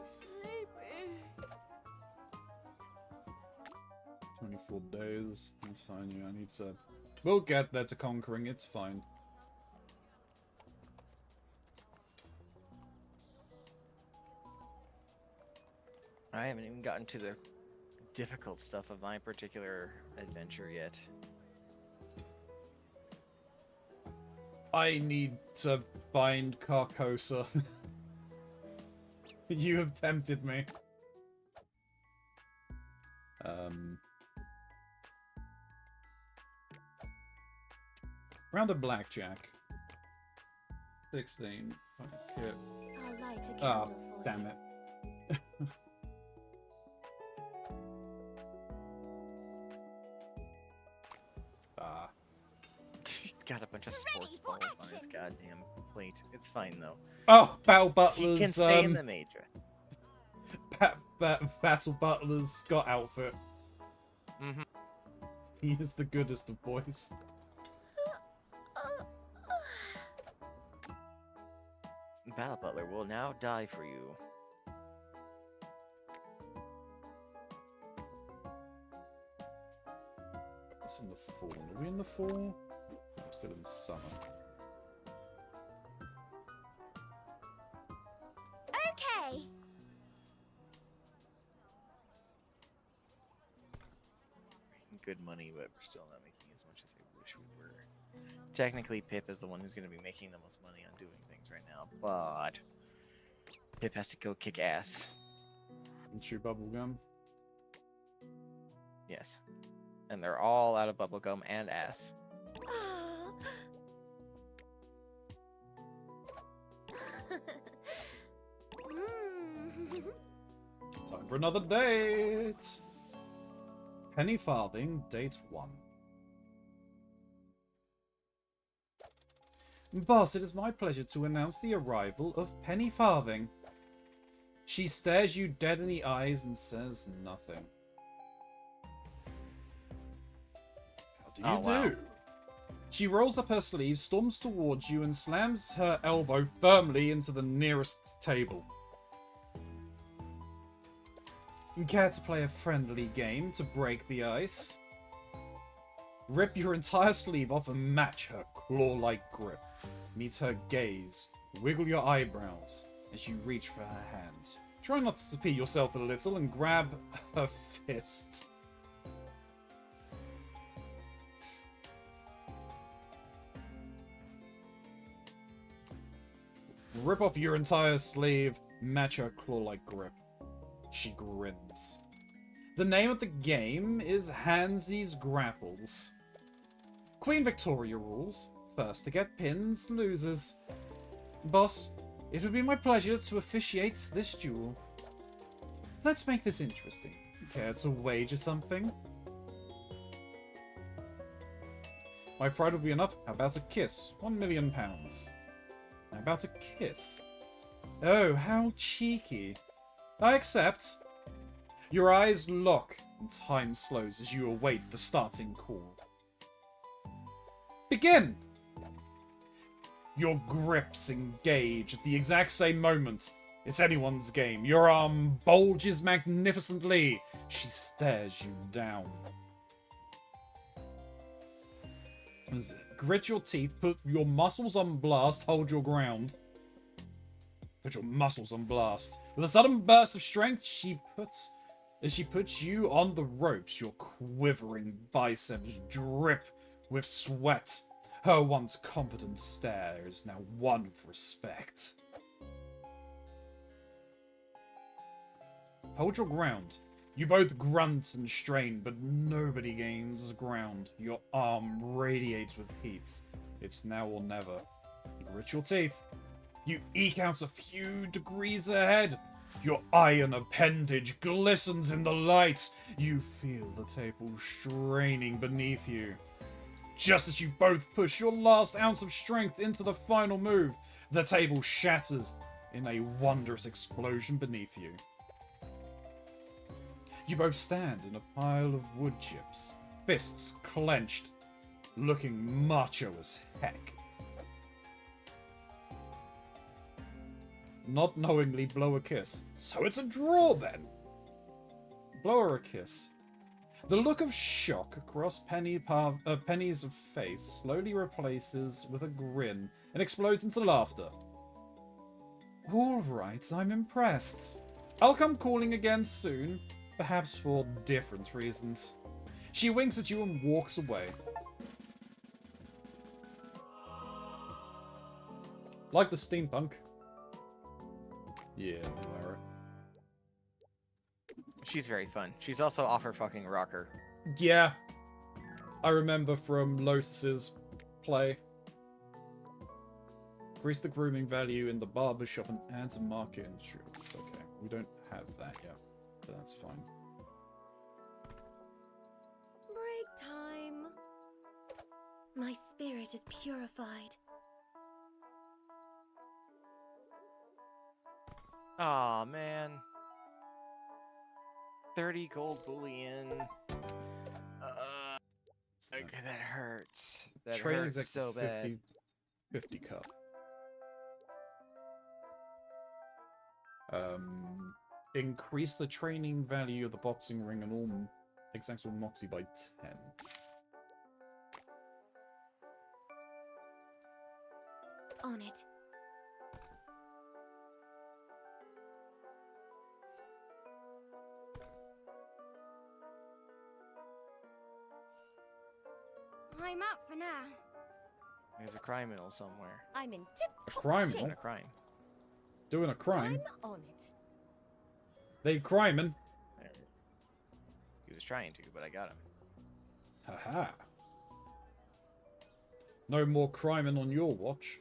Sleepy. 24 days. That's fine. Yeah, I need to. We'll get there to conquering. It's fine. I haven't even gotten to the difficult stuff of my particular adventure yet. I need to find Carcosa. You have tempted me. Round of blackjack. 16. Okay. I'll light a Ah, candle for damn you. it. Ah. Got a bunch of sports for balls on his action. goddamn plate. It's fine though. Oh, Battle He Butler's can stay in the major. Battle Butler's Scott outfit. Mm-hmm. He is the goodest of boys. Battle Butler will now die for you. It's in the fall. Are we in the fall? I'm still in summer. Okay. Making good money, but we're still not making as much as I wish we were. Technically, Pip is the one who's going to be making the most money on doing things right now, but Pip has to go kick ass. And chew bubblegum. Yes. And they're all out of bubblegum and ass. Time for another date! Penny Farthing, date 1. Boss, it is my pleasure to announce the arrival of Penny Farthing. She stares you dead in the eyes and says nothing. How do you do? She rolls up her sleeve, storms towards you, and slams her elbow firmly into the nearest table. Care to play a friendly game to break the ice? Rip your entire sleeve off and match her claw-like grip. Meet her gaze. Wiggle your eyebrows as you reach for her hand. Try not to pee yourself a little and grab her fist. Rip off your entire sleeve, match her claw-like grip. She grins. The name of the game is Hansy's Grapples. Queen Victoria rules. First to get pins loses. Boss, it would be my pleasure to officiate this duel. Let's make this interesting. Care to wager something? My pride will be enough. How about a kiss? £1,000,000. How about a kiss? Oh, how cheeky. I accept. Your eyes lock, and time slows as you await the starting call. Begin! Your grips engage at the exact same moment. It's anyone's game. Your arm bulges magnificently. She stares you down. Grit your teeth, put your muscles on blast, hold your ground. Put your muscles on blast. With a sudden burst of strength, she puts you on the ropes. Your quivering biceps drip with sweat. Her once confident stare is now one of respect. Hold your ground. You both grunt and strain, but nobody gains ground. Your arm radiates with heat. It's now or never. You grit your teeth. You eke out a few degrees ahead. Your iron appendage glistens in the light. You feel the table straining beneath you. Just as you both push your last ounce of strength into the final move, the table shatters in a wondrous explosion beneath you. You both stand in a pile of wood chips, fists clenched, looking macho as heck. Not knowingly blow a kiss. So it's a draw then. Blow her a kiss. The look of shock across Penny's face slowly replaces with a grin and explodes into laughter. All right, I'm impressed. I'll come calling again soon. Perhaps for different reasons. She winks at you and walks away. Like the steampunk. Yeah, Lara. She's very fun. She's also off her fucking rocker. Yeah. I remember from Lotus's play. Increase the grooming value in the barbershop and add some market insurance. Okay, we don't have that yet. But that's fine. Break time. My spirit is purified. Aw, man. 30 gold bullion. Okay, that hurts. That Trade hurts exec so bad. 50 cup. Increase the training value of the boxing ring and all exact moxie by 10. On it. I'm out for now. There's a criminal somewhere. I'm in tip-top Criminal? shape. A crime. Doing a crime? I'm on it. They criming. He was trying to, but I got him. Haha. No more criming on your watch.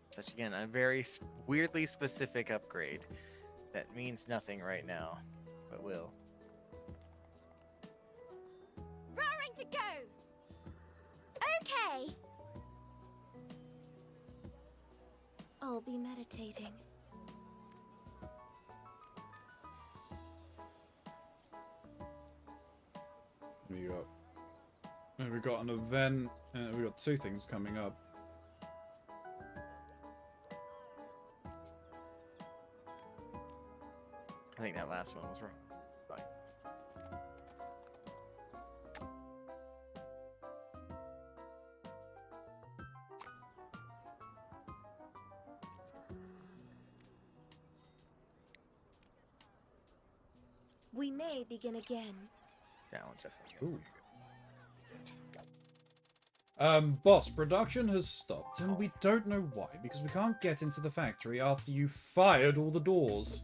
Such again, a very weirdly specific upgrade that means nothing right now, but will. Raring to go! Okay! I'll be meditating. We got an event, and we got two things coming up. I think that last one was wrong. Fine. We may begin again. That one's definitely Ooh. Boss, production has stopped, and we don't know why, because we can't get into the factory after you fired all the doors.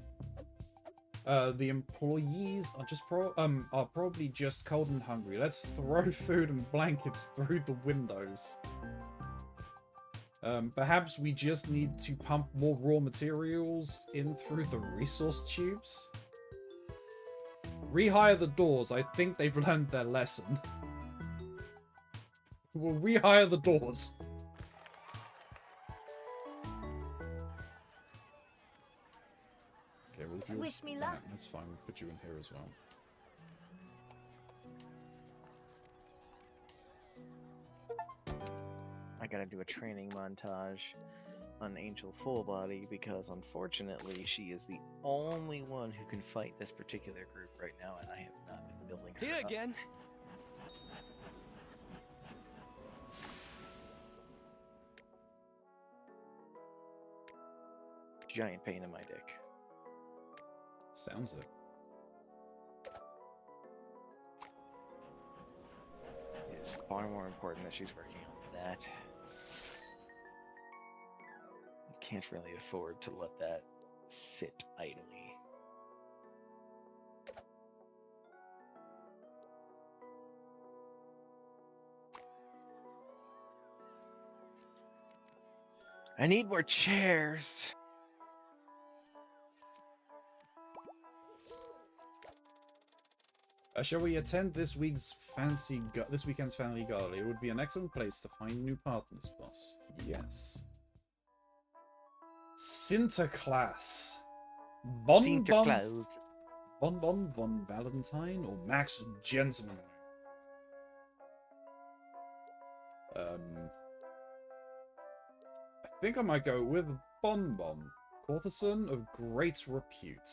The employees are just are probably just cold and hungry. Let's throw food and blankets through the windows. Perhaps we just need to pump more raw materials in through the resource tubes. Rehire the doors. I think they've learned their lesson. We'll rehire the doors. Okay, well, if you Wish me luck. That's fine. We'll put you in here as well. I gotta do a training montage on Angel Full Body because unfortunately she is the only one who can fight this particular group right now, and I have not been building her Here up. again. Giant pain in my dick. Sounds it. It's far more important that she's working on that. Can't really afford to let that sit idly. I need more chairs. Shall we attend this weekend's family gala? It would be an excellent place to find new partners, boss. Yes. Sinterklaas. Sinterklaas. Bonbon von Valentine or Max Gentleman? I think I might go with Bonbon. Courtesan of great repute.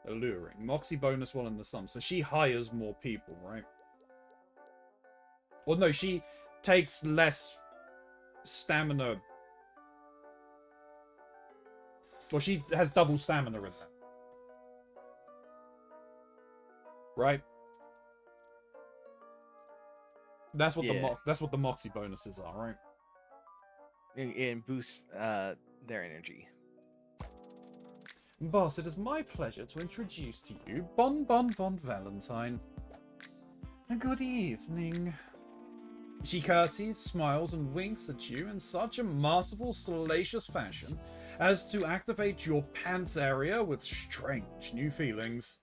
Alluring. Moxie bonus while in the sum. So she hires more people, right? Well, no, she takes less stamina. Well, she has double stamina in that. Right? That's what that's what the Moxie bonuses are, right? And boosts their energy. Boss, it is my pleasure to introduce to you Bonbon von Valentine. Good evening. She curtsies, smiles, and winks at you in such a masterful, salacious fashion as to activate your pants area with strange new feelings.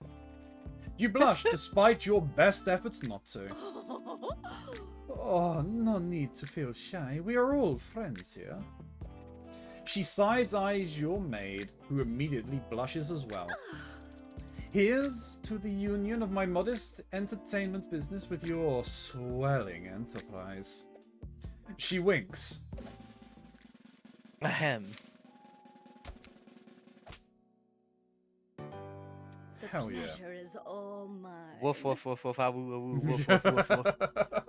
You blush despite your best efforts not to. Oh, no need to feel shy. We are all friends here. She side-eyes your maid, who immediately blushes as well. Here's to the union of my modest entertainment business with your swelling enterprise. She winks. Ahem. Hell yeah. Pleasure is all mine. Woof woof woof woof ah, woo, woo, woo, woof woof woof woof.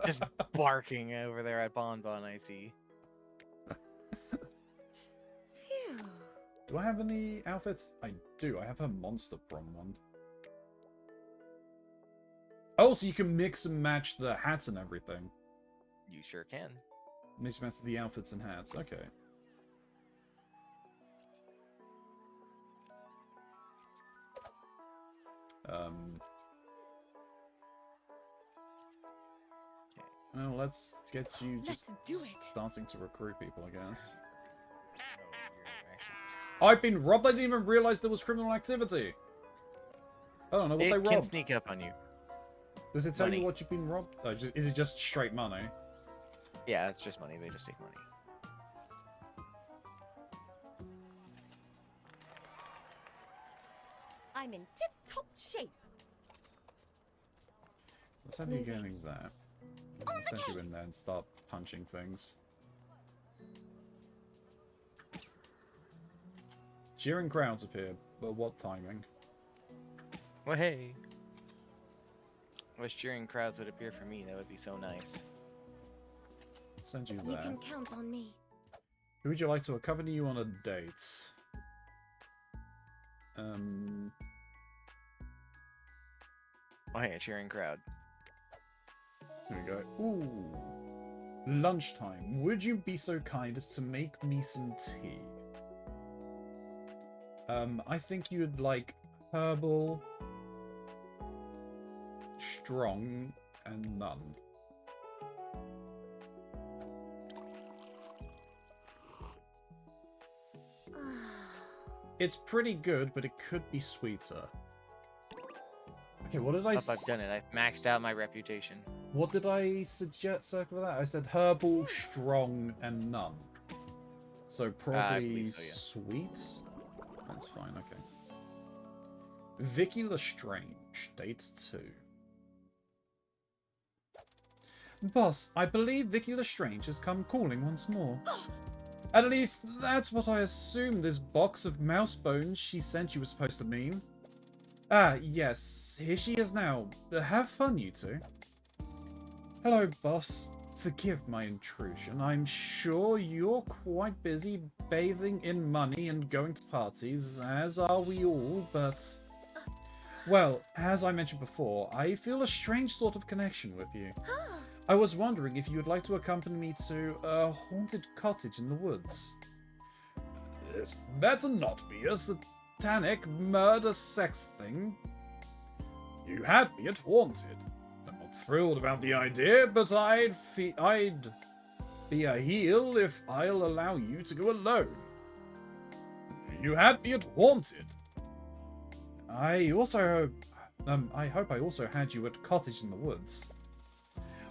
Just barking over there at Bonbon, I see. Phew. Do I have any outfits? I do. I have her monster prom one. Oh, so you can mix and match the hats and everything. You sure can. Mix and match the outfits and hats. Okay. Well, let's get you just starting to recruit people, I guess. I've been robbed. I didn't even realize there was criminal activity. I don't know what they robbed. It can sneak up on you. Does it tell you what you've been robbed? Oh, is it just straight money? Yeah, it's just money. They just take money. I'm in tip-top shape. Let's have you getting there. I'm gonna send you in there and start punching things. Cheering crowds appear, but what timing? Well, hey. Wish cheering crowds would appear for me. That would be so nice. Send you You there. can count on me. Who would you like to accompany you on a date? Oh, hey, a cheering crowd. Here we go. Ooh. Lunchtime. Would you be so kind as to make me some tea? I think you'd like herbal, strong, and none. It's pretty good, but it could be sweeter. Okay, what did I I've done it. I've maxed out my reputation. What did I suggest circle that? I said herbal, strong, and none. So probably so, yeah. sweet? That's fine, okay. Vicky Lestrange, date 2. Boss, I believe Vicky Lestrange has come calling once more. At least, that's what I assume this box of mouse bones she sent you was supposed to mean. Ah, yes, here she is now. Have fun, you two. Hello, boss. Forgive my intrusion. I'm sure you're quite busy bathing in money and going to parties, as are we all, but... Well, as I mentioned before, I feel a strange sort of connection with you. I was wondering if you would like to accompany me to a haunted cottage in the woods. This better not be a satanic murder sex thing. You had me at haunted. I'm not thrilled about the idea, but I'd be a heel if I'll allow you to go alone. You had me at haunted. I hope I also had you at cottage in the woods.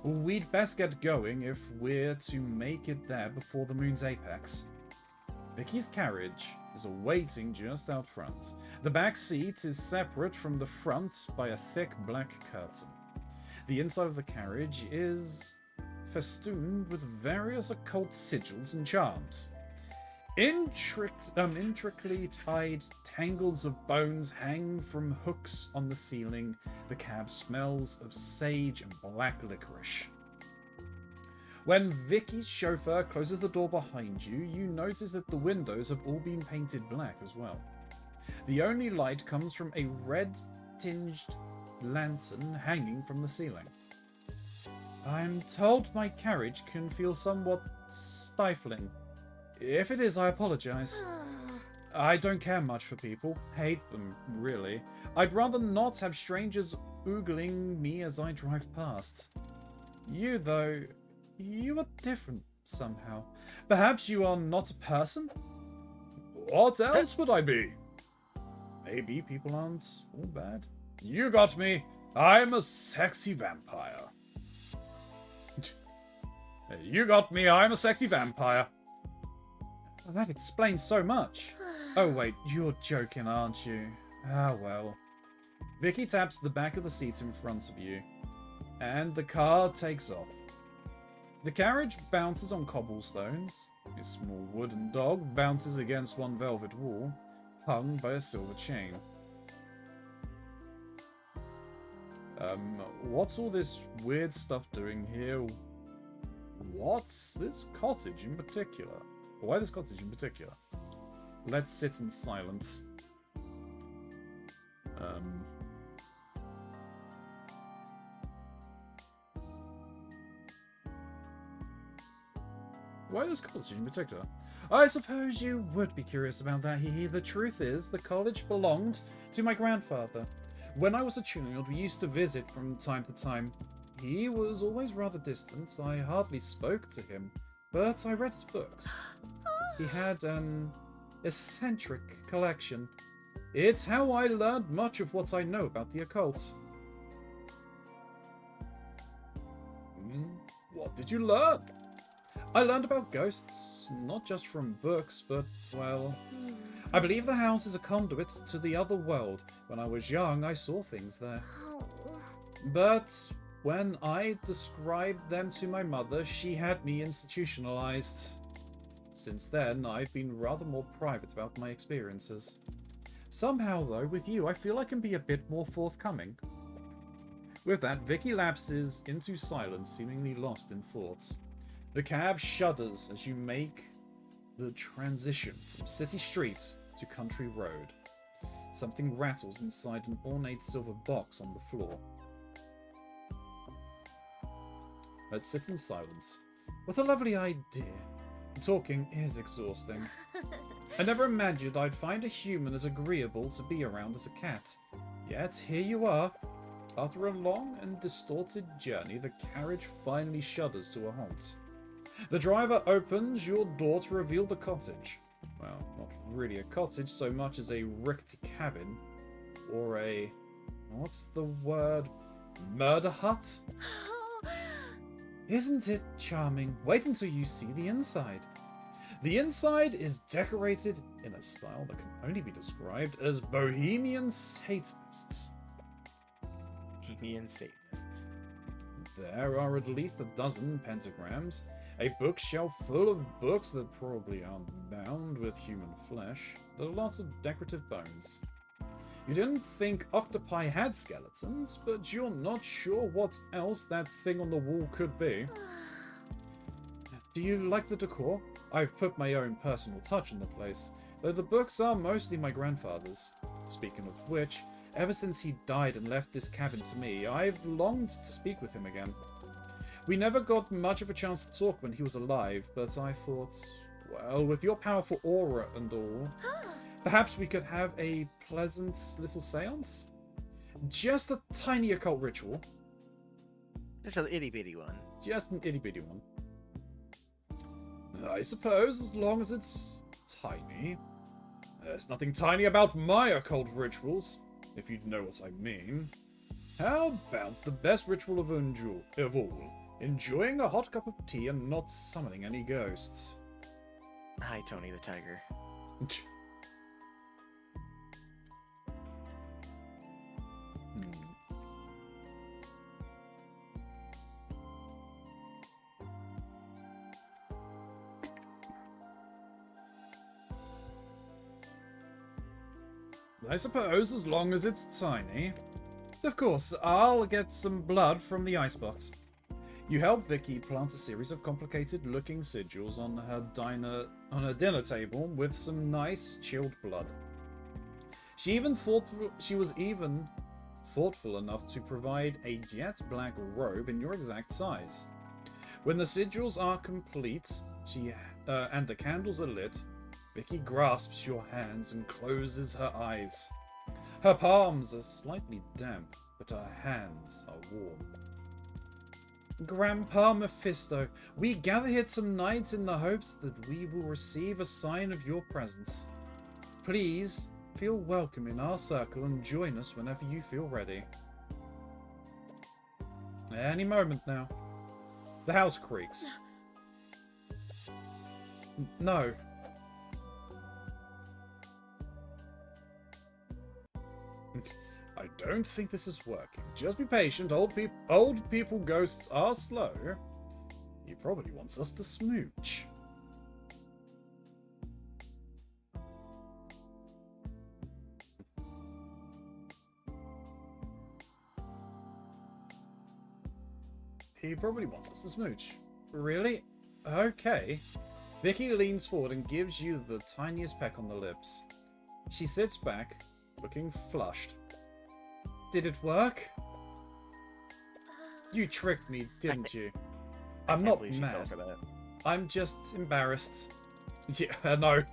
We'd best get going if we're to make it there before the moon's apex. Vicky's carriage is awaiting just out front. The back seat is separate from the front by a thick black curtain. The inside of the carriage is festooned with various occult sigils and charms. Intricately tied tangles of bones hang from hooks on the ceiling. The cab smells of sage and black licorice. When Vicky's chauffeur closes the door behind you, you notice that the windows have all been painted black as well. The only light comes from a red-tinged lantern hanging from the ceiling. I'm told my carriage can feel somewhat stifling. If it is, I apologize. I don't care much for people. Hate them, really. I'd rather not have strangers oogling me as I drive past. You, though, you are different somehow. Perhaps you are not a person? What else would I be? Maybe people aren't all bad. You got me. I'm a sexy vampire. You got me. I'm a sexy vampire. That explains so much. Oh wait, you're joking, aren't you? Ah well. Vicky taps the back of the seat in front of you, and the car takes off. The carriage bounces on cobblestones. A small wooden dog bounces against one velvet wall, hung by a silver chain. What's all this weird stuff doing here? What's this cottage in particular? Why this cottage in particular? Let's sit in silence. Why this cottage in particular? I suppose you would be curious about that, Hee. The truth is, the college belonged to my grandfather. When I was a child, we used to visit from time to time. He was always rather distant. I hardly spoke to him, but I read his books. He had an eccentric collection. It's how I learned much of what I know about the occult. What did you learn? I learned about ghosts, not just from books, but, well, I believe the house is a conduit to the other world. When I was young, I saw things there. But when I described them to my mother, she had me institutionalized. Since then, I've been rather more private about my experiences. Somehow, though, with you, I feel I can be a bit more forthcoming. With that, Vicky lapses into silence, seemingly lost in thoughts. The cab shudders as you make the transition from city street to country road. Something rattles inside an ornate silver box on the floor. Let's sit in silence. What a lovely idea. Talking is exhausting. I never imagined I'd find a human as agreeable to be around as a cat. Yet here you are. After a long and distorted journey, the carriage finally shudders to a halt. The driver opens your door to reveal the cottage. Well, not really a cottage so much as a rickety cabin. Or a... what's the word? Murder hut? Isn't it charming? Wait until you see the inside. The inside is decorated in a style that can only be described as Bohemian Satanists. Bohemian Satanists. There are at least a dozen pentagrams, a bookshelf full of books that probably aren't bound with human flesh, there are lots of decorative bones. You didn't think octopi had skeletons, but you're not sure what else that thing on the wall could be. Do you like the decor? I've put my own personal touch in the place, though the books are mostly my grandfather's. Speaking of which, ever since he died and left this cabin to me, I've longed to speak with him again. We never got much of a chance to talk when he was alive, but I thought, well, with your powerful aura and all, perhaps we could have a pleasant little seance? Just a tiny occult ritual. Just an itty bitty one. Just an itty bitty one. I suppose, as long as it's tiny. There's nothing tiny about my occult rituals, if you know what I mean. How about the best ritual of all? Enjoying a hot cup of tea and not summoning any ghosts. Hi, Tony the Tiger. I suppose, as long as it's tiny. Of course, I'll get some blood from the icebox. You help Vicky plant a series of complicated-looking sigils on her dinner table with some nice chilled blood. She was even thoughtful enough to provide a jet black robe in your exact size. When the sigils are complete, and the candles are lit, Vicky grasps your hands and closes her eyes. Her palms are slightly damp, but her hands are warm. Grandpa Mephisto, we gather here tonight in the hopes that we will receive a sign of your presence. Please, feel welcome in our circle and join us whenever you feel ready. Any moment now. The house creaks. No. I don't think this is working. Just be patient. Old people ghosts are slow. He probably wants us to smooch. He probably wants us to smooch. Really? Okay. Vicky leans forward and gives you the tiniest peck on the lips. She sits back, looking flushed. Did it work? You tricked me, didn't you? I'm not mad. I'm just embarrassed. Yeah, no.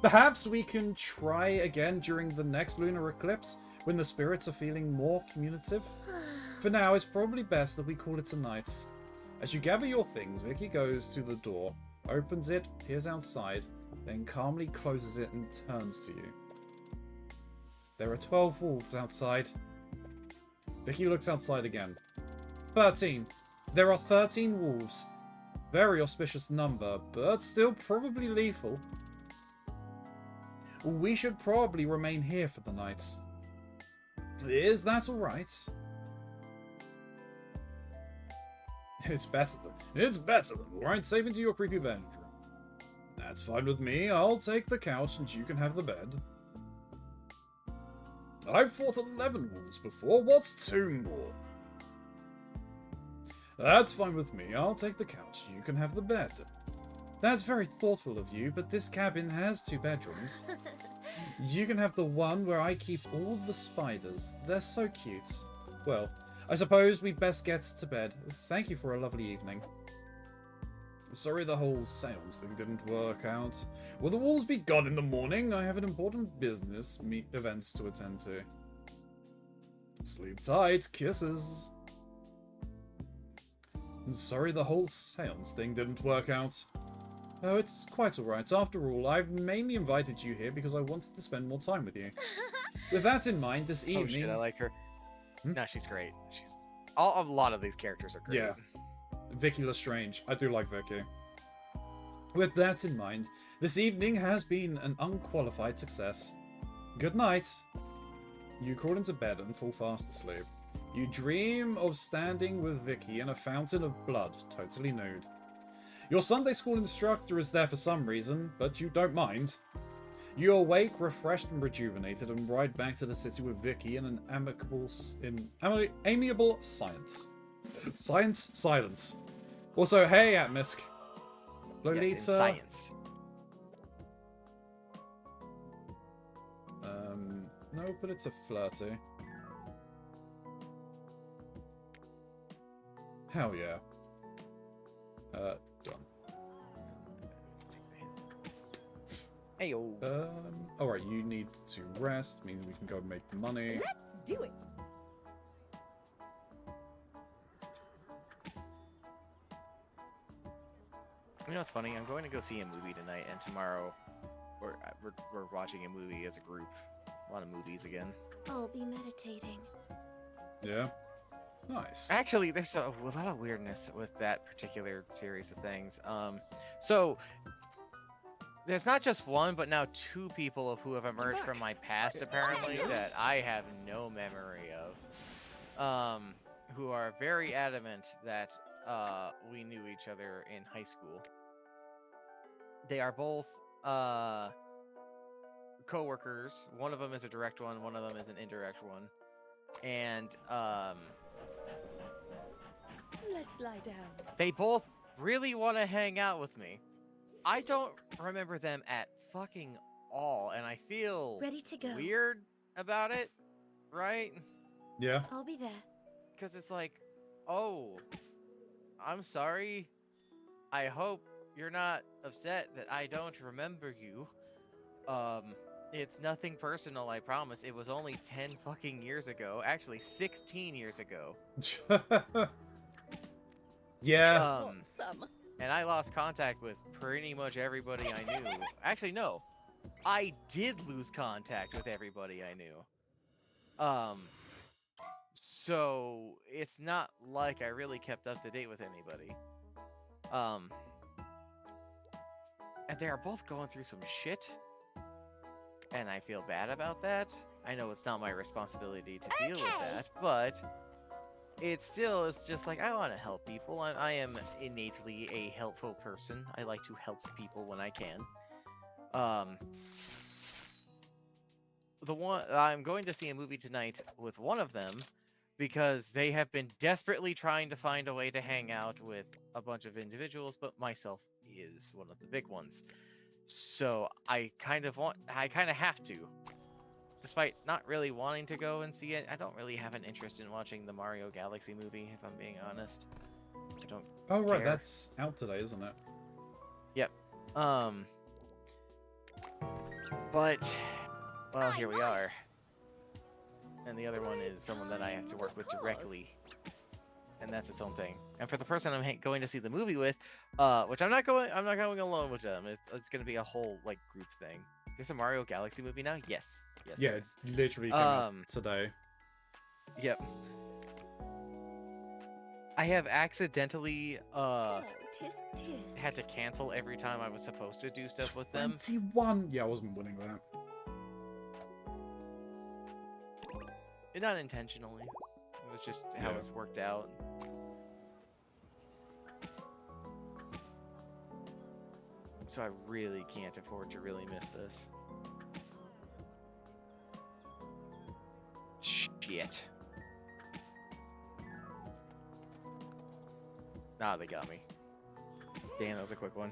Perhaps we can try again during the next lunar eclipse, when the spirits are feeling more communicative. For now, it's probably best that we call it a night. As you gather your things, Vicky goes to the door, opens it, peers outside, then calmly closes it and turns to you. There are 12 wolves outside. Vicky looks outside again. 13. There are 13 wolves. Very auspicious number, but still probably lethal. We should probably remain here for the night. Is that alright? It's better than alright, save into your creepy bedroom. That's fine with me. I'll take the couch and you can have the bed. I've fought 11 wolves before. What's 2 more? That's fine with me. I'll take the couch. You can have the bed. That's very thoughtful of you, but this cabin has 2 bedrooms. You can have the one where I keep all the spiders. They're so cute. Well, I suppose we best get to bed. Thank you for a lovely evening. Sorry the whole seance thing didn't work out. Will the walls be gone in the morning? I have an important business events to attend to. Sleep tight. Kisses. Sorry the whole seance thing didn't work out. Oh, it's quite alright. After all, I've mainly invited you here because I wanted to spend more time with you. With that in mind, this evening... Oh shit, I like her. Hmm? No, she's great. A lot of these characters are great. Yeah. Vicky Lestrange. I do like Vicky. With that in mind, this evening has been an unqualified success. Good night. You crawl into bed and fall fast asleep. You dream of standing with Vicky in a fountain of blood, totally nude. Your Sunday school instructor is there for some reason, but you don't mind. You awake, refreshed and rejuvenated, and ride back to the city with Vicky in an amiable silence. Silence. Also, hey, Atmisk. Lolita. Yes, in science. No, but it's a flirty. Hell yeah. Done. Heyo. Alright, you need to rest, meaning we can go make money. Let's do it. You know what's funny? I'm going to go see a movie tonight, and tomorrow we're watching a movie as a group. A lot of movies again. I'll be meditating. Yeah. Nice. Actually, there's a lot of weirdness with that particular series of things. So there's not just one, but now two people who have emerged from my past, apparently, that I have no memory of, who are very adamant that we knew each other in high school. They are both co-workers. One of them is a direct one, one of them is an indirect one. And Let's lie down. they both really want to hang out with me. I don't remember them at fucking all, and I feel Ready to go. weird about it, right? Yeah. I'll be there. Because it's like, oh, I'm sorry. I hope you're not upset that I don't remember you. It's nothing personal, I promise. It was only 10 fucking years ago. Actually, 16 years ago. Yeah. Awesome. And I lost contact with pretty much everybody I knew. Actually, no. I did lose contact with everybody I knew. So it's not like I really kept up to date with anybody. And they are both going through some shit. And I feel bad about that. I know it's not my responsibility to deal with that, but it's just like, I want to help people. I am innately a helpful person. I like to help people when I can. I'm going to see a movie tonight with one of them because they have been desperately trying to find a way to hang out with a bunch of individuals, but myself is one of the big ones. So I kind of have to. Despite not really wanting to go and see it, I don't really have an interest in watching the Mario Galaxy movie, if I'm being honest. I don't Oh, right, care. that's out today, isn't it? Yep. But, well, here we are. And the other one is someone that I have to work with directly. And that's its own thing. And for the person I'm going to see the movie with, which I'm not going alone with them. It's going to be a whole like group thing. There's a Mario Galaxy movie now? Yes. Yes. Yeah, there it is. literally came out today. Yep. I have accidentally Oh, tisk tisk. had to cancel every time I was supposed to do stuff with them. 21! Yeah, I wasn't winning that. Not intentionally. It was just how Yeah. it's worked out. So I really can't afford to really miss this. Shit. Ah, they got me. Damn, that was a quick one.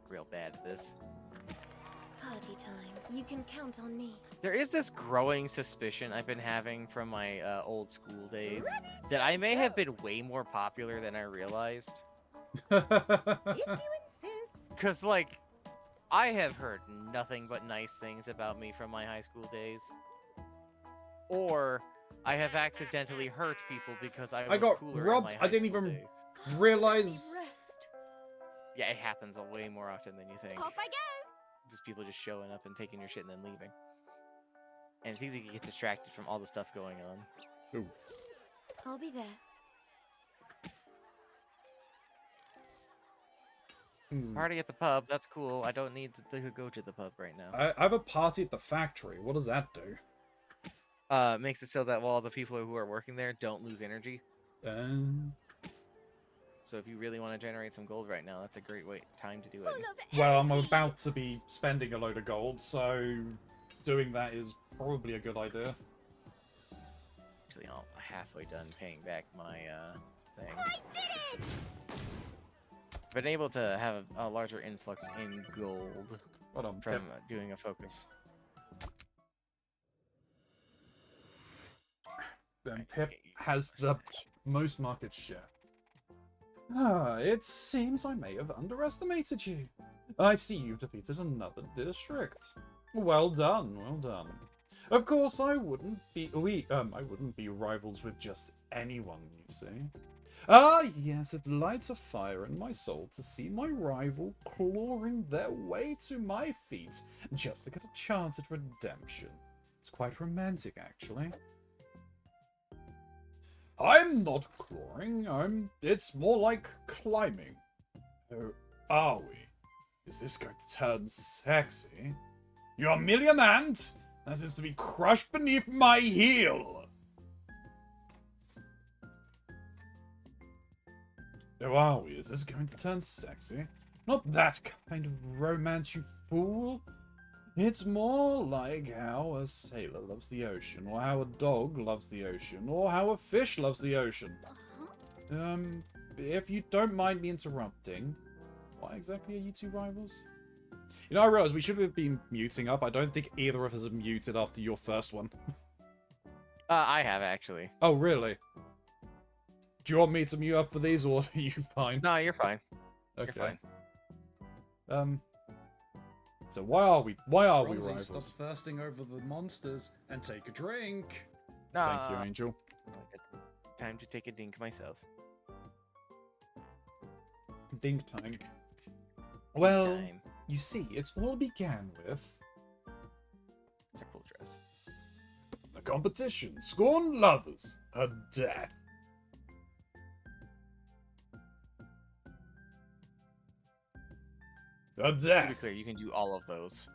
Real bad at this. party time. You can count on me. There is this growing suspicion I've been having from my old school days that I may have been way more popular than I realized. If you insist. Because, like, I have heard nothing but nice things about me from my high school days. Or I have accidentally hurt people because I was got cooler robbed. in my high I didn't school even days. realize. Rest. Yeah, it happens way more often than you think. Off I go! Just people just showing up and taking your shit and then leaving. And it's easy to get distracted from all the stuff going on. Ooh. I'll be there. Party at the pub, that's cool. I don't need to go to the pub right now. I have a party at the factory. What does that do? Makes it so that while the people who are working there don't lose energy. So if you really want to generate some gold right now, that's a great time to do it. Well, I'm about to be spending a load of gold, so doing that is probably a good idea. Actually, I'm halfway done paying back my thing. I did it! Been able to have a larger influx in gold Hold on, from Pip. doing a focus. Then Pip has the most market share. Ah, it seems I may have underestimated you. I see you've defeated another district. Well done, well done. Of course, I wouldn't be rivals with just anyone, you see. Ah, yes, it lights a fire in my soul to see my rival clawing their way to my feet just to get a chance at redemption. It's quite romantic, actually. I'm not clawing, it's more like climbing. Oh, are we? Is this going to turn sexy? Your million ant that is to be crushed beneath my heel! Oh, are we? Is this going to turn sexy? Not that kind of romance, you fool. It's more like how a sailor loves the ocean, or how a dog loves the ocean, or how a fish loves the ocean. If you don't mind me interrupting, why exactly are you two rivals? You know, I realize we should have been muting up. I don't think either of us are muted after your first one. I have, actually. Oh, really? Do you want me to mute up for these, or are you fine? No, you're fine. Okay. You're fine. So why are we Keronzi, Stop rivals? thirsting over the monsters and take a drink. Thank you, Angel. Time to take a dink myself. Dink tank. Well, Time. you see, it all began with It's a cool dress. a competition, scorned lovers, a death. A To be death. clear, you can do all of those.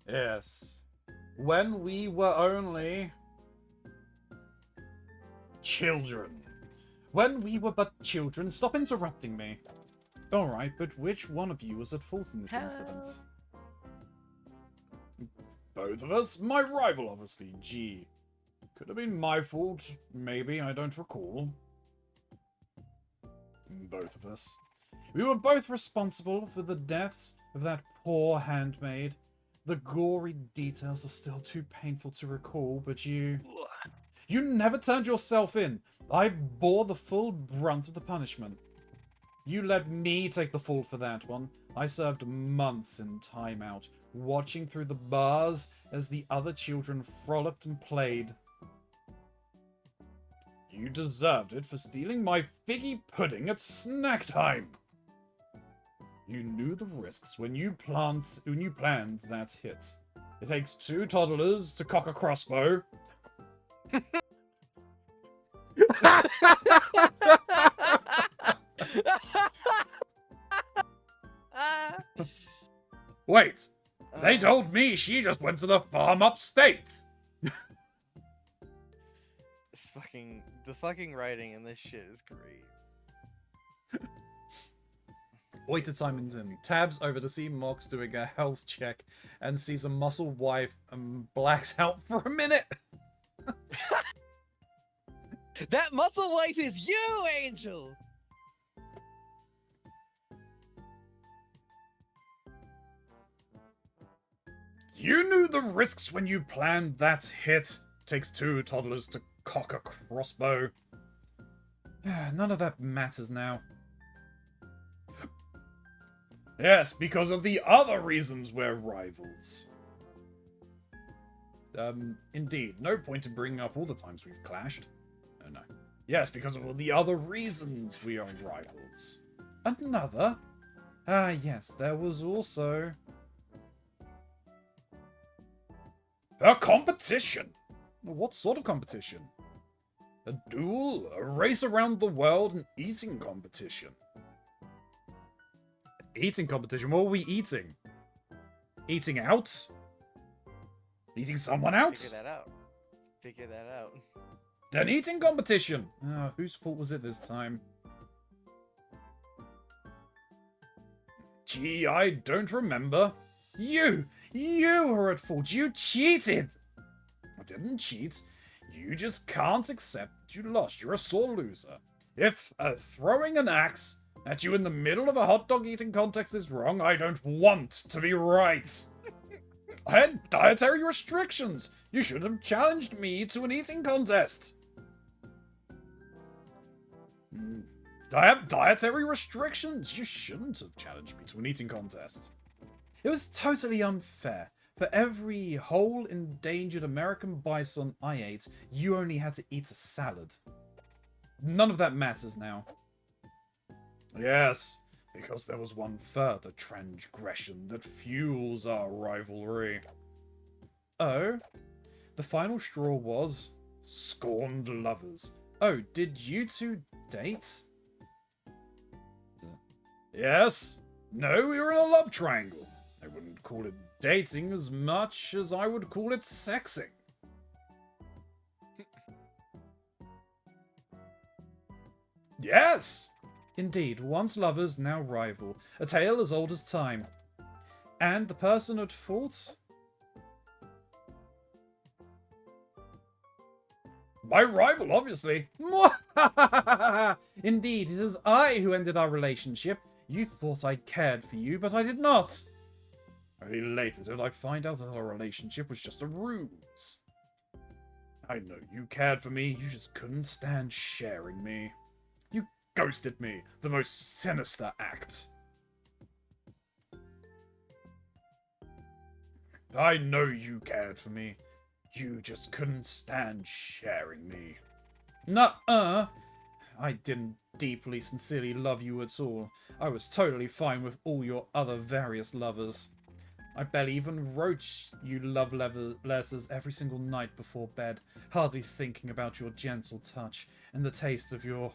Yes. When we were only children. When we were but children. Stop interrupting me. Alright, but which one of you was at fault in this incident? Both of us? My rival, obviously. Gee. Could have been my fault. Maybe, I don't recall. Both of us. We were both responsible for the deaths of that poor handmaid. The gory details are still too painful to recall, but you never turned yourself in. I bore the full brunt of the punishment. You let me take the fall for that one. I served months in timeout, watching through the bars as the other children frolicked and played. You deserved it for stealing my figgy pudding at snack time. You knew the risks when you planned that hit. It takes 2 toddlers to cock a crossbow. Wait, they told me she just went to the farm upstate. The fucking writing in this shit is great. Waiter Simon's in. Tabs over to see Mox doing a health check and sees a muscle wife and blacks out for a minute. That muscle wife is you, Angel! You knew the risks when you planned that hit. Takes 2 toddlers to cock a crossbow. None of that matters now. Yes, because of the other reasons we're rivals. Indeed. No point in bringing up all the times we've clashed. Oh, no. Yes, because of all the other reasons we are rivals. Another? Ah, yes, there was also... a competition! What sort of competition? A duel? A race around the world? An eating competition? Eating competition? What were we eating? Eating out? Eating someone out? Figure that out. An eating competition! Whose fault was it this time? Gee, I don't remember. You were at fault. You cheated! I didn't cheat. You just can't accept that you lost. You're a sore loser. If throwing an axe at you in the middle of a hot dog eating contest is wrong, I don't want to be right. I had dietary restrictions. You should have challenged me to an eating contest. I have dietary restrictions. You shouldn't have challenged me to an eating contest. It was totally unfair. For every whole endangered American bison I ate, you only had to eat a salad. None of that matters now. Yes, because there was one further transgression that fuels our rivalry. Oh? The final straw was scorned lovers. Oh, did you two date? Yes. No, we were in a love triangle. I wouldn't call it dating as much as I would call it sexing. Yes! Indeed, once lovers, now rival. A tale as old as time. And the person at fault? My rival, obviously. Indeed, it is I who ended our relationship. You thought I cared for you, but I did not. Only later did I find out that our relationship was just a ruse. I know you cared for me, you just couldn't stand sharing me. You ghosted me, the most sinister act. I know you cared for me. You just couldn't stand sharing me. Nuh-uh. I didn't deeply, sincerely love you at all. I was totally fine with all your other various lovers. I barely even wrote you love letters every single night before bed, hardly thinking about your gentle touch and the taste of your...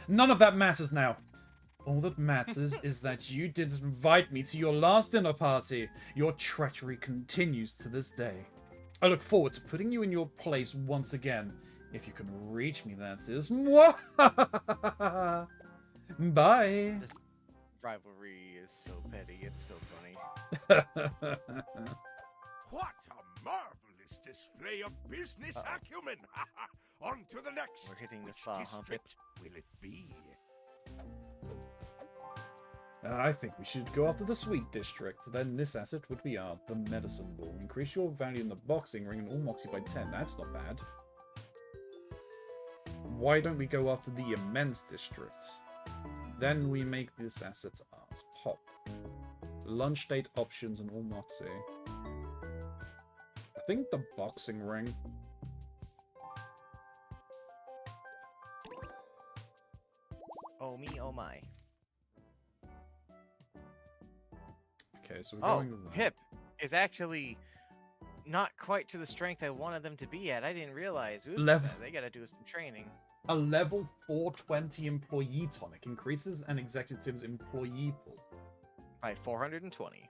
None of that matters now. All that matters is that you didn't invite me to your last dinner party. Your treachery continues to this day. I look forward to putting you in your place once again. If you can reach me, that is. Bye. This rivalry is so petty, it's so funny. What a marvelous display of business acumen! On to the next. We're hitting this Which file, huh, district will it be? I think we should go after the Sweet District. Then this asset would be the Medicine Ball. Increase your value in the boxing ring and all Moxie by 10. That's not bad. Why don't we go after the Immense District? Then we make this asset art pop. Lunch date options and all Moxie. I think the boxing ring. Oh me, oh my. Okay, so we're going with that. Pip is actually not quite to the strength I wanted them to be at. I didn't realize. Oops, they gotta do some training. A level 420 employee tonic increases an executive's employee pool. By 420.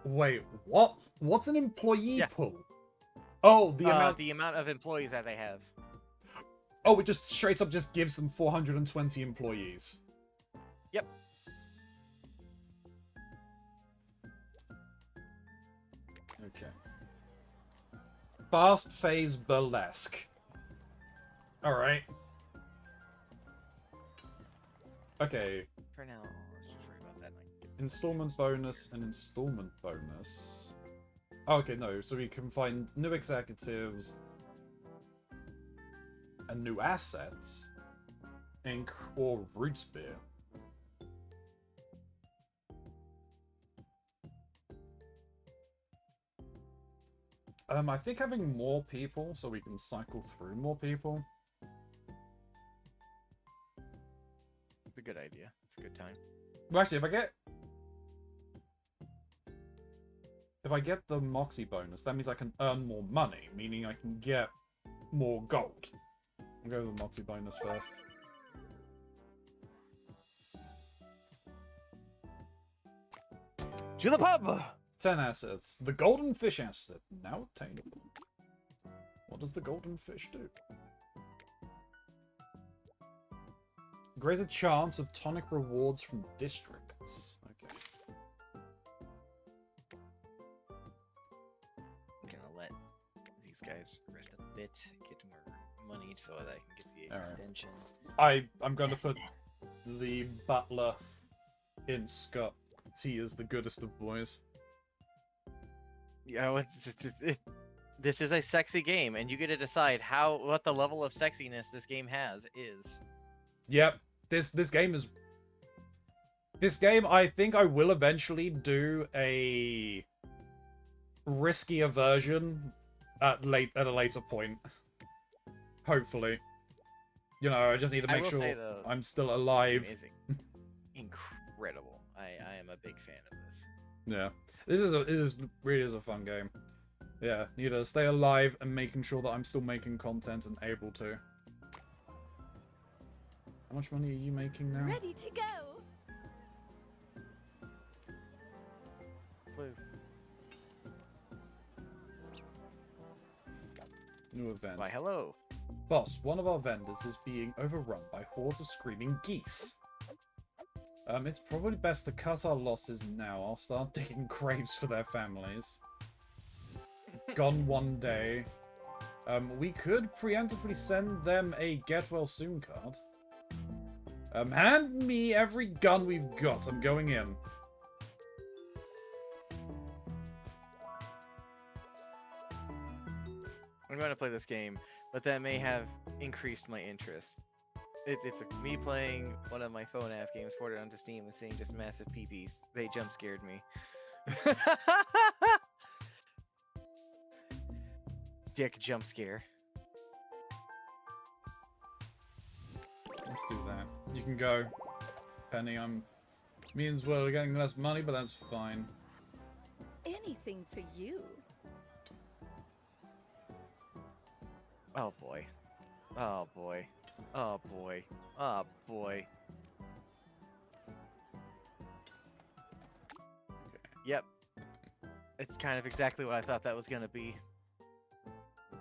Wait, what? What's an employee pool? Oh, the amount of employees that they have. Oh, it just straight up just gives them 420 employees. Yep. Okay. Fast phase burlesque. Alright. Okay. For now, let's just worry about that. Installment bonus and installment bonus. Oh, okay, no. So we can find new executives and new assets. Ink or root spear. I think having more people so we can cycle through more people. It's a good idea. It's a good time. Well, actually, if I get the Moxie bonus, that means I can earn more money, meaning I can get more gold. I'll go with the Moxie bonus first. To the pub! 10 assets. The golden fish asset. Now obtainable. What does the golden fish do? Greater chance of tonic rewards from districts. Okay. I'm gonna let these guys rest a bit, get more money so that I can get the extension. I'm going to put the butler in Scott. He is the goodest of boys. Yeah, this is a sexy game, and you get to decide what the level of sexiness this game is. Yep, this game is. This game, I think I will eventually do a riskier version at a later point. Hopefully, you know, I just need to make sure though, I'm still alive. This game is incredible. I am a big fan of this. Yeah, it really is a fun game. Yeah, need to stay alive and making sure that I'm still making content and able to. How much money are you making now? Ready to go. Woo. New event. Why, hello. Boss, one of our vendors is being overrun by hordes of screaming geese. It's probably best to cut our losses now. I'll start digging graves for their families. Gone one day. We could preemptively send them a get well soon card. Hand me every gun we've got. I'm going in. I'm going to play this game, but that may have increased my interest. It's me playing one of my phone app games ported onto Steam and seeing just massive peepees. They jump scared me. Dick jump scare. Let's do that. You can go, Penny. Means we're getting less money, but that's fine. Anything for you. Oh boy. Oh boy. Oh boy. Oh boy. Okay. Yep. It's kind of exactly what I thought that was gonna be.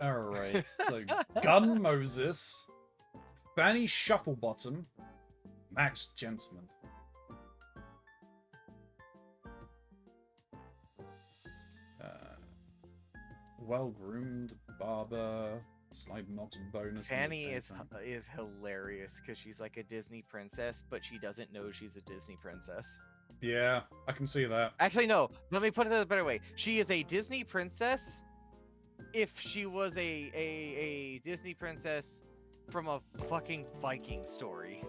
Alright, so Gun Moses, Fanny Shufflebottom, Max Gentleman. Well-groomed barber, slight mox bonus. Fanny is hilarious because she's like a Disney princess, but she doesn't know she's a Disney princess. Yeah, I can see that. Actually, no. Let me put it a better way. She is a Disney princess if she was a Disney princess from a fucking Viking story.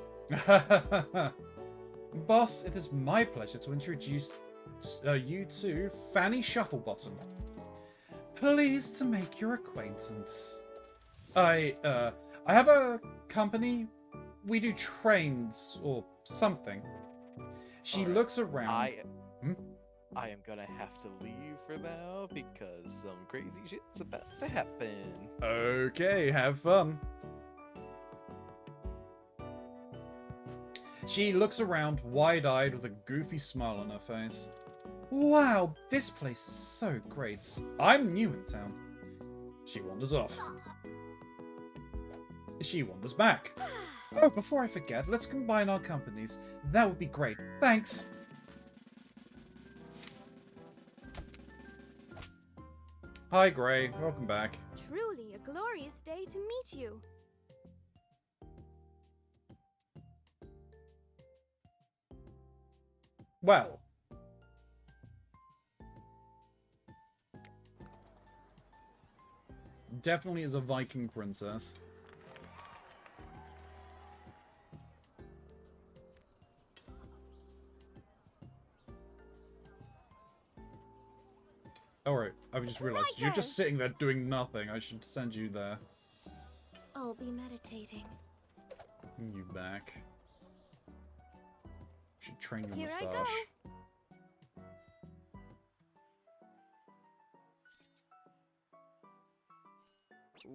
Boss, it is my pleasure to introduce you to Fanny Shufflebottom. Pleased to make your acquaintance. I have a company. We do trains or something. She looks around. I am gonna have to leave for now because some crazy shit's about to happen. Okay, have fun. She looks around wide-eyed with a goofy smile on her face. Wow, this place is so great. I'm new in town. She wanders off. She wanders back. Oh, before I forget, let's combine our companies. That would be great. Thanks. Hi, Gray. Welcome back. Truly a glorious day to meet you. Well. definitely is a Viking princess. Alright, I've just realized you're just sitting there doing nothing. I should send you there. I'll be meditating. Bring you back. Should train your Here I moustache. go.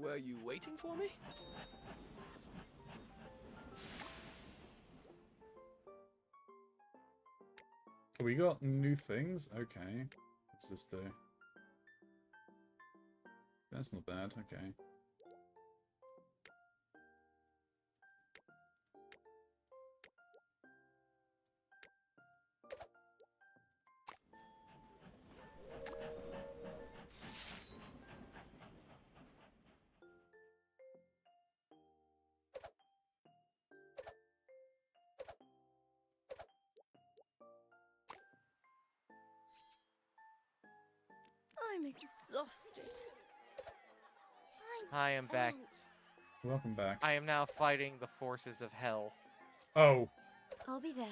Were you waiting for me? We got new things? Okay. What's this do? That's not bad, okay. I'm exhausted. I am back. Welcome back. I am now fighting the forces of hell. Oh, I'll be there.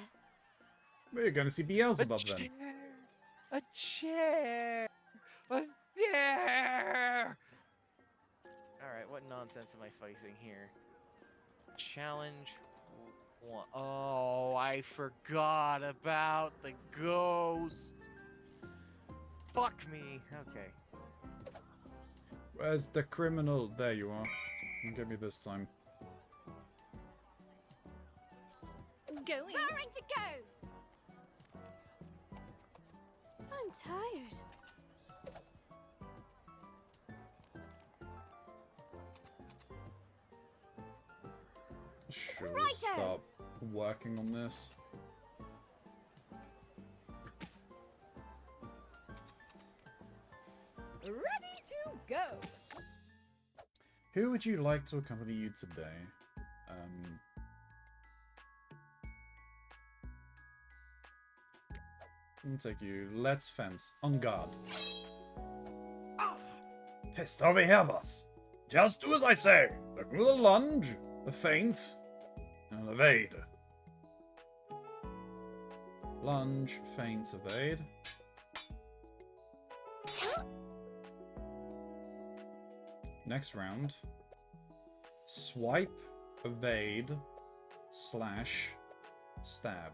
we're gonna see Beelzebub then. A chair! A chair! Alright, what nonsense am I facing here? Challenge 1. Oh, I forgot about the ghosts. Fuck me. Okay. Where's the criminal? There you are. Get me this time. Going. Raring to go! I'm tired. Sure, Righto. stop working on this. Ready to go. Who would you like to accompany you today? I'll take you. Let's fence. On guard. Pissed over here, boss. Just do as I say. Look with a lunge, a feint, and evade. Lunge, feint, evade. Next round. Swipe, evade, slash, stab.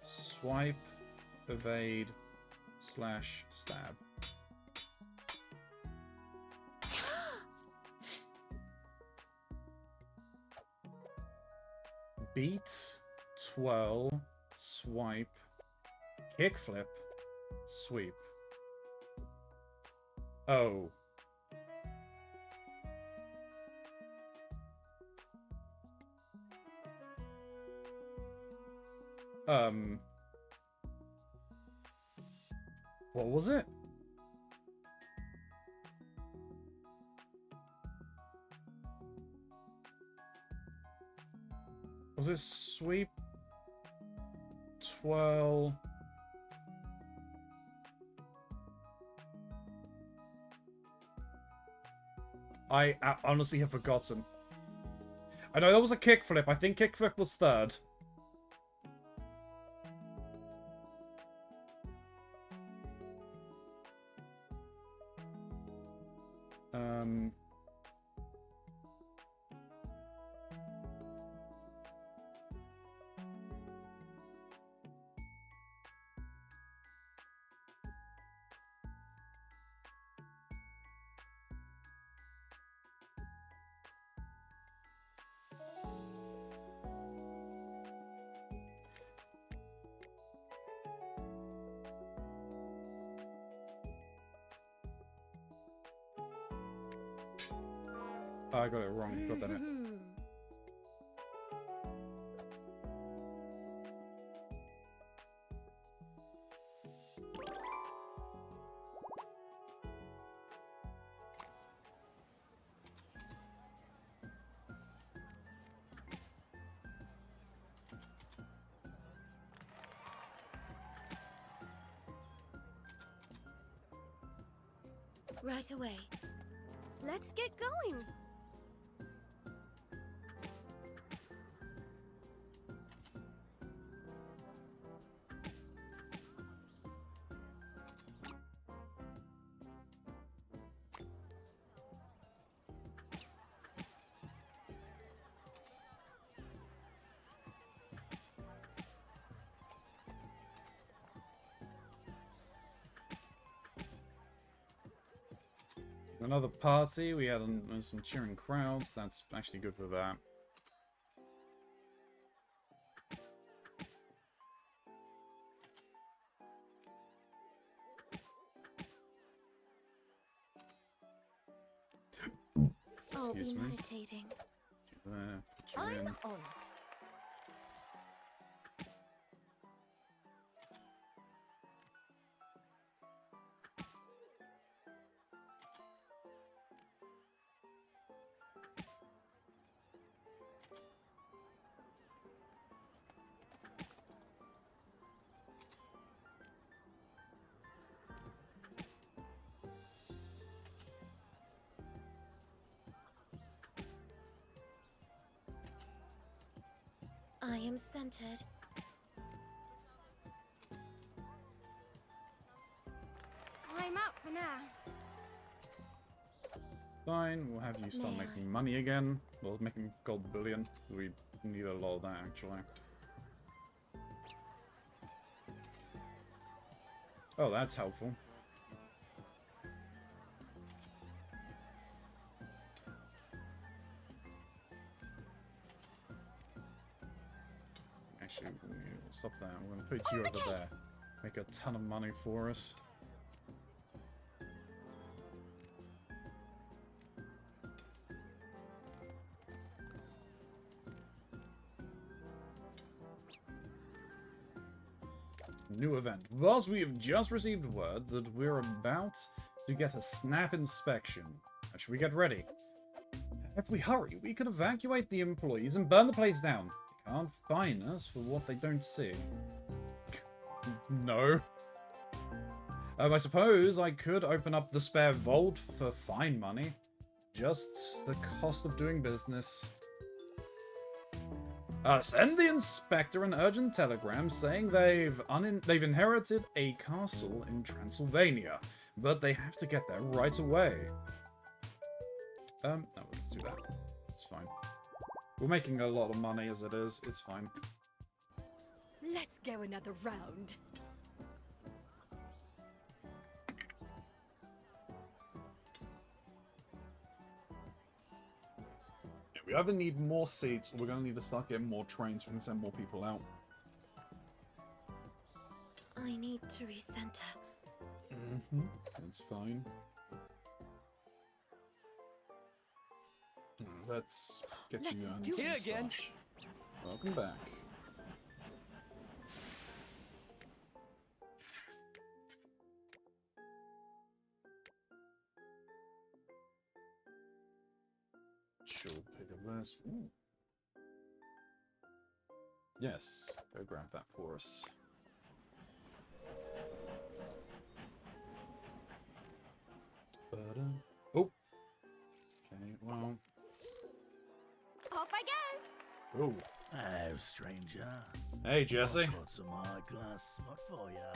Swipe, evade, slash, stab. Beat, twirl, swipe, kickflip, sweep. Oh. What was it? Was it sweep, twirl? I honestly have forgotten. I know that was a kickflip. I think kickflip was third. I got it wrong. Got that it. Right away. Let's get going. Another party. We had some cheering crowds. That's actually good for that. I'll be Excuse me. meditating. There, put you in. I'm on it. I am centered. I'm out for now. Fine, we'll have you start May I? making money again. Well, making gold bullion. We need a lot of that, actually. Oh, that's helpful. Actually, we'll stop that. We're going to put you over there. Make a ton of money for us. New event. Thus, we have just received word that we're about to get a snap inspection. How should we get ready? If we hurry, we could evacuate the employees and burn the place down. They can't fine us for what they don't see. No. I suppose I could open up the spare vault for fine money. Just the cost of doing business. Send the inspector an urgent telegram saying they've inherited a castle in Transylvania, but they have to get there right away. No, let's do that. It's fine. We're making a lot of money as it is. It's fine. Let's go another round. We either need more seats or we're going to need to start getting more trains so we can send more people out. I need to recenter. That's fine. Let's get Let's you do some it again. slush. Welcome back. She'll pick up this. Ooh. Yes, go grab that for us. Oh. Okay, well. Off I go. Oh. Oh, stranger. Hey, Jesse. I've got some high-class spot for ya.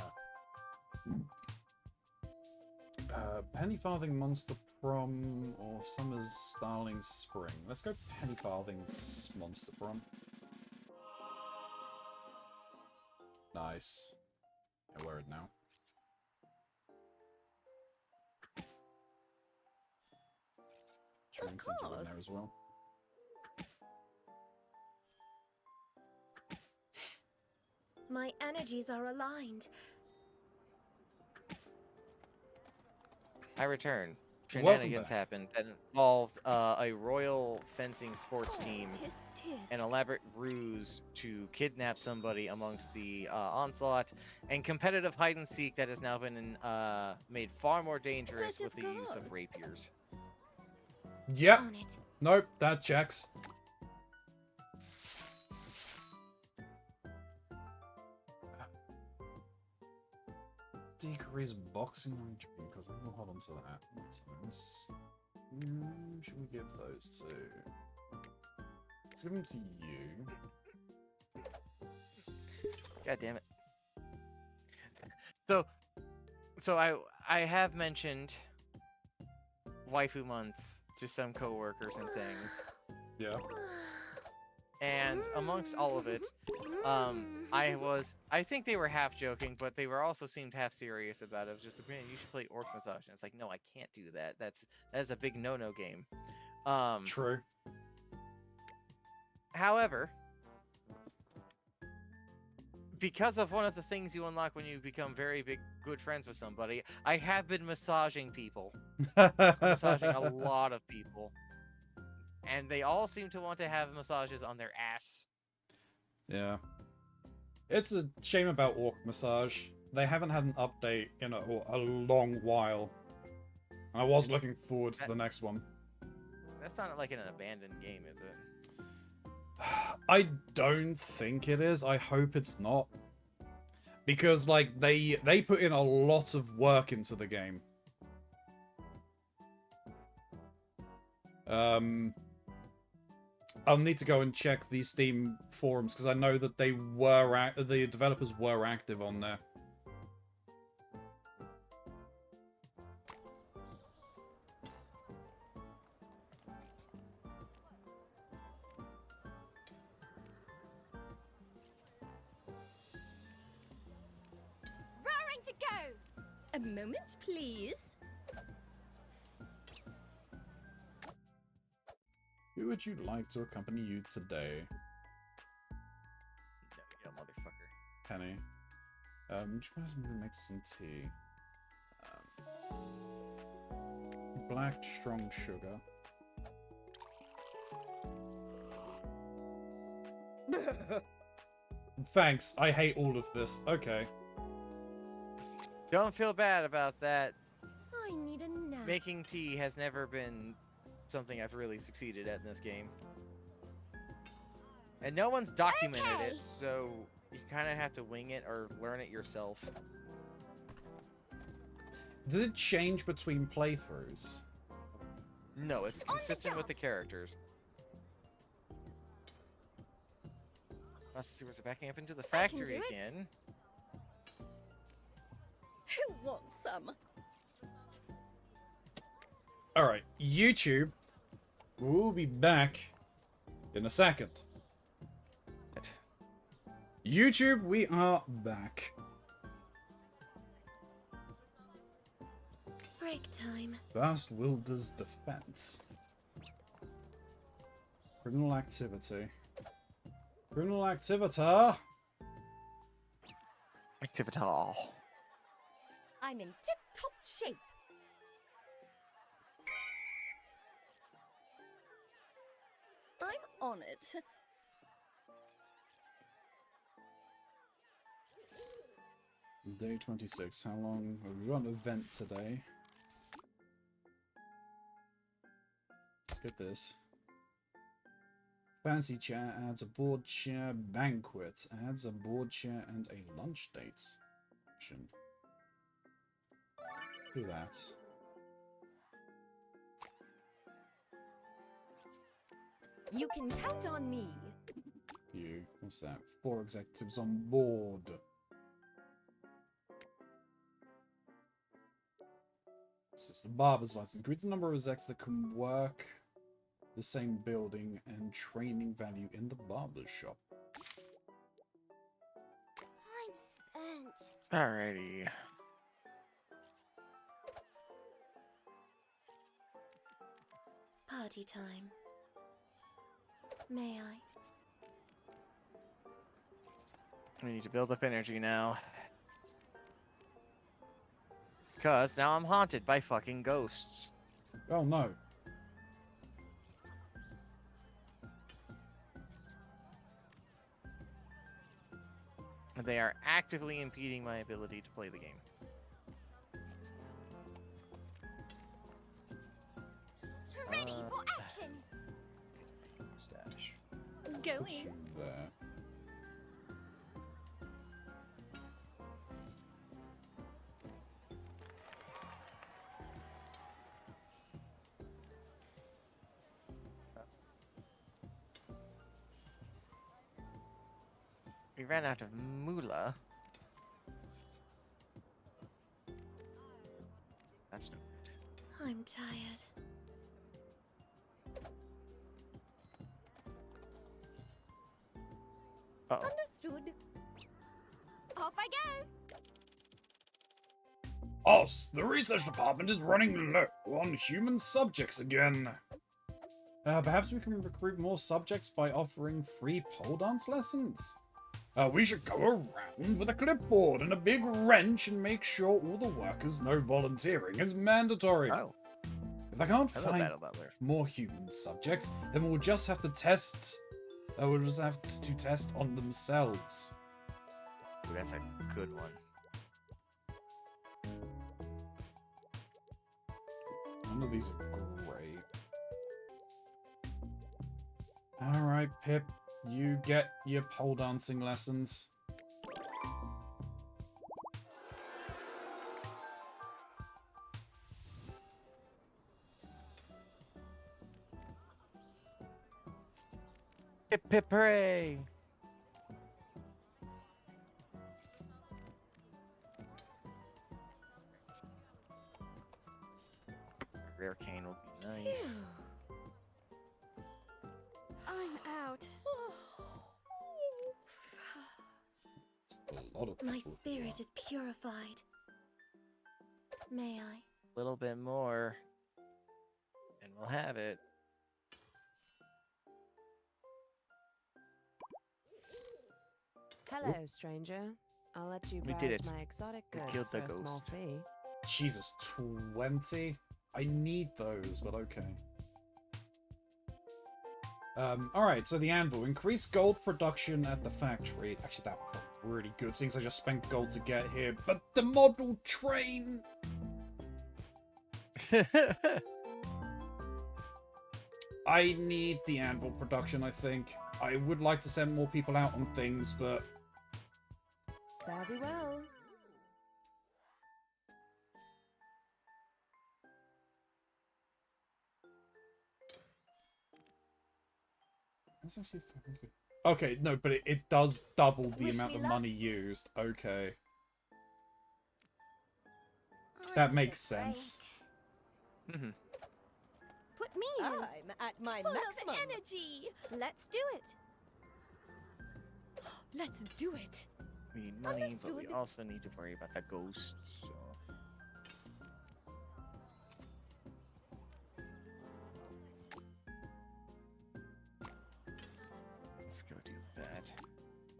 Penny Farthing Monster Prom or Summer's Starling Spring. Let's go Penny Farthing's Monster Prom. Nice. Yeah, wear it now. Train Central in there as well. My energies are aligned. I return. Welcome Shenanigans back. happened that involved a royal fencing sports team, Tisk, tisk. an elaborate ruse to kidnap somebody amongst the onslaught, and competitive hide and seek that has now been made far more dangerous But with the of use of course. rapiers. Yep. On it. Nope, that checks. decrease boxing range because I will hold on to that. Should we give those to? Let's give them to you. God damn it. So I have mentioned waifu month to some coworkers and things. Yeah. And amongst all of it, I think they were half joking, but they were also seemed half serious about it. It was just, man, you should play Orc Massage. And it's like, no, I can't do that. That is a big no-no game. True. However, because of one of the things you unlock when you become very good friends with somebody, I have been massaging people. Massaging a lot of people. And they all seem to want to have massages on their ass. Yeah. It's a shame about Orc Massage. They haven't had an update in a long while. I was looking forward to the next one. That's not like an abandoned game, is it? I don't think it is. I hope it's not. Because, like, they put in a lot of work into the game. I'll need to go and check the Steam forums, because I know that the developers were active on there. Raring to go! A moment, please. Who would you like to accompany you today? No, motherfucker. Penny. Which person would make some tea? Black strong sugar. Thanks, I hate all of this. Okay. Don't feel bad about that. I need a nap. Making tea has never been something I've really succeeded at in this game. And no one's documented it, so you kind of have to wing it or learn it yourself. Does it change between playthroughs? No, it's consistent with the characters. Let's see, we're backing up into the factory again. Who wants some? Alright, YouTube. We'll be back in a second. YouTube, we are back. Break time. Vast Wilder's defense. Criminal activity. Criminal activita. Activital. I'm in tip-top shape. I'm on it. Day 26. How long? We've got an event today. Let's get this. Fancy chair adds a board chair banquet. Adds a board chair and a lunch date option. Do that. You can count on me. You. What's that? 4 executives on board. This is the barber's license. Increase the number of execs that can work the same building and training value in the barber's shop. I'm spent. Alrighty. Party time. May I? We need to build up energy now. Because now I'm haunted by fucking ghosts. Oh no. They are actively impeding my ability to play the game. Ready for action. Stash. Go Put in. you there. We ran out of moolah. That's no good. I'm tired. Uh-oh. Understood. Off I go. Us, the research department is running low on human subjects again. Perhaps we can recruit more subjects by offering free pole dance lessons? We should go around with a clipboard and a big wrench and make sure all the workers know volunteering is mandatory. Oh, If I can't hello, find Battle Butler. more human subjects, then we'll just have to test. We'll just have to test on themselves. Ooh, that's a good one. None of these are great. Alright, Pip. You get your pole dancing lessons. Hip hip hooray! Rare cane will be nice. I'm out. A lot of My people spirit here. is purified. May I? A little bit more, and we'll have it. Hello, stranger. I'll let you We browse did it. my exotic We goods killed the for a small ghost. fee. Jesus, 20? I need those, but okay. Alright, so the anvil. Increase gold production at the factory. Actually, that would be really good, since I just spent gold to get here. But the model train... I need the anvil production, I think. I would like to send more people out on things, but... Fare thee well. That's actually fucking good. Okay, no, but it does double the Wish amount me of luck. money used. Okay. I That need makes a break. sense. Mhm. Put me in. I'm at my Full maximum. of energy. Let's do it. Let's do it. We need money, but we Understood. also need to worry about the ghosts. So. Let's go do that.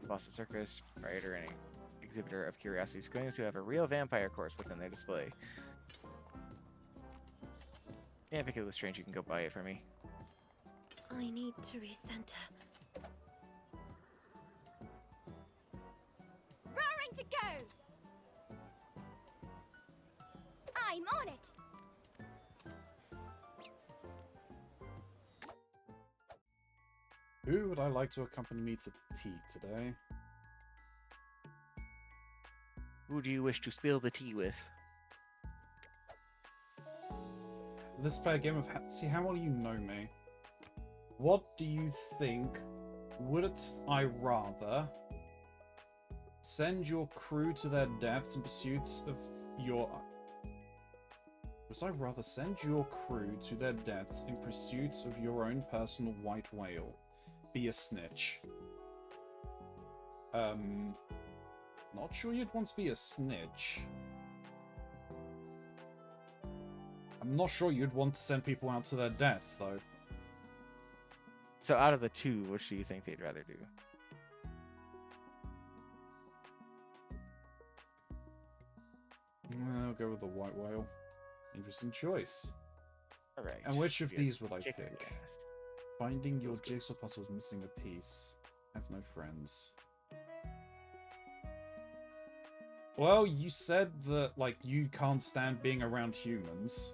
Boss of Circus, proprietor, and exhibitor of curiosities claims to have a real vampire corpse within their display. Yeah, if it looks strange, you can go buy it for me. I need to recenter. Raring to go. I'm on it. Who would I like to accompany me to tea today? Who do you wish to spill the tea with? Let's play a game of see how well you know me. What do you think? Would I rather send your crew to their deaths in pursuits of your... Would I rather send your crew to their deaths in pursuits of your own personal white whale? Be a snitch. Not sure you'd want to be a snitch. I'm not sure you'd want to send people out to their deaths, though. So out of the two, which do you think they'd rather do? I'll go with the white whale. Interesting choice. Alright. And which of Good. these would I Kick pick? the ass. Finding your Those jigsaw ghosts. puzzle is missing a piece. Have no friends. Well, you said that, like, you can't stand being around humans.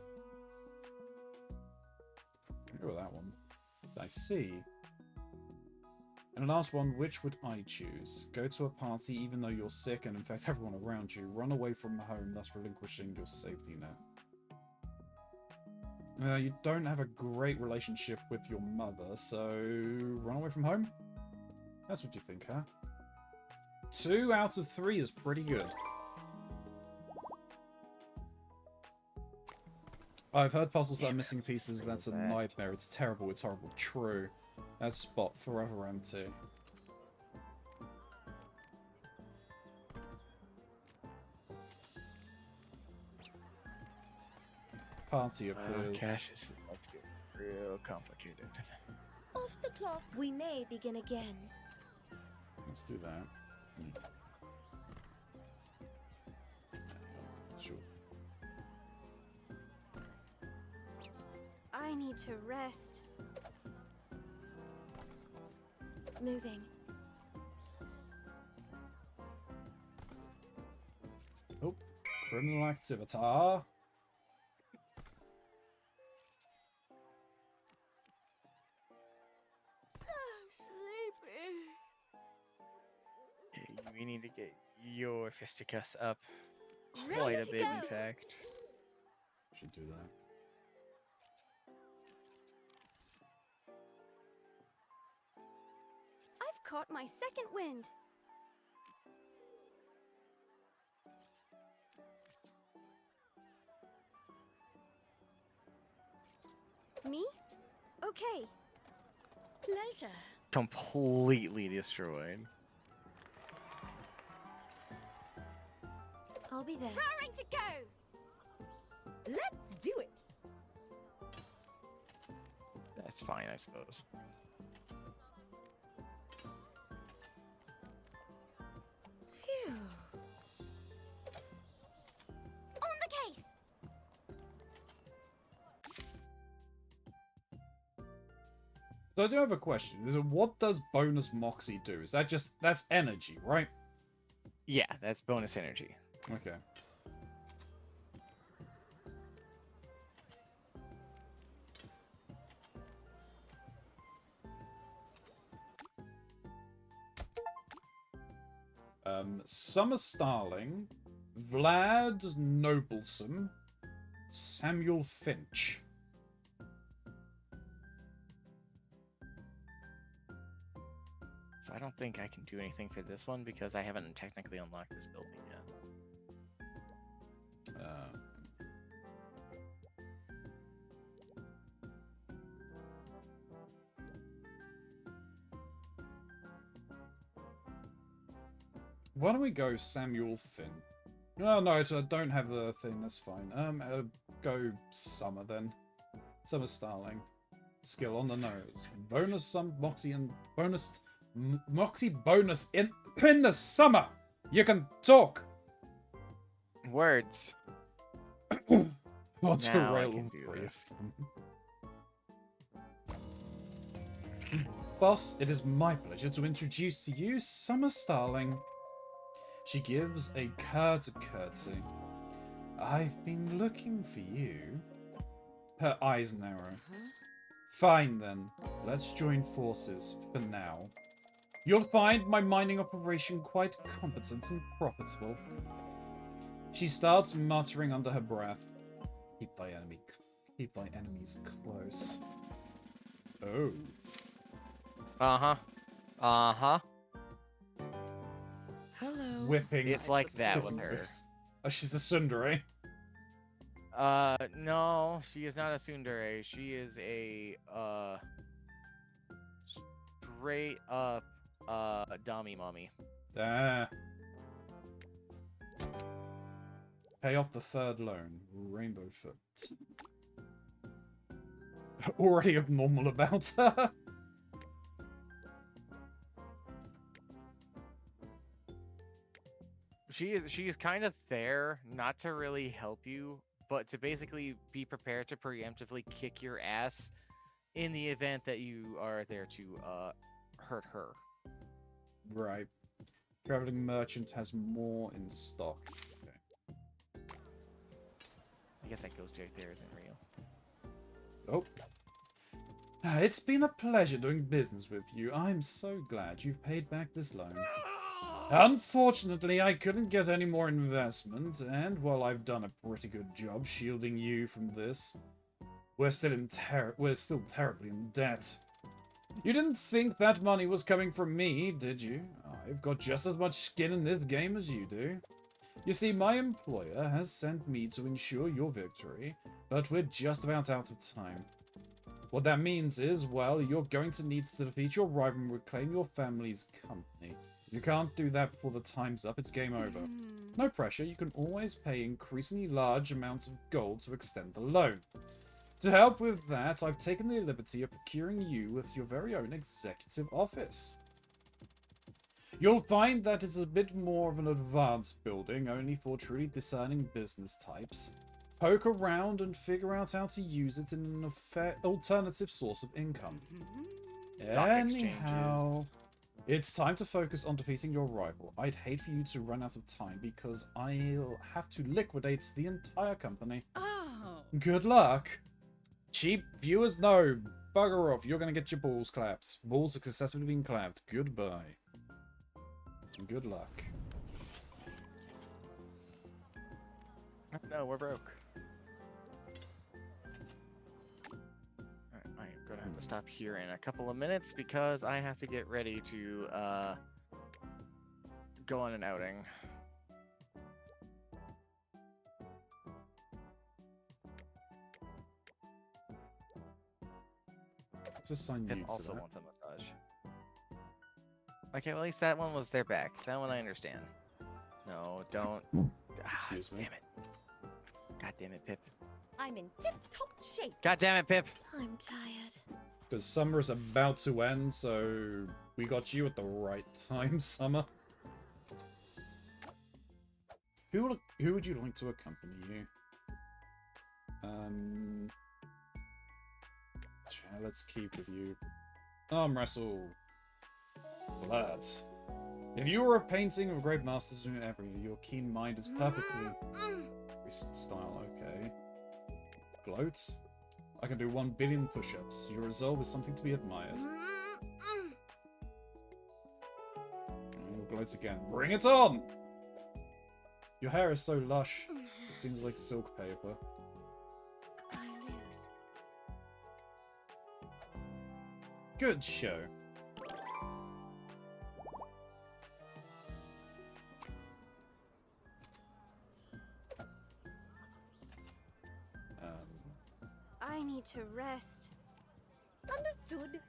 I'll go with that one. I see. And the last one, which would I choose? Go to a party even though you're sick and infect everyone around you. Run away from home, thus relinquishing your safety net. You don't have a great relationship with your mother, so run away from home? That's what you think, huh? 2 out of 3 is pretty good. I've heard puzzles that are missing pieces. That's a nightmare. It's terrible. It's horrible. True. That spot forever empty. Party appears. Cash is about to get real complicated. Off the clock. We may begin again. Let's do that. Sure. I need to rest. Moving. Oh, criminal activity. Okay, we need to get your fisticuffs up Ready quite a to bit, in go. fact. Should do that. I've caught my second wind. Me? Okay. Pleasure. Completely destroyed. I'll be there. Raring to go! Let's do it. That's fine, I suppose. Phew. On the case! So I do have a question. Is it, what does bonus Moxie do? Is that just... That's energy, right? Yeah, that's bonus energy. Okay. Summer Starling, Vlad Noblesome, Samuel Finch. So I don't think I can do anything for this one because I haven't technically unlocked this building yet. Why don't we go Samuel Finn? Oh, no, I don't have the thing. That's fine. Go Summer then. Summer Starling. Skill on the nose. Bonus some Moxie and bonus Moxie bonus in the summer. You can talk. Words. What's a Now I rail can do brief? Boss, it is my pleasure to introduce to you Summer Starling. She gives a curtsy. I've been looking for you. Her eyes narrow. Fine then, let's join forces for now. You'll find my mining operation quite competent and profitable. She starts muttering under her breath. Keep thy enemies close. Oh. Uh-huh. Uh-huh. Hello. Whipping. It's like that with kissing her. lips. Oh, she's a tsundere. No, she is not a tsundere. She is a, straight up, dummy mommy. Ah. Pay off the third loan. Rainbow foot. Already abnormal about her. She is kind of there, not to really help you, but to basically be prepared to preemptively kick your ass in the event that you are there to hurt her. Right. Traveling merchant has more in stock. Okay. I guess that ghost right there isn't real. Oh. It's been a pleasure doing business with you. I'm so glad you've paid back this loan. Unfortunately, I couldn't get any more investment, and while I've done a pretty good job shielding you from this, we're still terribly in debt. You didn't think that money was coming from me, did you? Oh, I've got just as much skin in this game as you do. You see, my employer has sent me to ensure your victory, but we're just about out of time. What that means is, well, you're going to need to defeat your rival and reclaim your family's company. If you can't do that before the time's up, it's game over. No pressure, you can always pay increasingly large amounts of gold to extend the loan. To help with that, I've taken the liberty of procuring you with your very own executive office. You'll find that it's a bit more of an advanced building, only for truly discerning business types. Poke around and figure out how to use it in an alternative source of income. Anyhow, it's time to focus on defeating your rival. I'd hate for you to run out of time because I'll have to liquidate the entire company. Oh. Good luck. Cheap viewers, no. Bugger off. You're going to get your balls clapped. Balls have successfully been clapped. Goodbye. Good luck. No, we're broke. Alright, I'm gonna have to stop here in a couple of minutes because I have to get ready to go on an outing. Just assign you And to also that. wants a massage. Okay, well, at least that one was their back. That one I understand. No, don't. Excuse me. Damn it. God damn it, Pip. I'm in tip-top shape. God damn it, Pip. I'm tired. Because summer is about to end, so we got you at the right time, Summer. Who would you like to accompany you? Let's keep with you. Arm wrestle. Blood. If you were a painting of a great masters in every, your keen mind is perfectly style. Okay. Gloat. I can do 1 billion push-ups. Your resolve is something to be admired. And you'll gloat again. Bring it on! Your hair is so lush. It seems like silk paper. I lose. Good show. I need to rest. Understood.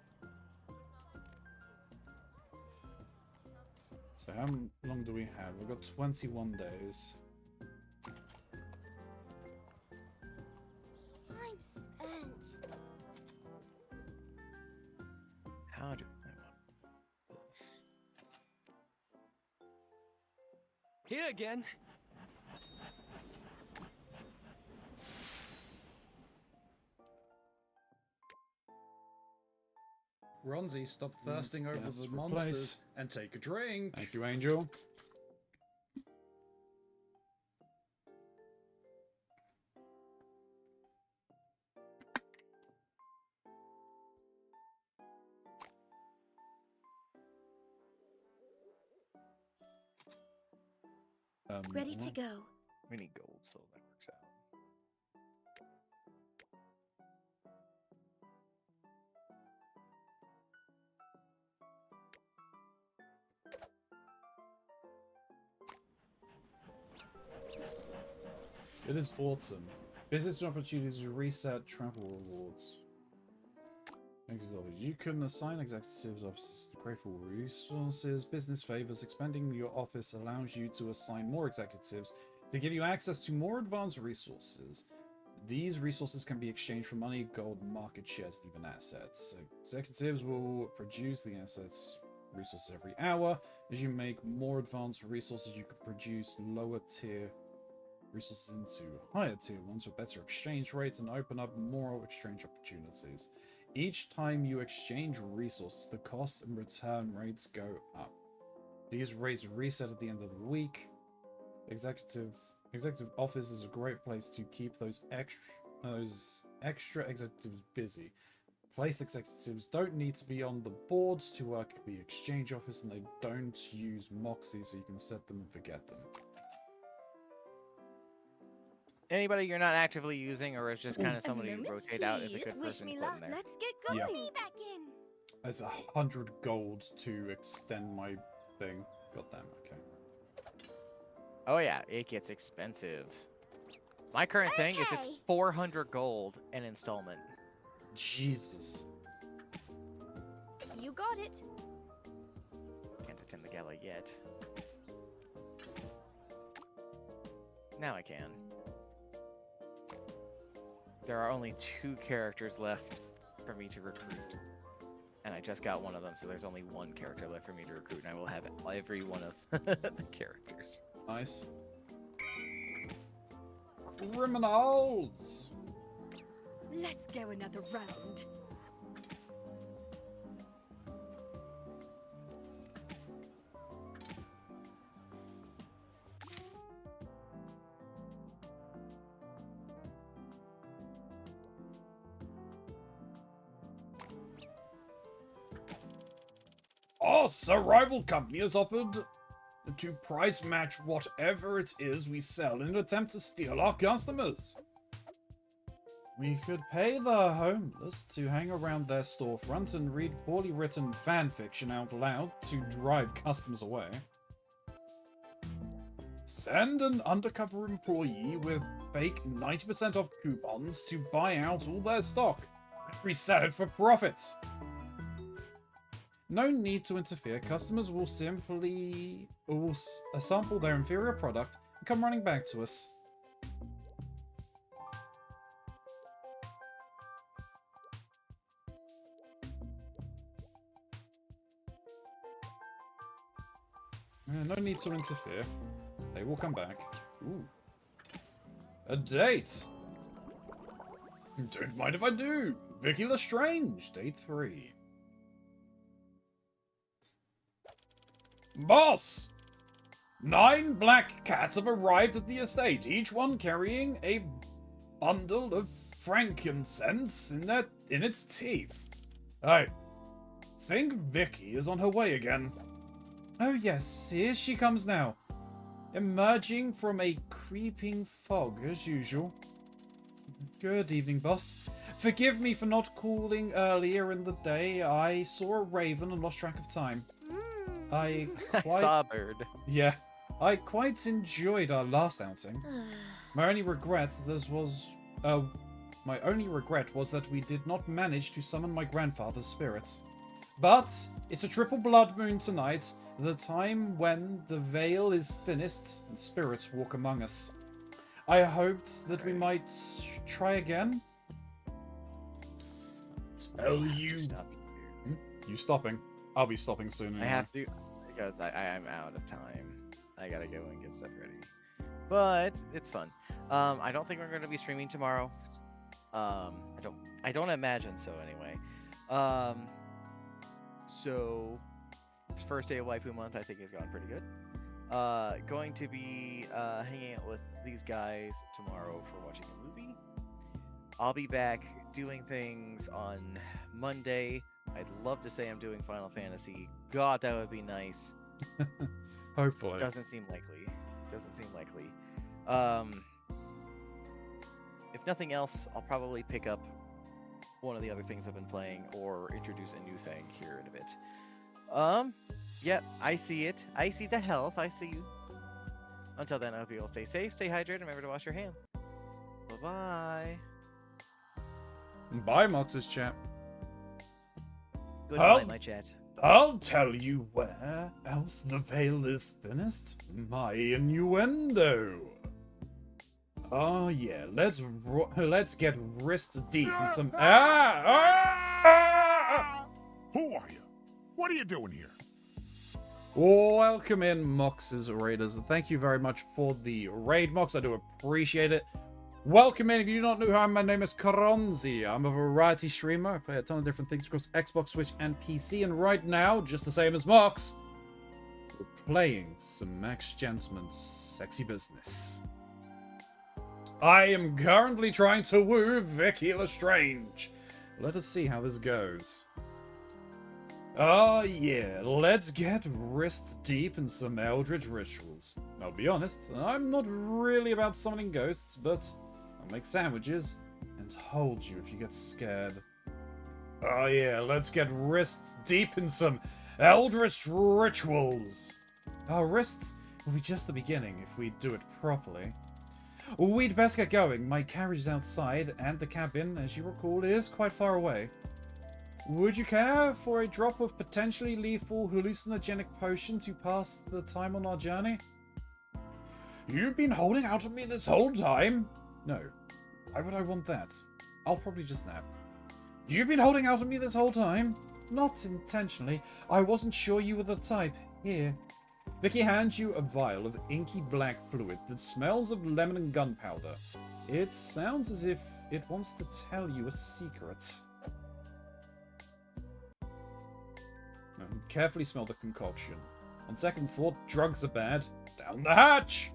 So how long do we have? We've got 21 days. I'm spent. How do I want this? Here again. Keronzi, stop thirsting over yes, the replace. monsters and take a drink. Thank you, Angel. Ready to go. We need gold, so that works out. It is autumn. Business opportunities to reset travel rewards. You can assign executives offices to grateful resources. Business favors. Expanding your office allows you to assign more executives to give you access to more advanced resources. These resources can be exchanged for money, gold, market shares, and even assets. Executives will produce the assets resources every hour. As you make more advanced resources, you can produce lower tier resources into higher tier ones with better exchange rates and open up more exchange opportunities. Each time you exchange resources, the cost and return rates go up. These rates reset at the end of the week. Executive office is a great place to keep those extra executives busy. Place executives don't need to be on the boards to work at the exchange office, and they don't use Moxie, so you can set them and forget them. Anybody you're not actively using, or is just kind of A somebody you moment, rotate out, is a please. good Wish person me to put luck. in there. Let's get going. Yeah. Me back in. There's 100 gold to extend my thing. God damn, okay. Oh yeah, it gets expensive. My current thing is it's 400 gold an installment. Jesus. You got it. Can't attend the gala yet. Now I can. There are only 2 characters left for me to recruit. And I just got one of them, so there's only 1 character left for me to recruit, and I will have every one of the characters. Nice. Criminals! Let's go another round. Us, a rival company has offered to price match whatever it is we sell in an attempt to steal our customers. We could pay the homeless to hang around their storefronts and read poorly written fan fiction out loud to drive customers away. Send an undercover employee with fake 90% off coupons to buy out all their stock and resell it for profits. No need to interfere. Customers will simply sample their inferior product and come running back to us. No need to interfere. They will come back. Ooh. A date! Don't mind if I do. Vicky Lestrange, date 3. Boss! 9 black cats have arrived at the estate, each one carrying a bundle of frankincense in its teeth. I think Vicky is on her way again. Oh yes, here she comes now, emerging from a creeping fog as usual. Good evening, boss. Forgive me for not calling earlier in the day. I saw a raven and lost track of time. I saw a bird. Yeah, I quite enjoyed our last outing. My only regret was that we did not manage to summon my grandfather's spirits. But it's a triple blood moon tonight, the time when the veil is thinnest and spirits walk among us. I hoped that we might try again. Tell you. You stopping? I'll be stopping soon. I have to, because I am out of time. I gotta go and get stuff ready. But it's fun. I don't think we're going to be streaming tomorrow. I don't imagine so anyway. So first day of waifu month, I think is going pretty good. Going to be hanging out with these guys tomorrow for watching a movie. I'll be back doing things on Monday. I'd love to say I'm doing Final Fantasy. God, that would be nice. Hopefully. Doesn't seem likely. If nothing else, I'll probably pick up one of the other things I've been playing or introduce a new thing here in a bit. Yeah, I see it. I see the health. I see you. Until then, I hope you all stay safe, stay hydrated, and remember to wash your hands. Bye-bye. Bye, Mox's chat. Goodbye, my chat. I'll tell you where else the veil is thinnest. My innuendo. Oh yeah, let's get wrist deep in some. Who are you? What are you doing here? Welcome in, Mox's Raiders. Thank you very much for the raid, Mox. I do appreciate it. Welcome in. If you do not know who I am, my name is Keronzi. I'm a variety streamer. I play a ton of different things across Xbox, Switch, and PC. And right now, just the same as Mox, we're playing some Max Gentleman's Sexy Business. I am currently trying to woo Vicky Lestrange. Let us see how this goes. Oh yeah, let's get wrist deep in some Eldritch rituals. I'll be honest, I'm not really about summoning ghosts, but I'll make sandwiches and hold you if you get scared. Oh yeah, let's get wrist deep in some Eldritch rituals. Our risks will be just the beginning if we do it properly. We'd best get going. My carriage is outside, and the cabin, as you recall, is quite far away. Would you care for a drop of potentially lethal hallucinogenic potion to pass the time on our journey? You've been holding out on me this whole time? No. Why would I want that? I'll probably just nap. You've been holding out on me this whole time? Not intentionally. I wasn't sure you were the type. Here. Vicky hands you a vial of inky black fluid that smells of lemon and gunpowder. It sounds as if it wants to tell you a secret. Carefully smell the concoction. On second thought, drugs are bad. Down the hatch!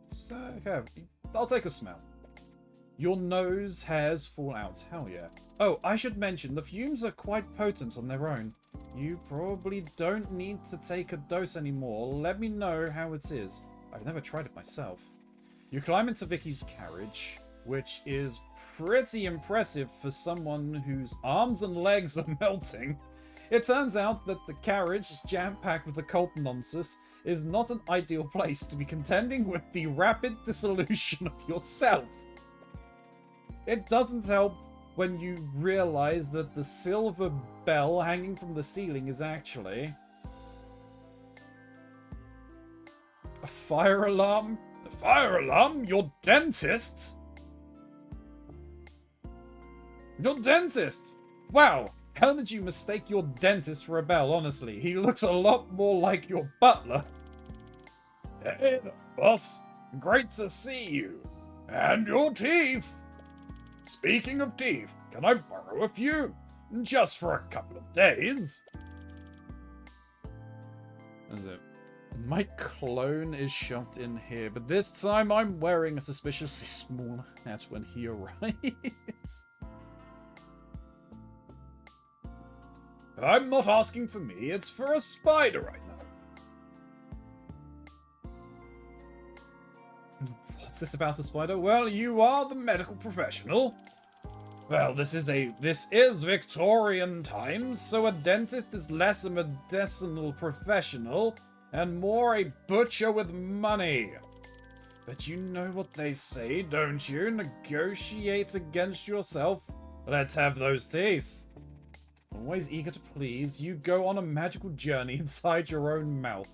So, okay, I'll take a smell. Your nose hairs fall out. Hell yeah. Oh, I should mention, the fumes are quite potent on their own. You probably don't need to take a dose anymore. Let me know how it is. I've never tried it myself. You climb into Vicky's carriage, which is pretty impressive for someone whose arms and legs are melting. It turns out that the carriage, jam-packed with occult nonsense, is not an ideal place to be contending with the rapid dissolution of yourself. It doesn't help when you realize that the silver bell hanging from the ceiling is actually a fire alarm. A fire alarm? Your dentist? Your dentist? Wow. How did you mistake your dentist for a bell, honestly? He looks a lot more like your butler. Hey, boss. Great to see you. And your teeth. Speaking of teeth, can I borrow a few? Just for a couple of days. That's it. My clone is shot in here, but this time I'm wearing a suspiciously small hat when he arrives. I'm not asking for me, it's for a spider right now. What's this about a spider? Well, you are the medical professional. Well, this is Victorian times, so a dentist is less a medicinal professional and more a butcher with money. But you know what they say, don't you? Negotiate against yourself. Let's have those teeth. Always eager to please, you go on a magical journey inside your own mouth.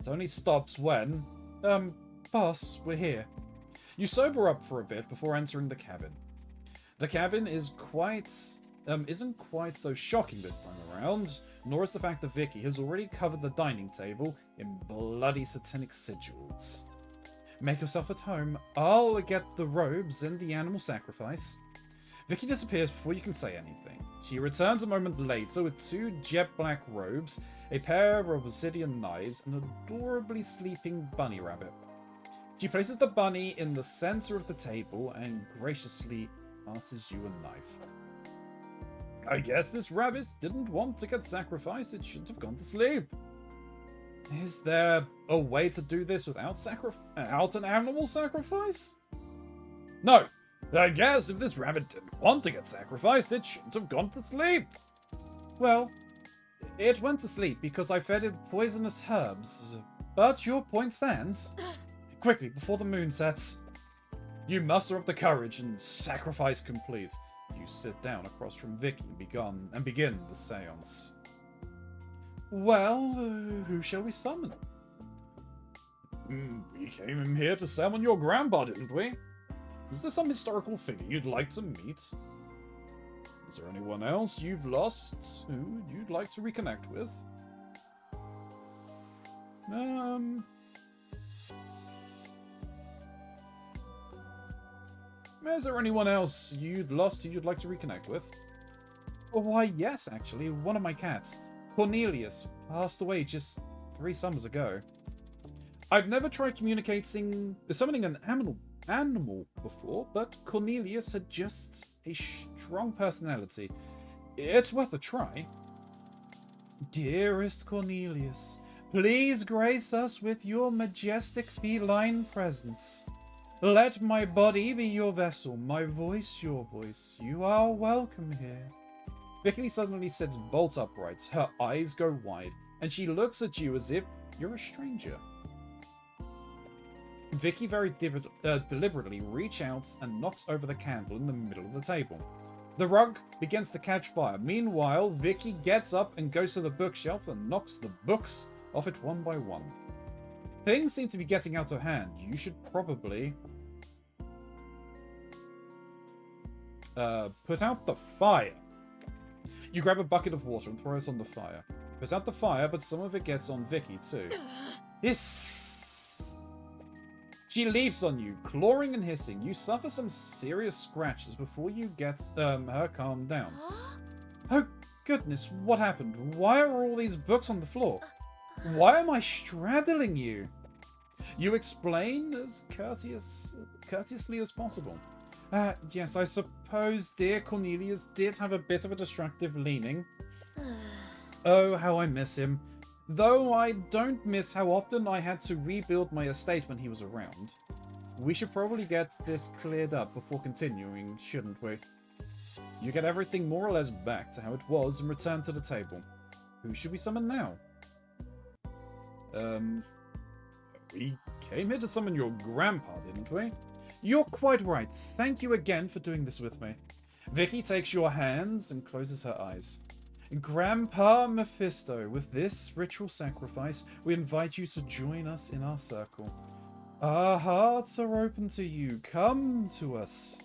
It only stops when... boss, we're here. You sober up for a bit before entering the cabin. The cabin is isn't quite so shocking this time around, nor is the fact that Vicky has already covered the dining table in bloody satanic sigils. Make yourself at home. I'll get the robes and the animal sacrifice. Vicky disappears before you can say anything. She returns a moment later with 2 jet black robes, a pair of obsidian knives, and an adorably sleeping bunny rabbit. She places the bunny in the center of the table and graciously passes you a knife. I guess this rabbit didn't want to get sacrificed. It should have gone to sleep. Is there a way to do this without an animal sacrifice? No. I guess if this rabbit didn't want to get sacrificed, it shouldn't have gone to sleep. Well, it went to sleep because I fed it poisonous herbs. But your point stands. Quickly, before the moon sets. You muster up the courage and sacrifice complete. You sit down across from Vicky and begin the seance. Well, who shall we summon? We came in here to summon your grandpa, didn't we? Is there some historical figure you'd like to meet? Is there anyone else you've lost who you'd like to reconnect with? Is there anyone else you'd lost who you'd like to reconnect with? Oh, why, yes, actually. One of my cats, Cornelius, passed away just 3 summers ago. I've never tried summoning an animal before, but Cornelius had just a strong personality. It's worth a try. Dearest Cornelius, please grace us with your majestic feline presence. Let my body be your vessel, my voice your voice. You are welcome here. Vicky suddenly sits bolt upright, her eyes go wide, and she looks at you as if you're a stranger. Vicky very deliberately reaches out and knocks over the candle in the middle of the table. The rug begins to catch fire. Meanwhile, Vicky gets up and goes to the bookshelf and knocks the books off it one by one. Things seem to be getting out of hand. You should probably put out the fire. You grab a bucket of water and throw it on the fire. Put out the fire, but some of it gets on Vicky too. Hiss! She leaps on you, clawing and hissing. You suffer some serious scratches before you get her calmed down. Oh goodness, what happened? Why are all these books on the floor? Why am I straddling you? You explain as courteously as possible. Yes, I suppose dear Cornelius did have a bit of a destructive leaning. Oh, how I miss him. Though I don't miss how often I had to rebuild my estate when he was around. We should probably get this cleared up before continuing, shouldn't we? You get everything more or less back to how it was and return to the table. Who should we summon now? We came here to summon your grandpa, didn't we? You're quite right. Thank you again for doing this with me. Vicky takes your hands and closes her eyes. Grandpa Mephisto, with this ritual sacrifice, we invite you to join us in our circle. Our hearts are open to you. Come to us.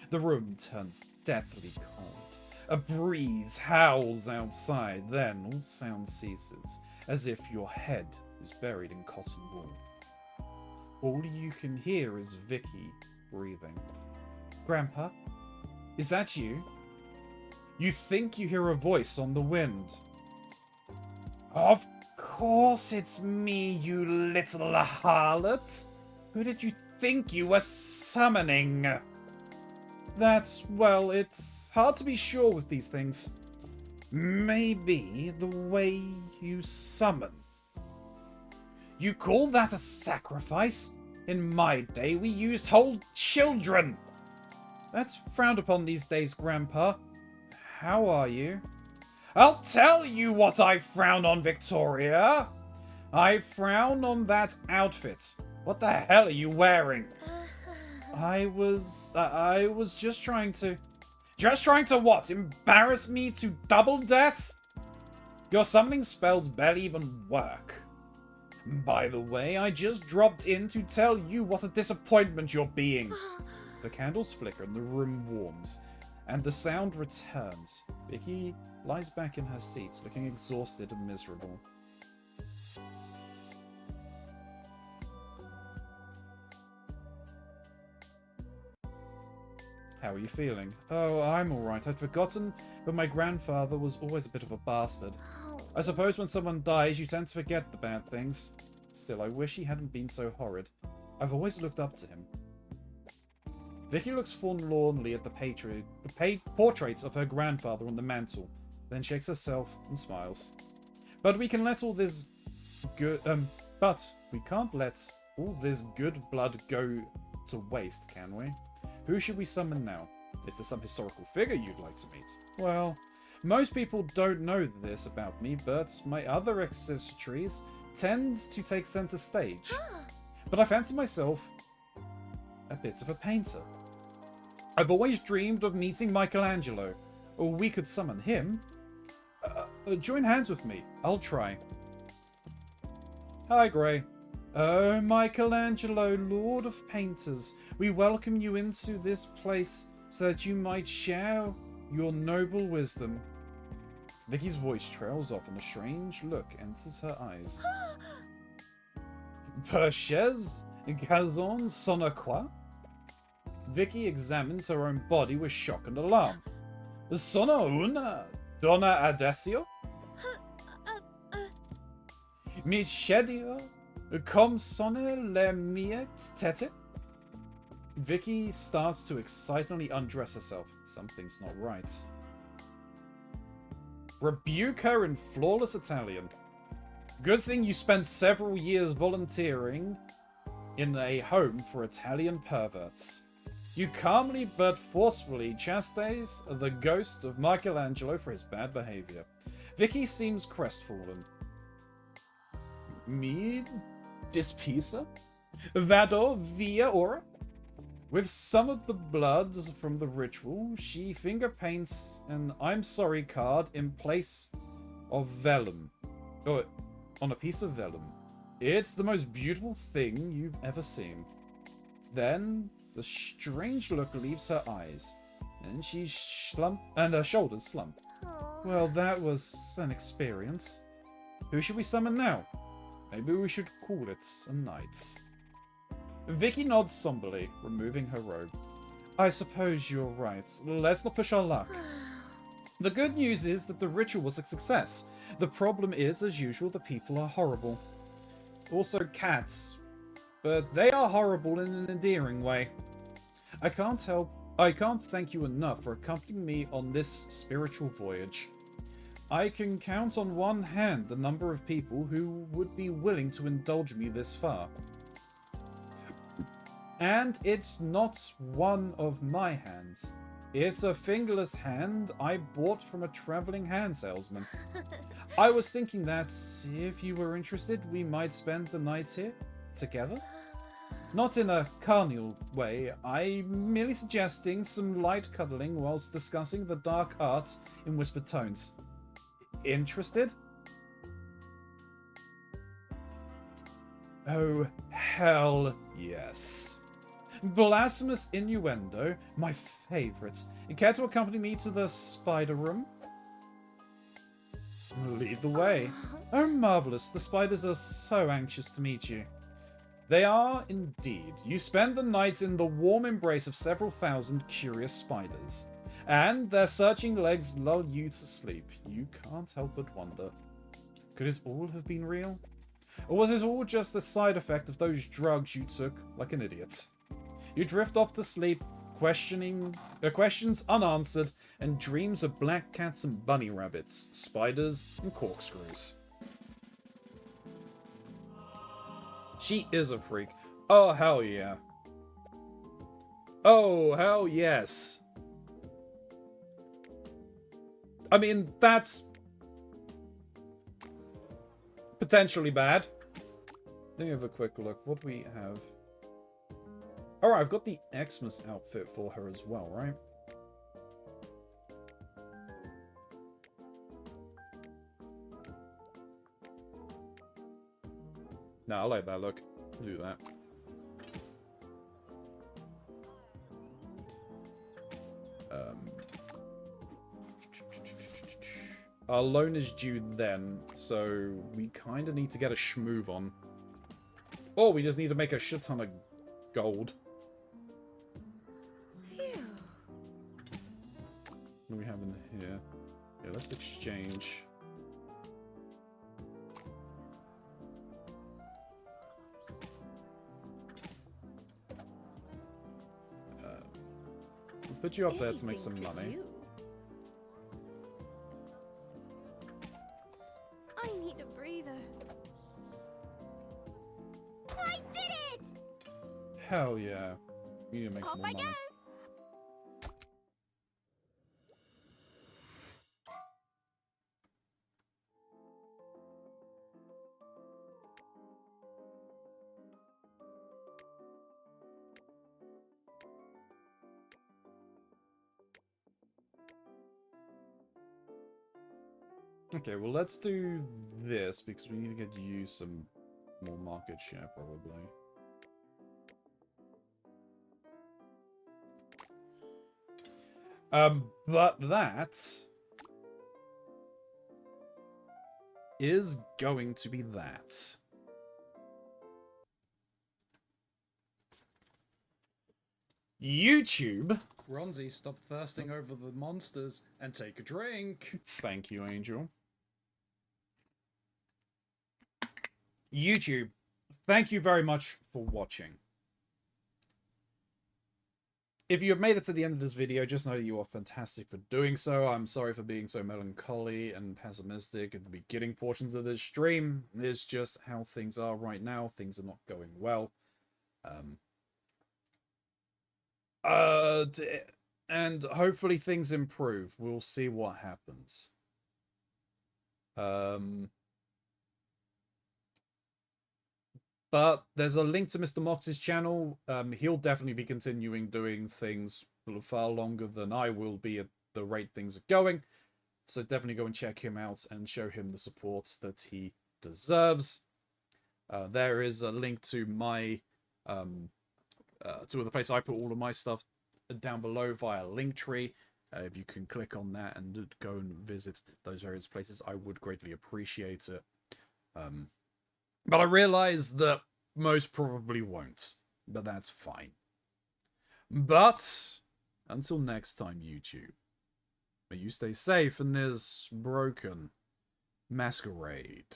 The room turns deathly cold. A breeze howls outside, then all sound ceases, as if your head is buried in cotton wool. All you can hear is Vicky breathing. Grandpa, is that you? You think you hear a voice on the wind. Of course it's me, you little harlot. Who did you think you were summoning? Well, it's hard to be sure with these things. Maybe the way you summon. You call that a sacrifice? In my day, we used whole children. That's frowned upon these days, Grandpa. How are you? I'll tell you what I frown on, Victoria. I frown on that outfit. What the hell are you wearing? I was just trying to... Just trying to what? Embarrass me to double death? Your summoning spells barely even work. By the way, I just dropped in to tell you what a disappointment you're being. The candles flicker and the room warms, and the sound returns. Vicky lies back in her seat, looking exhausted and miserable. How are you feeling? Oh, I'm alright. I'd forgotten, but my grandfather was always a bit of a bastard. I suppose when someone dies, you tend to forget the bad things. Still, I wish he hadn't been so horrid. I've always looked up to him. Vicky looks forlornly at the portrait of her grandfather on the mantle, then shakes herself and smiles. But we can let all this good... but we can't let all this good blood go to waste, can we? Who should we summon now? Is there some historical figure you'd like to meet? Well, most people don't know this about me, but my other accessories tend to take center stage. But I fancy myself a bit of a painter. I've always dreamed of meeting Michelangelo, or we could summon him. Join hands with me. I'll try. Hi, Gray. Oh, Michelangelo, Lord of Painters, we welcome you into this place so that you might share your noble wisdom. Vicky's voice trails off and a strange look enters her eyes. Perchez, Calzon, Sonacqua? Vicky examines her own body with shock and alarm. Sono una donna adesso? Mi scedio? Com sonne le mie tete? Vicky starts to excitedly undress herself. Something's not right. Rebuke her in flawless Italian. Good thing you spent several years volunteering in a home for Italian perverts. You calmly but forcefully chastise the ghost of Michelangelo for his bad behavior. Vicky seems crestfallen. Me? Dispisa? Vado via ora? With some of the blood from the ritual, she finger paints an I'm sorry card in place of vellum. Oh, on a piece of vellum. It's the most beautiful thing you've ever seen. Then the strange look leaves her eyes, and her shoulders slump. Well, that was an experience. Who should we summon now? Maybe we should call it a night. Vicky nods somberly, removing her robe. I suppose you're right. Let's not push our luck. The good news is that the ritual was a success. The problem is, as usual, the people are horrible. Also cats. But they are horrible in an endearing way. I can't thank you enough for accompanying me on this spiritual voyage. I can count on one hand the number of people who would be willing to indulge me this far. And it's not one of my hands. It's a fingerless hand I bought from a traveling hand salesman. I was thinking that, if you were interested, we might spend the night here, together. Not in a carnal way, I'm merely suggesting some light cuddling whilst discussing the dark arts in whispered tones. Interested? Oh, hell yes. Blasphemous innuendo, my favourite. You care to accompany me to the spider room? Lead the way. Oh, marvellous. The spiders are so anxious to meet you. They are indeed. You spend the night in the warm embrace of several thousand curious spiders. And their searching legs lull you to sleep. You can't help but wonder. Could it all have been real? Or was it all just the side effect of those drugs you took like an idiot? You drift off to sleep, questions unanswered, and dreams of black cats and bunny rabbits, spiders and corkscrews. She is a freak. Oh, hell yeah. Oh, hell yes. I mean, that's potentially bad. Let me have a quick look. What do we have? Alright, I've got the Xmas outfit for her as well, right? No, I like that look. I'll do that. Our loan is due then, so we kind of need to get a schmoove on. Or we just need to make a shit ton of gold. What do we have in here? Yeah, let's exchange. We'll put you up there to make some money. I need a breather. I did it! Hell yeah. We need to make some more money. Okay, well, let's do this because we need to get you some more market share, probably. But that is going to be that. YouTube. Keronzi, stop thirsting over the monsters and take a drink. Thank you, Angel. YouTube, thank you very much for watching. If you have made it to the end of this video, just know that you are fantastic for doing so. I'm sorry for being so melancholy and pessimistic at the beginning portions of this stream. It's just how things are right now. Things are not going well. And hopefully things improve. We'll see what happens. But there's a link to Mr. Mox's channel. He'll definitely be continuing doing things far longer than I will be at the rate things are going. So definitely go and check him out and show him the support that he deserves. There is a link to my to the place I put all of my stuff down below via Linktree. If you can click on that and go and visit those various places, I would greatly appreciate it. But I realize that most probably won't, but that's fine. But until next time, YouTube, may you stay safe in this broken masquerade.